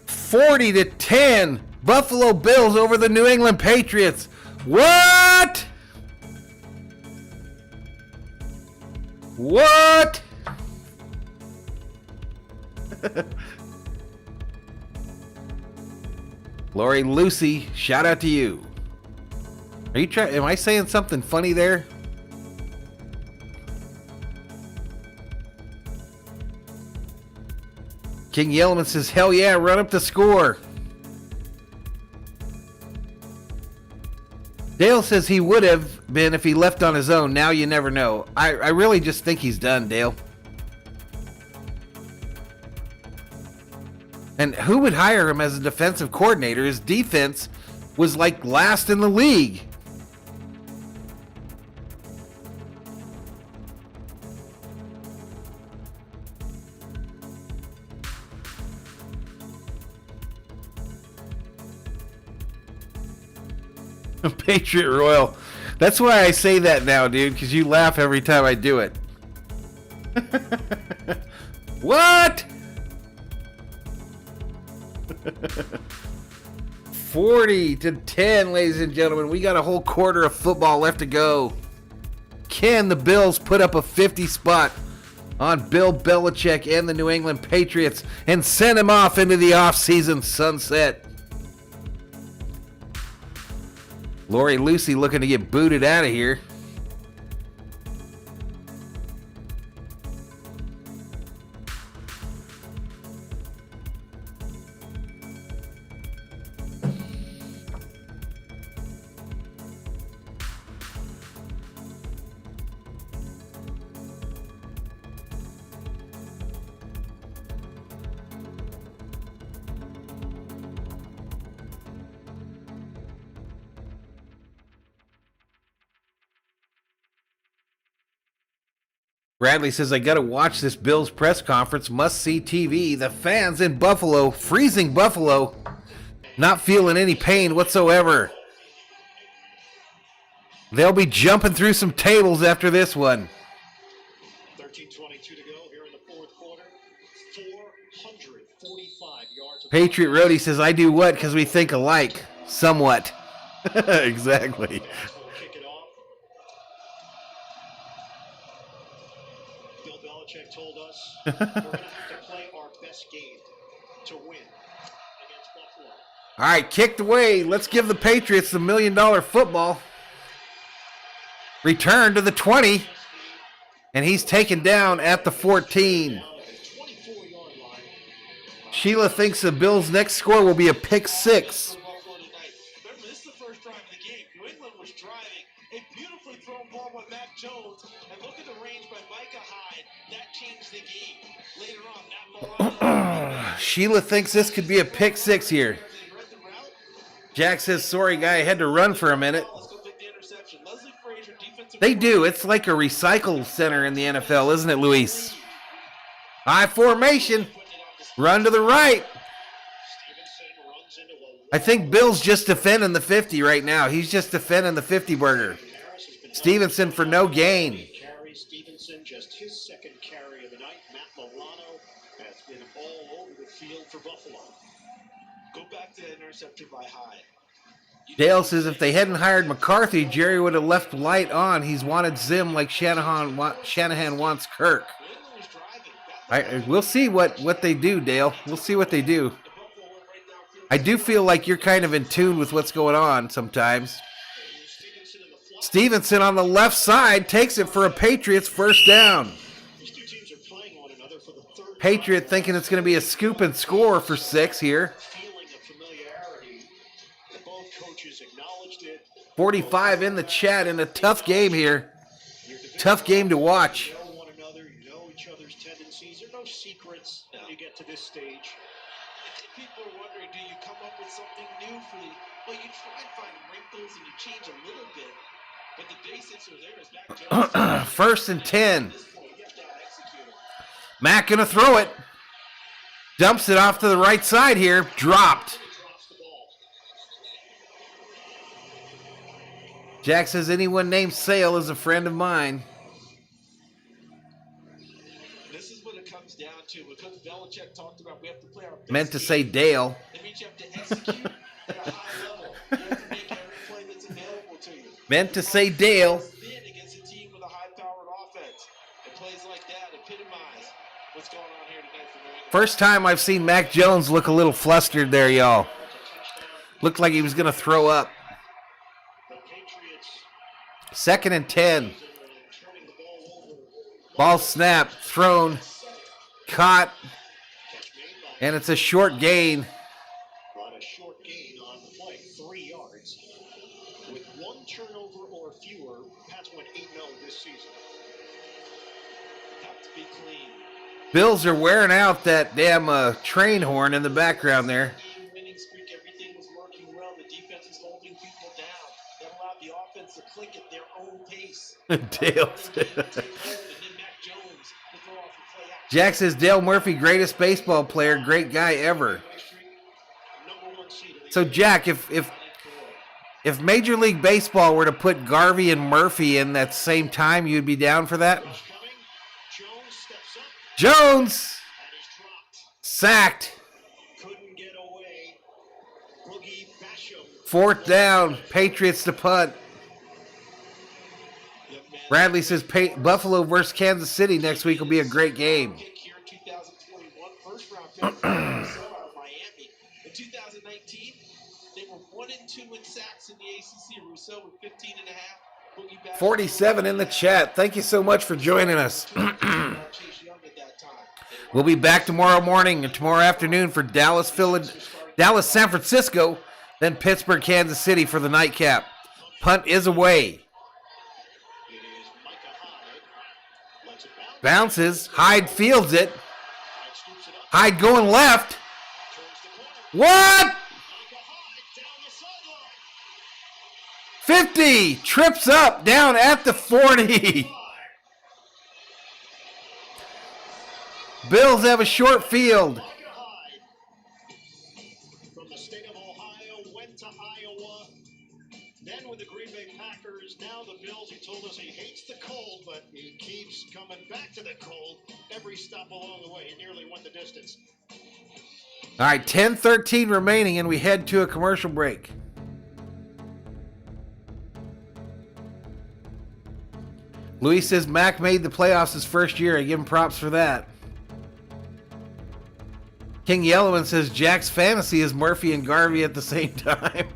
$40-10, Buffalo Bills over the New England Patriots. What? What? Lori Lucy, shout out to you. Are you trying? Am I saying something funny there? King Yellman says, hell yeah, run up the score. Dale says he would have been if he left on his own. Now you never know. I really just think he's done, Dale. And who would hire him as a defensive coordinator? His defense was like last in the league. Patriot Royal. That's why I say that now, dude, because you laugh every time I do it. What? 40-10, ladies and gentlemen. We got a whole quarter of football left to go. Can the Bills put up a 50 spot on Bill Belichick and the New England Patriots and send him off into the offseason sunset? Lori Lucy looking to get booted out of here. Bradley says, I got to watch this Bills press conference. Must see TV. The fans in Buffalo, freezing Buffalo, not feeling any pain whatsoever. They'll be jumping through some tables after this one. the fourth quarter. 445 yards. Patriot Roadie says, I do what? Because we think alike. Somewhat. Exactly. Will kick it off. Bill Belichick told us we're going to have to play our best game to win against Buffalo. All right, kicked away. Let's give the Patriots the $1 million football. Return to the 20. And he's taken down at the 14. Sheila thinks the Bills' next score will be a pick six. Remember, this is the first drive of the game. New England was driving a beautifully thrown ball by Mac Jones. And look at the range by Micah Hyde. That changed the game. Later on, Matt Sheila thinks this could be a pick six here. Jack says, sorry, guy, I had to run for a minute. They do. It's like a recycle center in the NFL, isn't it, Luis? High formation. Run to the right. I think Bill's just defending the 50 right now. He's just defending the 50 burger. Stevenson for no gain. Stevenson, just his second carry of the night. Matt Milano has been all over the field for Buffalo. Go back to the interception by Hyde. Dale says if they hadn't hired McCarthy, Jerry would have left light on. He's wanted Zim like Shanahan wants Kirk. We'll see what they do, Dale. We'll see what they do. I do feel like you're kind of in tune with what's going on sometimes. Stevenson on the left side takes it for a Patriots first down. Patriot thinking it's going to be a scoop and score for 6 here. 45 in the chat in a tough game here. Tough game to watch. Secrets you get to this stage. People are wondering, do you come up with something new for the... Well, you try and find wrinkles and you change a little bit, but the basics are there. As Mac Jones first and 10. Mac gonna throw it. Dumps it off to the right side here. Dropped. Jack says anyone named Sale is a friend of mine. Down to because Belichick talked about we have to play our best meant to say Dale. That means you have to execute at a high level. You have to make every play that's available to you. Meant to say Dale. Against a team with a high-powered offense, and plays like that epitomize what's going on here tonight for New England. First time I've seen Mac Jones look a little flustered there, y'all. Looked like he was gonna throw up. Second and 10. Ball snapped, thrown. Caught, and it's a short gain. Brought a short gain on the play, 3 yards. With 1 turnover or fewer, Pats went 8-0 this season. Have to be clean. Bills are wearing out that damn train horn in the background there. Winning streak, everything was working well. The defense is holding people down. That allowed the offense to click at their own pace. Dale. Jack says Dale Murphy, greatest baseball player, great guy ever. So Jack, if Major League Baseball were to put Garvey and Murphy in that same time, you'd be down for that? Jones sacked. 4th down, Patriots to punt. Bradley says Buffalo versus Kansas City next week will be a great game. First round pick out of Miami. In 2019, they were 1-2 in sacks in the ACC. Rousseau with 15.5. 47 in the chat. Thank you so much for joining us. We'll be back tomorrow morning and tomorrow afternoon for Dallas, San Francisco, then Pittsburgh, Kansas City for the nightcap. Punt is away. Bounces. Hyde fields it. Hyde going left. What? 50. Trips up down at the 40. Bills have a short field. From the state of Ohio, went to Iowa, Then with the Green Bay Packers, now the Bills. He told us he hates the cold, but he keeps coming back to the cold every stop along the way. He nearly went the distance. All right, 10:13 remaining, and we head to a commercial break. Louis says Mac made the playoffs his first year. I give him props for that. King Yellowman says Jack's fantasy is Murphy and Garvey at the same time.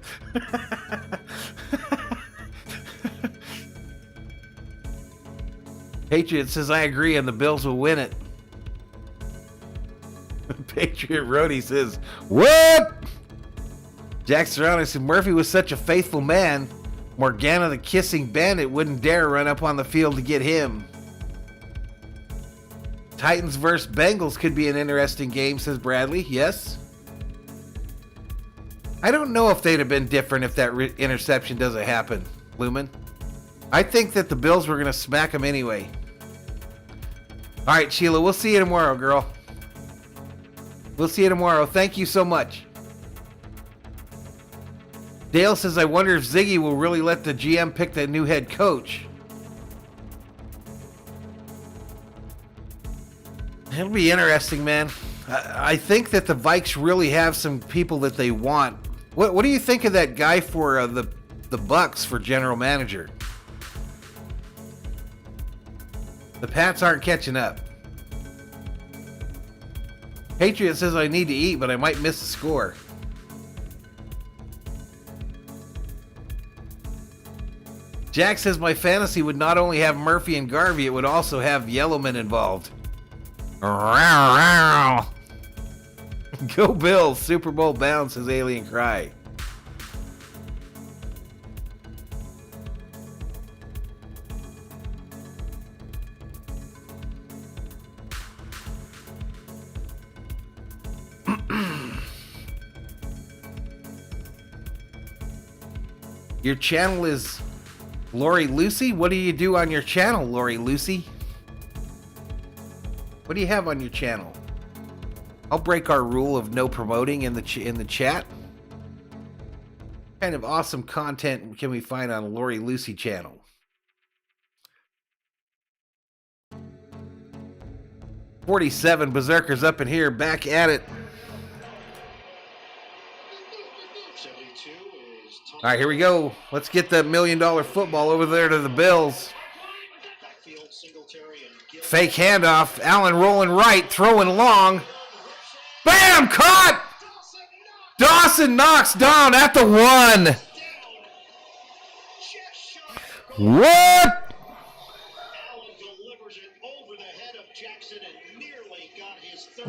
Patriot says I agree and the Bills will win it. Patriot Rhodey says, what? Jack Serrano says Murphy was such a faithful man. Morgana the kissing bandit wouldn't dare run up on the field to get him. Titans versus Bengals could be an interesting game, says Bradley. Yes. I don't know if they'd have been different if that interception doesn't happen, Lumen. I think that the Bills were going to smack them anyway. All right, Sheila, we'll see you tomorrow, girl. We'll see you tomorrow. Thank you so much. Dale says, I wonder if Ziggy will really let the GM pick the new head coach. It'll be interesting, man. I think that the Vikes really have some people that they want. What do you think of that guy for the Bucks for general manager? The Pats aren't catching up. Patriot says I need to eat, but I might miss the score. Jack says my fantasy would not only have Murphy and Garvey, it would also have Yellowman involved. Go Bills, Super Bowl bound, says Alien Cry. Your channel is Lori Lucy? What do you do on your channel, Lori Lucy? What do you have on your channel? I'll break our rule of no promoting in the chat. What kind of awesome content can we find on Lori Lucy channel? $47 Berserkers up in here, back at it. All right, here we go. Let's get that $1 million football over there to the Bills. Fake handoff. Allen rolling right, throwing long. Bam! Caught! Dawson knocks down at the 1. What?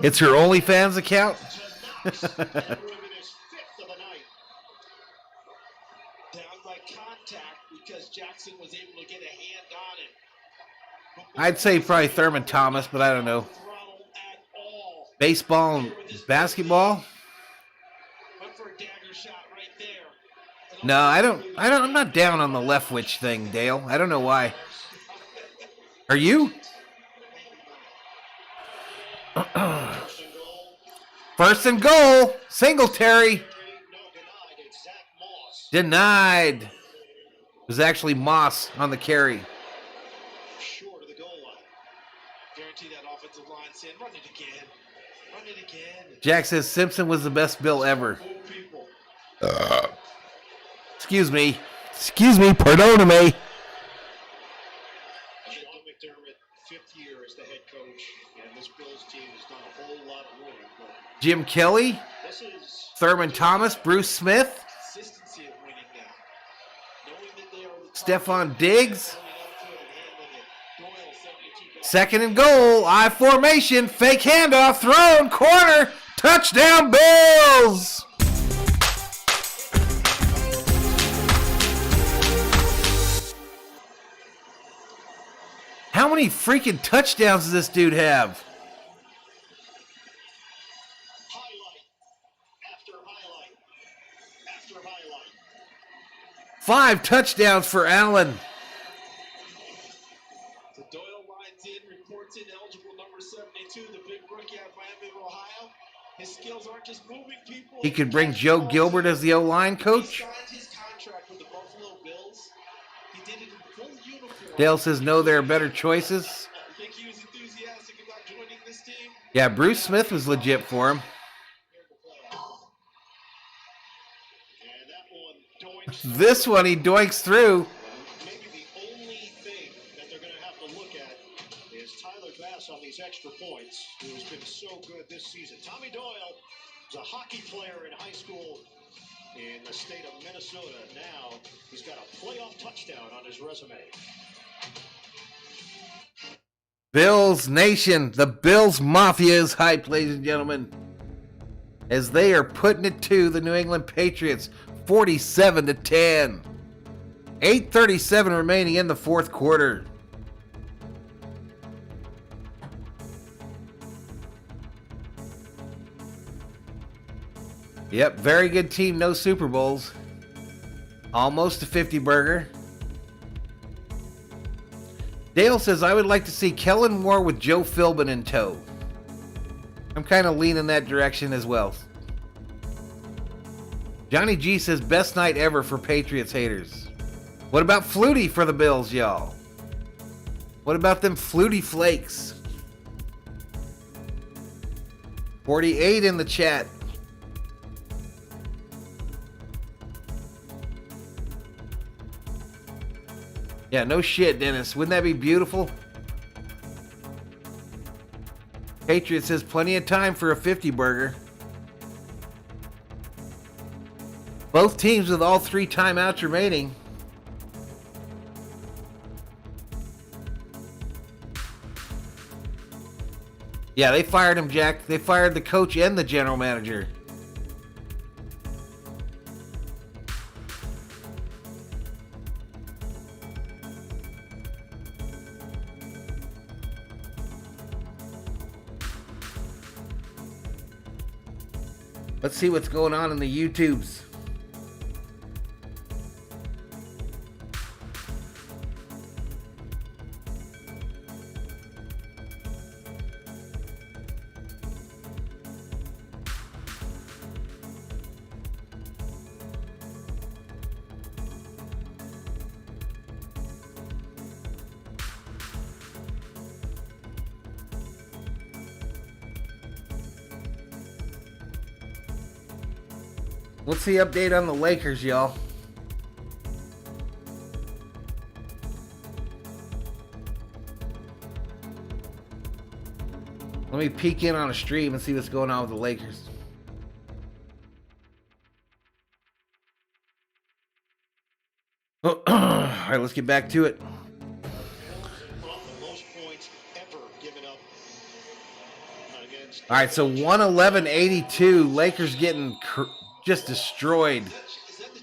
It's her OnlyFans account? Because Jackson was able to get a hand on it. I'd say probably Thurman Thomas, but I don't know. Baseball and basketball? No, I'm not down on the Leftwich thing, Dale. I don't know why. Are you? First and goal. Singletary. Denied. It was actually Moss on the carry. Short of the goal line. Guarantee that offensive line said, run it again. Run it again. Jack says Simpson was the best Bill ever. Excuse me. Excuse me. Pardon me. Sean McDermott, 5th year as the head coach, and this Bills team has done a whole lot of winning. Jim Kelly, Thurman Thomas, Bruce Smith, Stephon Diggs. Second and goal. I formation. Fake handoff. Thrown. Corner. Touchdown Bills. How many freaking touchdowns does this dude have? After highlight. 5 touchdowns for Allen. So Doyle lines in, reports ineligible number 72, the big rookie out of Miami, Ohio. His skills aren't just moving people. He could bring Joe Gilbert as the O-line coach. He signed his contract with the Buffalo Bills. He did it in full uniform. Dale says, no, there are better choices. I think he was enthusiastic about joining this team. Yeah, Bruce Smith was legit for him. And that one doinks. This one he doinks through. Maybe the only thing that they're going to have to look at is Tyler Bass on these extra points, who has been so good this season. Tommy Doyle was a hockey player in high school in the state of Minnesota. Now he's got a playoff touchdown on his resume. Bills Nation, the Bills Mafia is hyped, ladies and gentlemen, as they are putting it to the New England Patriots, 47-10. 8:37 remaining in the fourth quarter. Yep, very good team, no Super Bowls. Almost a 50 burger. Dale says, I would like to see Kellen Moore with Joe Philbin in tow. I'm kind of leaning that direction as well. Johnny G says, best night ever for Patriots haters. What about Flutie for the Bills, y'all? What about them Flutie Flakes? 48 in the chat. Yeah, no shit, Dennis. Wouldn't that be beautiful? Patriots says plenty of time for a 50 burger. Both teams with all 3 timeouts remaining. Yeah, they fired him, Jack. They fired the coach and the general manager. Let's see what's going on in the YouTubes. What's the update on the Lakers, y'all? Let me peek in on a stream and see what's going on with the Lakers. All right, let's get back to it. All right, so 111-82. Lakers getting just destroyed.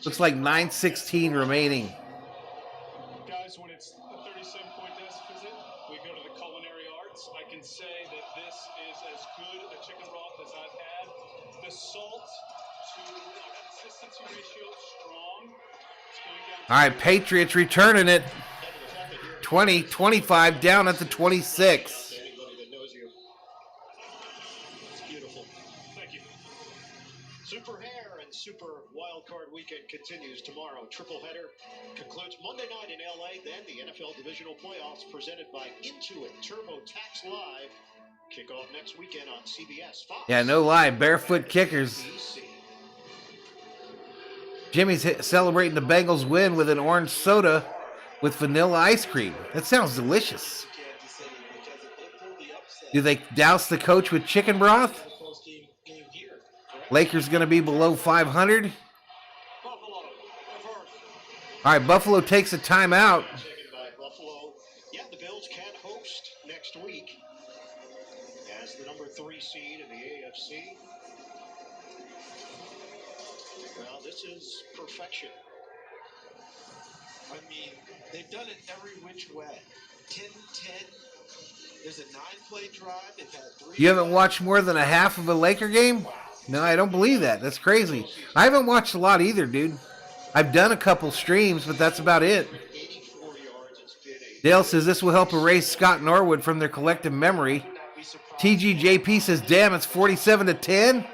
Looks like 9:16 remaining. Guys, when it's a 37-point deficit, we go to the culinary arts. I can say that this is as good a chicken broth as I've had. The salt to consistency ratio strong. All right, Patriots returning it. 20-25 down at the 26. Super Hair and Super Wildcard Weekend continues tomorrow. Triple header concludes Monday night in LA. Then the NFL Divisional Playoffs presented by Intuit TurboTax Live. Kickoff next weekend on CBS. Fox. Yeah, no lie. Barefoot kickers. Jimmy's celebrating the Bengals win with an orange soda with vanilla ice cream. That sounds delicious. Do they douse the coach with chicken broth? Lakers going to be below 500. All right, Buffalo takes a timeout. Yeah, the Bills can host next week as the number 3 seed in the AFC. Well, this is perfection. I mean, they've done it every which way. 10-10. There's a 9-play drive. They've had 3. You haven't watched more than a half of a Laker game? No, I don't believe that. That's crazy. I haven't watched a lot either, dude. I've done a couple streams, but that's about it. Dale says this will help erase Scott Norwood from their collective memory. TGJP says, damn, it's 47-10.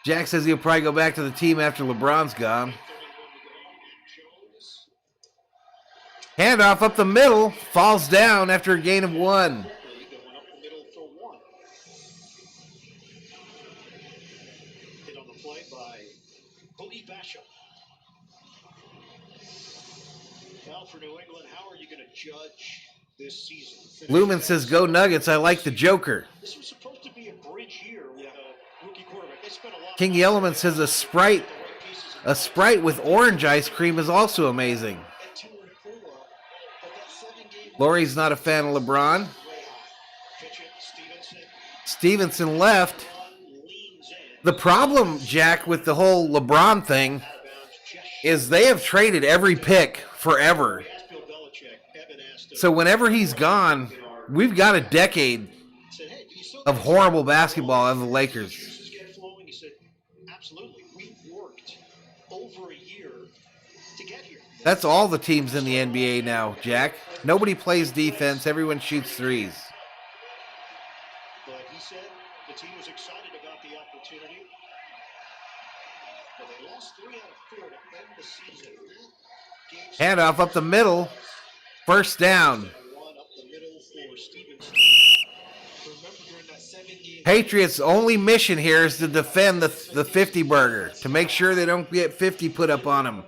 Jack says he'll probably go back to the team after LeBron's gone. Handoff up the middle, falls down after a gain of 1. Hit on the play by Boogie Basham. Now for New England, how are you going to judge this season? Lumen says, go Nuggets, I like the Joker. This was supposed to be a bridge year with a rookie quarterback. They spent a lot. King Yellowman says a Sprite with orange ice cream is also amazing. Lori's not a fan of LeBron. Stevenson left. The problem, Jack, with the whole LeBron thing is they have traded every pick forever. So whenever he's gone, we've got a decade of horrible basketball out of the Lakers. That's all the teams in the NBA now, Jack. Nobody plays defense. Everyone shoots threes. But he said the team was excited about the opportunity. But they lost 3 out of 4 to end the season. Handoff up the middle. First down. Patriots' only mission here is to defend the 50 burger, to make sure they don't get 50 put up on them.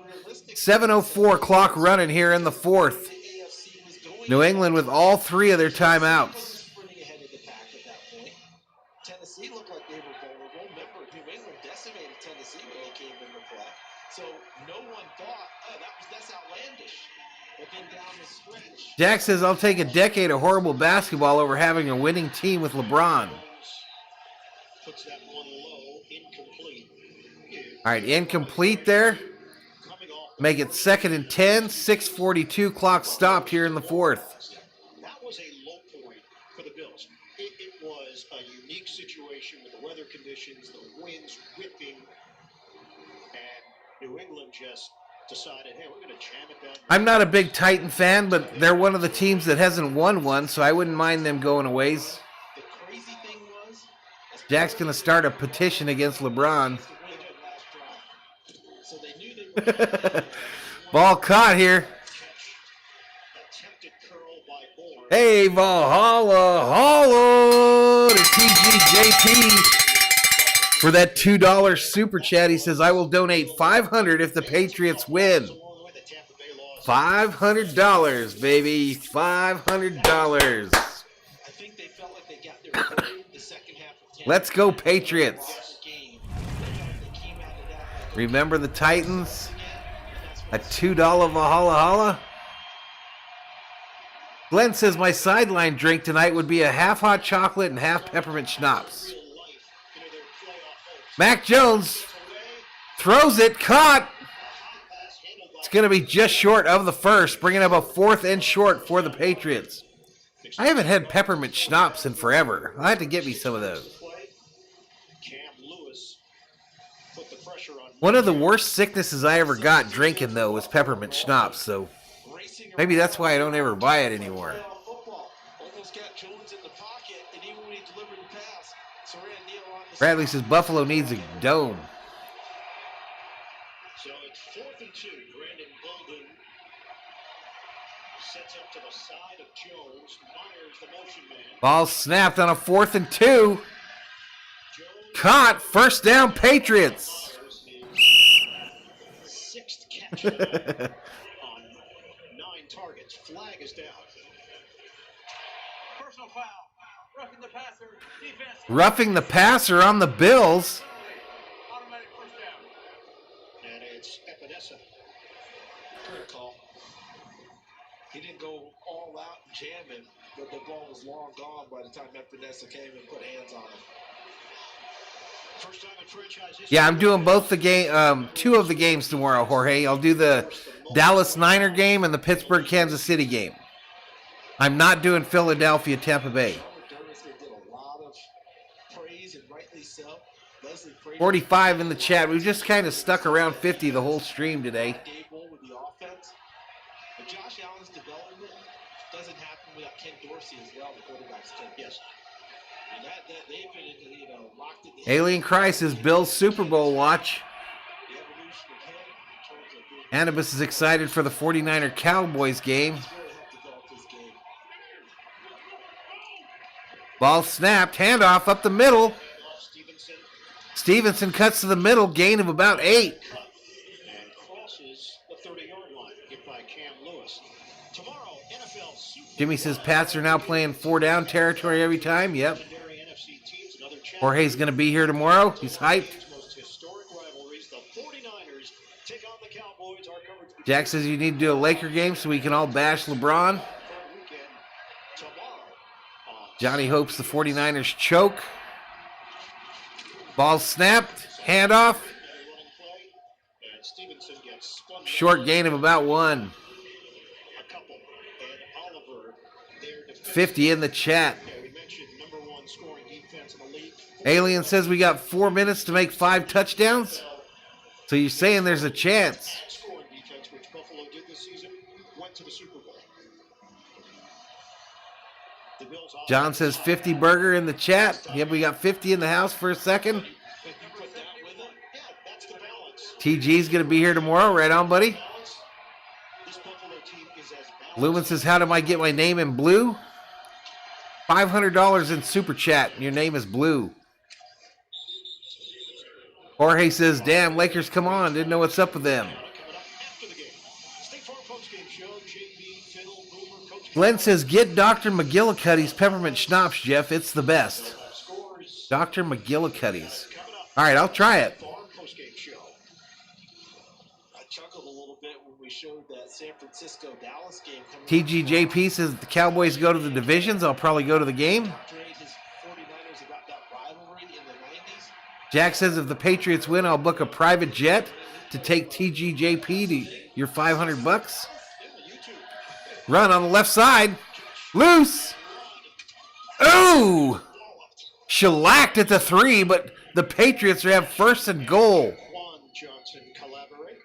7:04 clock running here in the 4th. New England with all 3 of their timeouts. Tennessee looked like they were vulnerable. Remember, New England decimated Tennessee when they came into play. So no one thought, oh, that's outlandish. But then down the stretch. Jack says, I'll take a decade of horrible basketball over having a winning team with LeBron. Puts that one low, incomplete. All right, incomplete there. Make it 2nd and 10. 6:42 clock stopped here in the 4th. That was a low point for the Bills. It was a unique situation with the weather conditions, the winds whipping, and New England just decided, hey, we're going to jam it down. I'm not a big Titan fan, but they're one of the teams that hasn't won one, so I wouldn't mind them going a ways. The crazy thing was, Jack's going to start a petition against LeBron. so they knew they were Ball caught here. Hey, Valhalla, holla to TGJP for that $2 super chat. He says, I will donate $500 if the Patriots win. $500, baby, $500. I think they felt like they got their way the second half of 10. Let's go, Patriots. Remember the Titans? A $2 Valhalla holla? Glenn says my sideline drink tonight would be a half hot chocolate and half peppermint schnapps. Mac Jones throws it, caught. It's going to be just short of the first, bringing up a 4th and short for the Patriots. I haven't had peppermint schnapps in forever. I'll have to get me some of those. One of the worst sicknesses I ever got drinking, though, was peppermint schnapps, so maybe that's why I don't ever buy it anymore. Bradley says Buffalo needs a dome. So it's 4th and 2. Brandon Bolden sets up to the side of Jones. Myers, the motion man. Ball snapped on a 4th and 2. Caught. First down, Patriots. 6th catch on 9 targets. Flag is down. Personal foul. Roughing the passer. Defense. Roughing the passer on the Bills. Automatic first down. And it's Epinesa. Good call. He didn't go all out and jam him, but the ball was long gone by the time Epinesa came and put hands on him. First time in franchise history. Yeah, I'm doing both the game, 2 of the games tomorrow, Jorge. I'll do the Dallas Niner game and the Pittsburgh Kansas City game. I'm not doing Philadelphia Tampa Bay. 45 in the chat. We've just kind of stuck around 50 the whole stream today. Josh Allen's development doesn't happen without Ken Dorsey as quarterbacks take. Yes. And that they've been, locked in the Alien Cry says Bills Super Bowl watch. the evolution of him in terms of being Anubis is excited for the 49er Cowboys game. really helped develop his game. Ball snapped, handoff up the middle. Stevenson Stevenson cuts to the middle, gain of about 8. and crosses the 30-yard line, hit by Cam Lewis. Tomorrow, NFL Super Jimmy says Pats are now playing 4-down territory every time. Yep. legendary NFC teams, another Jorge's going to be here tomorrow. He's hyped. most historic rivalries. The 49ers take on the Cowboys. Our coverage Jack says you need to do a Laker game so we can all bash LeBron. weekend tomorrow on Johnny hopes the 49ers choke. Ball snapped, handoff. running play, and Stevenson gets spun Short gain of about 1. a couple. And Oliver, their defense. 50 in the chat. We mentioned number 1 scoring defense in the league. Alien says we got 4 minutes to make 5 touchdowns. So you're saying there's a chance. Scoring defense, which Buffalo did this season, went to the Super Bowl. The Bills John says 50 burger in the chat. Yep, we got 50 in the house for a second. If you put that with it, yeah, that's the balance. TG's going to be here tomorrow. Right on, buddy. This Buffalo team is as balanced. Lumen says, how do I get my name in blue? $500 in super chat. Your name is blue. Jorge says, damn, Lakers, come on. Didn't know what's up with them. Coming up after the game. State Farm Postgame Show, JB, Fiddle, Boomer, Coach Glenn says, get Dr. McGillicuddy's peppermint schnapps, Jeff. It's the best. Scores Dr. McGillicuddy's. coming up. All right, I'll try it. Farm Postgame Show. I chuckled a little bit when we showed that San Francisco-Dallas game coming up. TGJP says the Cowboys go to the divisions. I'll probably go to the game. Trade his 49ers about that rivalry in the 90s. Jack says if the Patriots win, I'll book a private jet to take TGJP to your $500. Run on the left side. Loose. Ooh. Shellacked at the 3, but the Patriots have first and goal. Juan Johnson collaborate.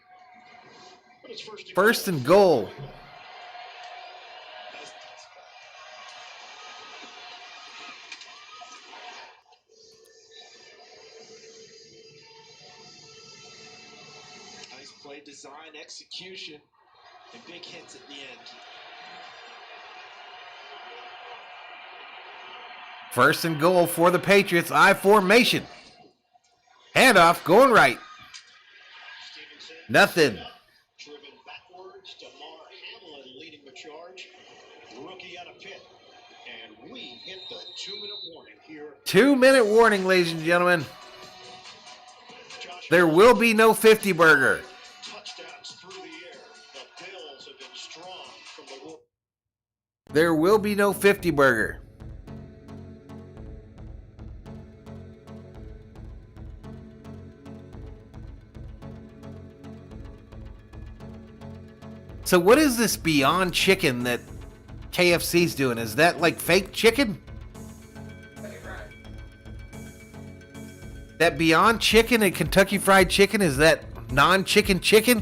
But it's First and goal. Nice play design, execution, and big hits at the end. First and goal for the Patriots. I formation. Handoff going right. Stevenson Nothing. driven backwards. DeMar Hamlin leading the charge. Rookie out of Pitt. And we hit the 2-minute warning here. 2-minute warning, ladies and gentlemen. There will be no 50 burger. Touchdowns through the air. The Bills have been strong from the There will be no 50 burger. So what is this Beyond Chicken that KFC's doing? Is that like fake chicken? That Beyond Chicken and Kentucky Fried Chicken, is that non-chicken chicken?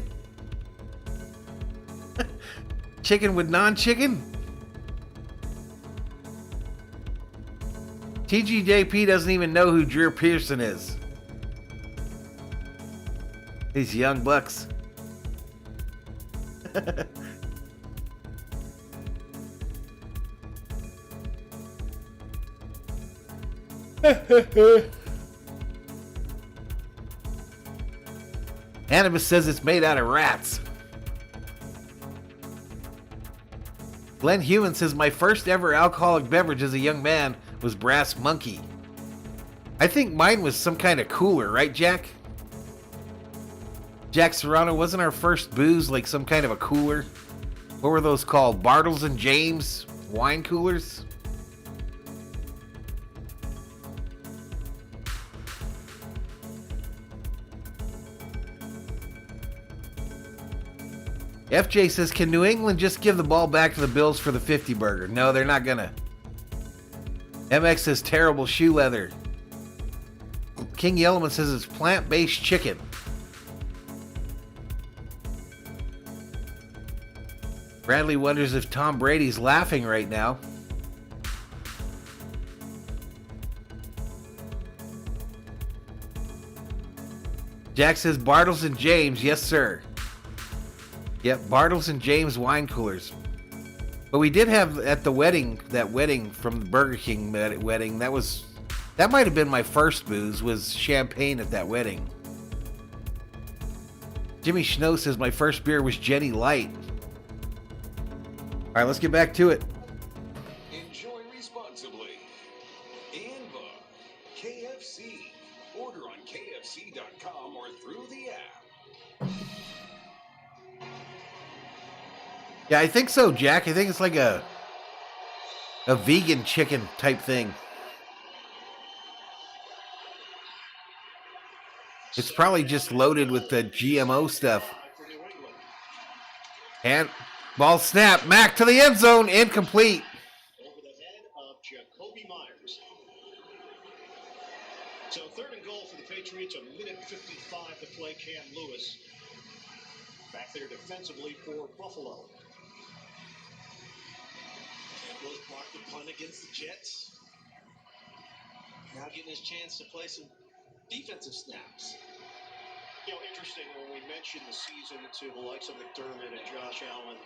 Chicken with non-chicken? TGJP doesn't even know who Drew Pearson is. These young bucks. Anubis says it's made out of rats. Glenn Hewan says my first ever alcoholic beverage as a young man was Brass Monkey. I think mine was some kind of cooler, right, Jack? Jack Serrano, wasn't our first booze like some kind of a cooler? What were those called? Bartles and James wine coolers? FJ says, can New England just give the ball back to the Bills for the 50 burger? No, they're not gonna. MX says terrible shoe leather. King Yellowman says it's plant-based chicken. Bradley wonders if Tom Brady's laughing right now. Jack says Bartles and James. Yes, sir. Yep, Bartles and James wine coolers. But we did have at the wedding, that wedding from the Burger King wedding, that might have been my first booze, was champagne at that wedding. Jimmy Snow says my first beer was Jenny Light. All right, let's get back to it. Enjoy responsibly. And by KFC. Order on KFC.com or through the app. Yeah, I think so, Jack. I think it's like a vegan chicken type thing. It's probably just loaded with the GMO stuff. And ball snap. Mack to the end zone. Incomplete. Over the head of Jacoby Myers. So 3rd and goal for the Patriots. A minute 55 to play. Cam Lewis back there defensively for Buffalo. Lewis blocked the punt against the Jets. Now getting his chance to play some defensive snaps. You know, interesting when we mentioned the season to the likes of McDermott and Josh Allen.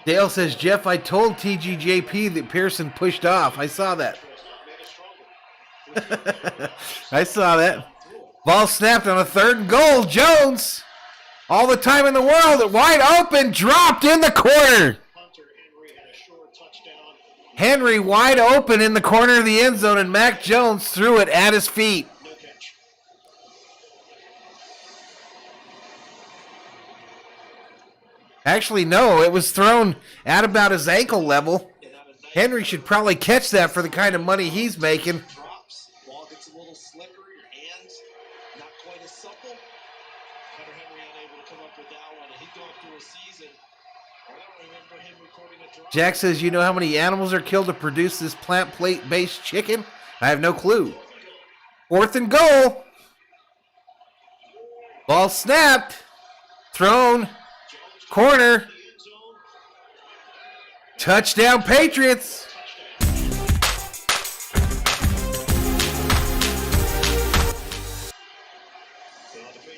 Dale says, Jeff, I told TGJP that Pearson pushed off. I saw that. I saw that. Ball snapped on a 3rd and goal. Jones, all the time in the world, wide open, dropped in the corner. Henry wide open in the corner of the end zone, and Mac Jones threw it at his feet. No catch. Actually, no, it was thrown at about his ankle level. Henry should probably catch that for the kind of money he's making. Drops, ball gets a little slicker, your hands not quite as supple. Hunter Henry unable to come up with that one, and he's going through a season. I don't remember him recording a drop. Jack says, you know how many animals are killed to produce this plant plate-based chicken? I have no clue. 4th and goal. Ball snapped. Thrown. Corner. Touchdown, Patriots.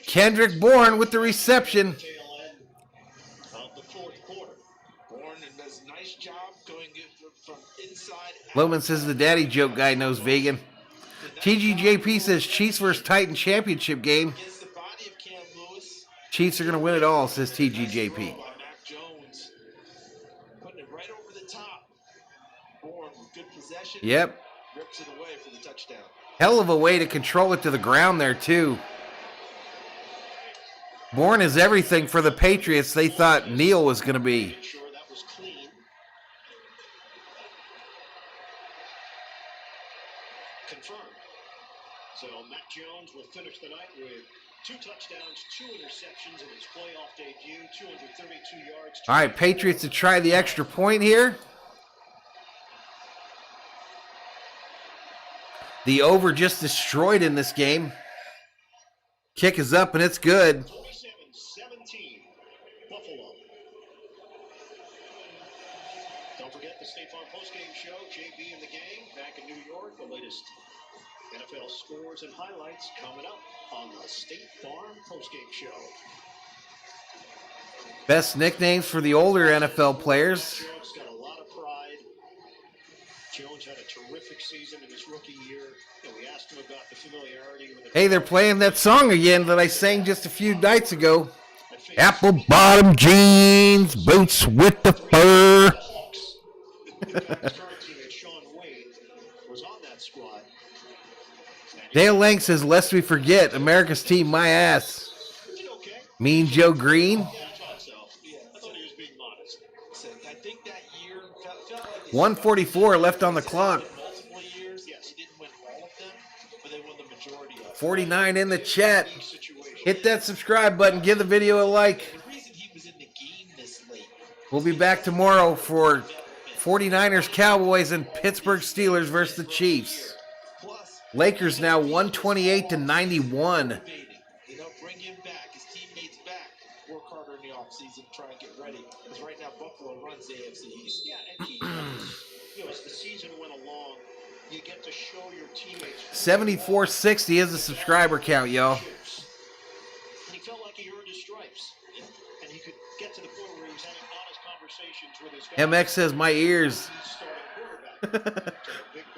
Kendrick Bourne with the reception. Loman says the daddy joke guy knows vegan. TGJP says Chiefs vs. Titans championship game. Chiefs are going to win it all, says TGJP. Yep. Hell of a way to control it to the ground there, too. Bourne is everything for the Patriots they thought Neal was going to be. Confirmed. So Mac Jones will finish the night with 2 touchdowns, 2 interceptions in his playoff debut, 232 yards. All right, Patriots to try the extra point here. The over just destroyed in this game. Kick is up and it's good. 27-17, Buffalo. Don't forget the State Farm postgame show, JB and the gang, back in New York. The latest NFL scores and highlights coming up on the State Farm postgame show. Best nicknames for the older NFL players. Jones got a lot of pride. Jones had a terrific season in his rookie year, and we asked him about the familiarity with the... Hey, they're playing that song again that I sang just a few nights ago. Apple bottom jeans, boots with the fur. Dale Lang says, lest we forget, America's team, my ass. Mean Joe Green. 144 left on the clock. 49 in the chat. Hit that subscribe button. Give the video a like. We'll be back tomorrow for 49ers, Cowboys, and Pittsburgh Steelers versus the Chiefs. Lakers now 128-91. Bring him back, his teammates back. Work harder in the offseason, try and get ready. Because right now Buffalo runs the AFC East. Yeah, and as the season went along, you get to show your teammates. 7460 is the subscriber count, y'all. get to the point where he's having honest conversations with his guys. MX says my ears. He's starting quarterback.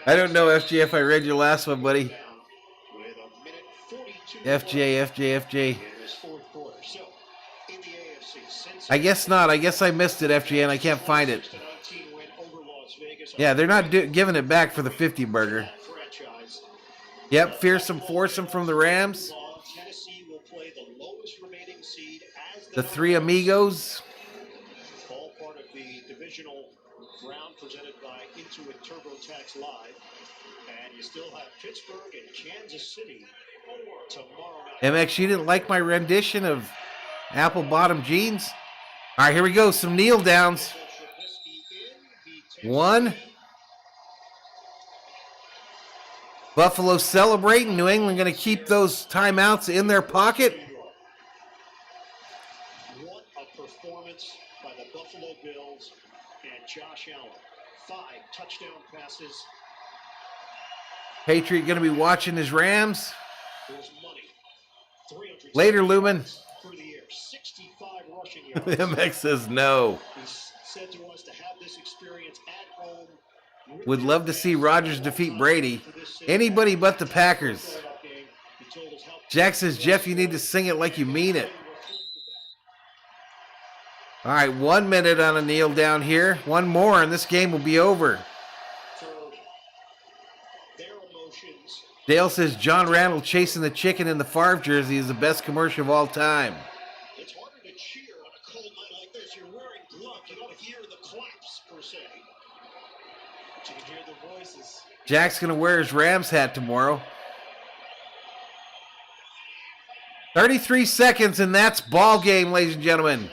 I don't know, FJ, if I read your last one, buddy. With a minute 42 FJ. in this fourth quarter. So, in the AFC, I guess not. I guess I missed it, FJ, and I can't find it. 19 win over Las Vegas. Yeah, they're not giving it back for the 50 burger. Franchise. Yep, fearsome foursome from the Rams. Tennessee will play the lowest remaining seed as The three amigos. all part of the divisional round presented by Intuit TurboTax Live. And you still have Pittsburgh and Kansas City tomorrow night. MX, you didn't like my rendition of apple bottom jeans? All right, here we go. Some kneel downs. One. Buffalo celebrating. New England going to keep those timeouts in their pocket. What a performance by the Buffalo Bills and Josh Allen. 5 touchdown passes. Patriot going to be watching his Rams. There's money. 300 Later, Lumen. through the air. 65 rushing yards. MX says no. He's said to us to have this experience at home. Would love to see Rodgers defeat Brady. Anybody but the Packers. Jack says, Jeff, you need to sing it like you mean it. All right, 1 minute on a kneel down here. One more, and this game will be over. Dale says, John Randall chasing the chicken in the Favre jersey is the best commercial of all time. It's harder to cheer on a cold night like this. You're wearing gloves. You don't hear the claps, per se. But you can hear the voices. Jack's going to wear his Rams hat tomorrow. 33 seconds, and that's ball game, ladies and gentlemen.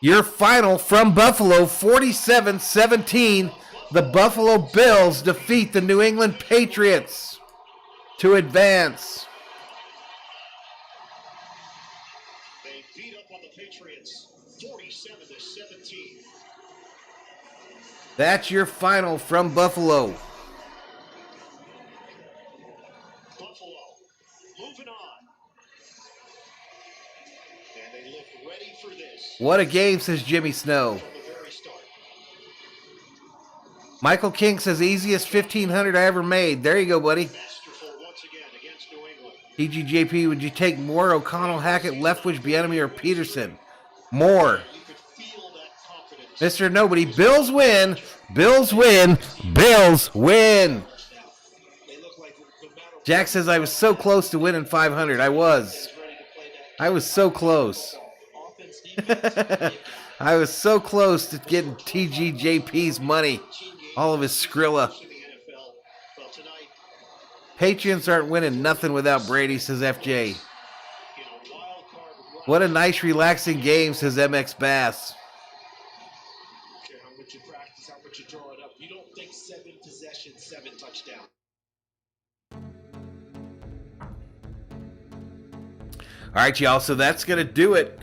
Your final from Buffalo, 47-17. The Buffalo Bills defeat the New England Patriots to advance. They beat up on the Patriots 47-17. That's your final from Buffalo. Buffalo moving on. And they look ready for this. What a game, says Jimmy Snow. From the very start. Michael King says, easiest 1,500 I ever made. There you go, buddy. Masterful once again against New England. TGJP, would you take Moore, O'Connell, Hackett, Leftwich, Bieniemy, or Peterson? Moore. You could feel that confidence. Mr. Nobody. Bills win. Bills win. Bills win. They look like no matter Jack says, I was so close to winning 500. I was. ready to play that I was so close. offense, defense. I was so close to getting TGJP's money. All of his Skrilla. in the NFL. Well, tonight, Patriots aren't winning nothing without Brady, says FJ. in a wild card run. What a nice, relaxing game, says MX Bass. care how much you practice, how much you draw it up. You don't think 7 possessions, 7 touchdowns. All right, y'all, so that's going to do it.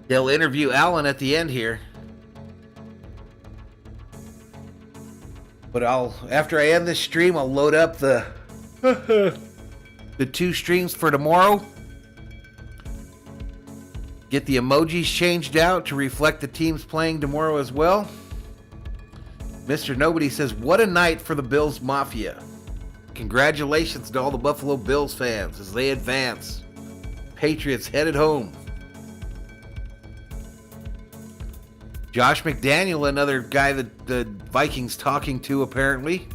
They'll interview Allen at the end here. But after I end this stream, I'll load up the 2 streams for tomorrow. Get the emojis changed out to reflect the teams playing tomorrow as well. Mr. Nobody says, what a night for the Bills Mafia. Congratulations to all the Buffalo Bills fans as they advance. Patriots headed home. Josh McDaniel, another guy that the Vikings talking to apparently.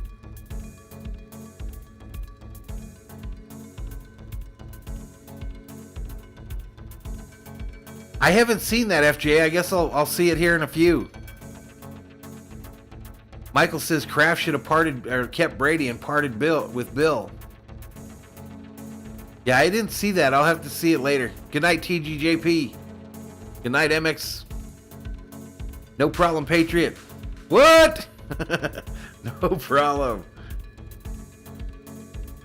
I haven't seen that, FJ. I guess I'll see it here in a few. Michael says Kraft should have kept Brady and parted with Bill. Yeah, I didn't see that. I'll have to see it later. Good night, TGJP. Good night, MX. No problem, Patriot. What? No problem.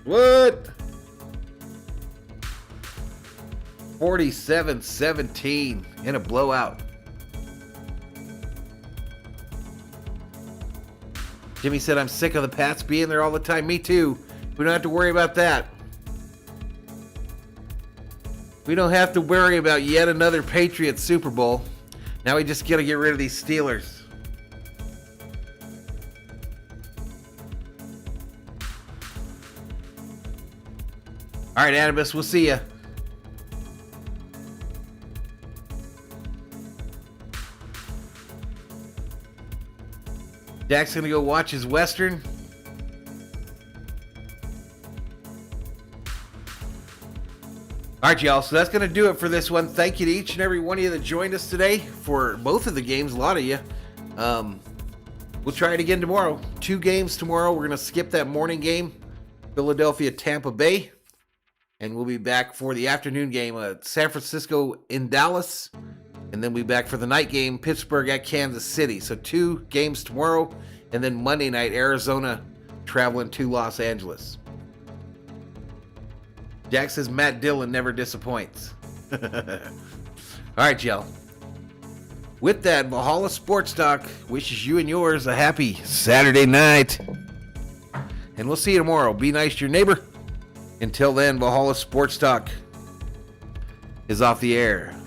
What? 47-17 in a blowout. Jimmy said, I'm sick of the Pats being there all the time. Me too. We don't have to worry about that. We don't have to worry about yet another Patriots Super Bowl. Now we just got to get rid of these Steelers. All right, Anubis, we'll see ya. Jack's gonna go watch his Western. All right, y'all, so that's going to do it for this one. Thank you to each and every one of you that joined us today for both of the games, a lot of you. We'll try it again tomorrow. 2 games tomorrow. We're going to skip that morning game, Philadelphia, Tampa Bay. And we'll be back for the afternoon game, San Francisco in Dallas. And then we'll be back for the night game, Pittsburgh at Kansas City. So 2 games tomorrow. And then Monday night, Arizona traveling to Los Angeles. Jack says Matt Dillon never disappoints. All right, y'all. With that, Valhalla Sports Talk wishes you and yours a happy Saturday night. And we'll see you tomorrow. Be nice to your neighbor. Until then, Valhalla Sports Talk is off the air.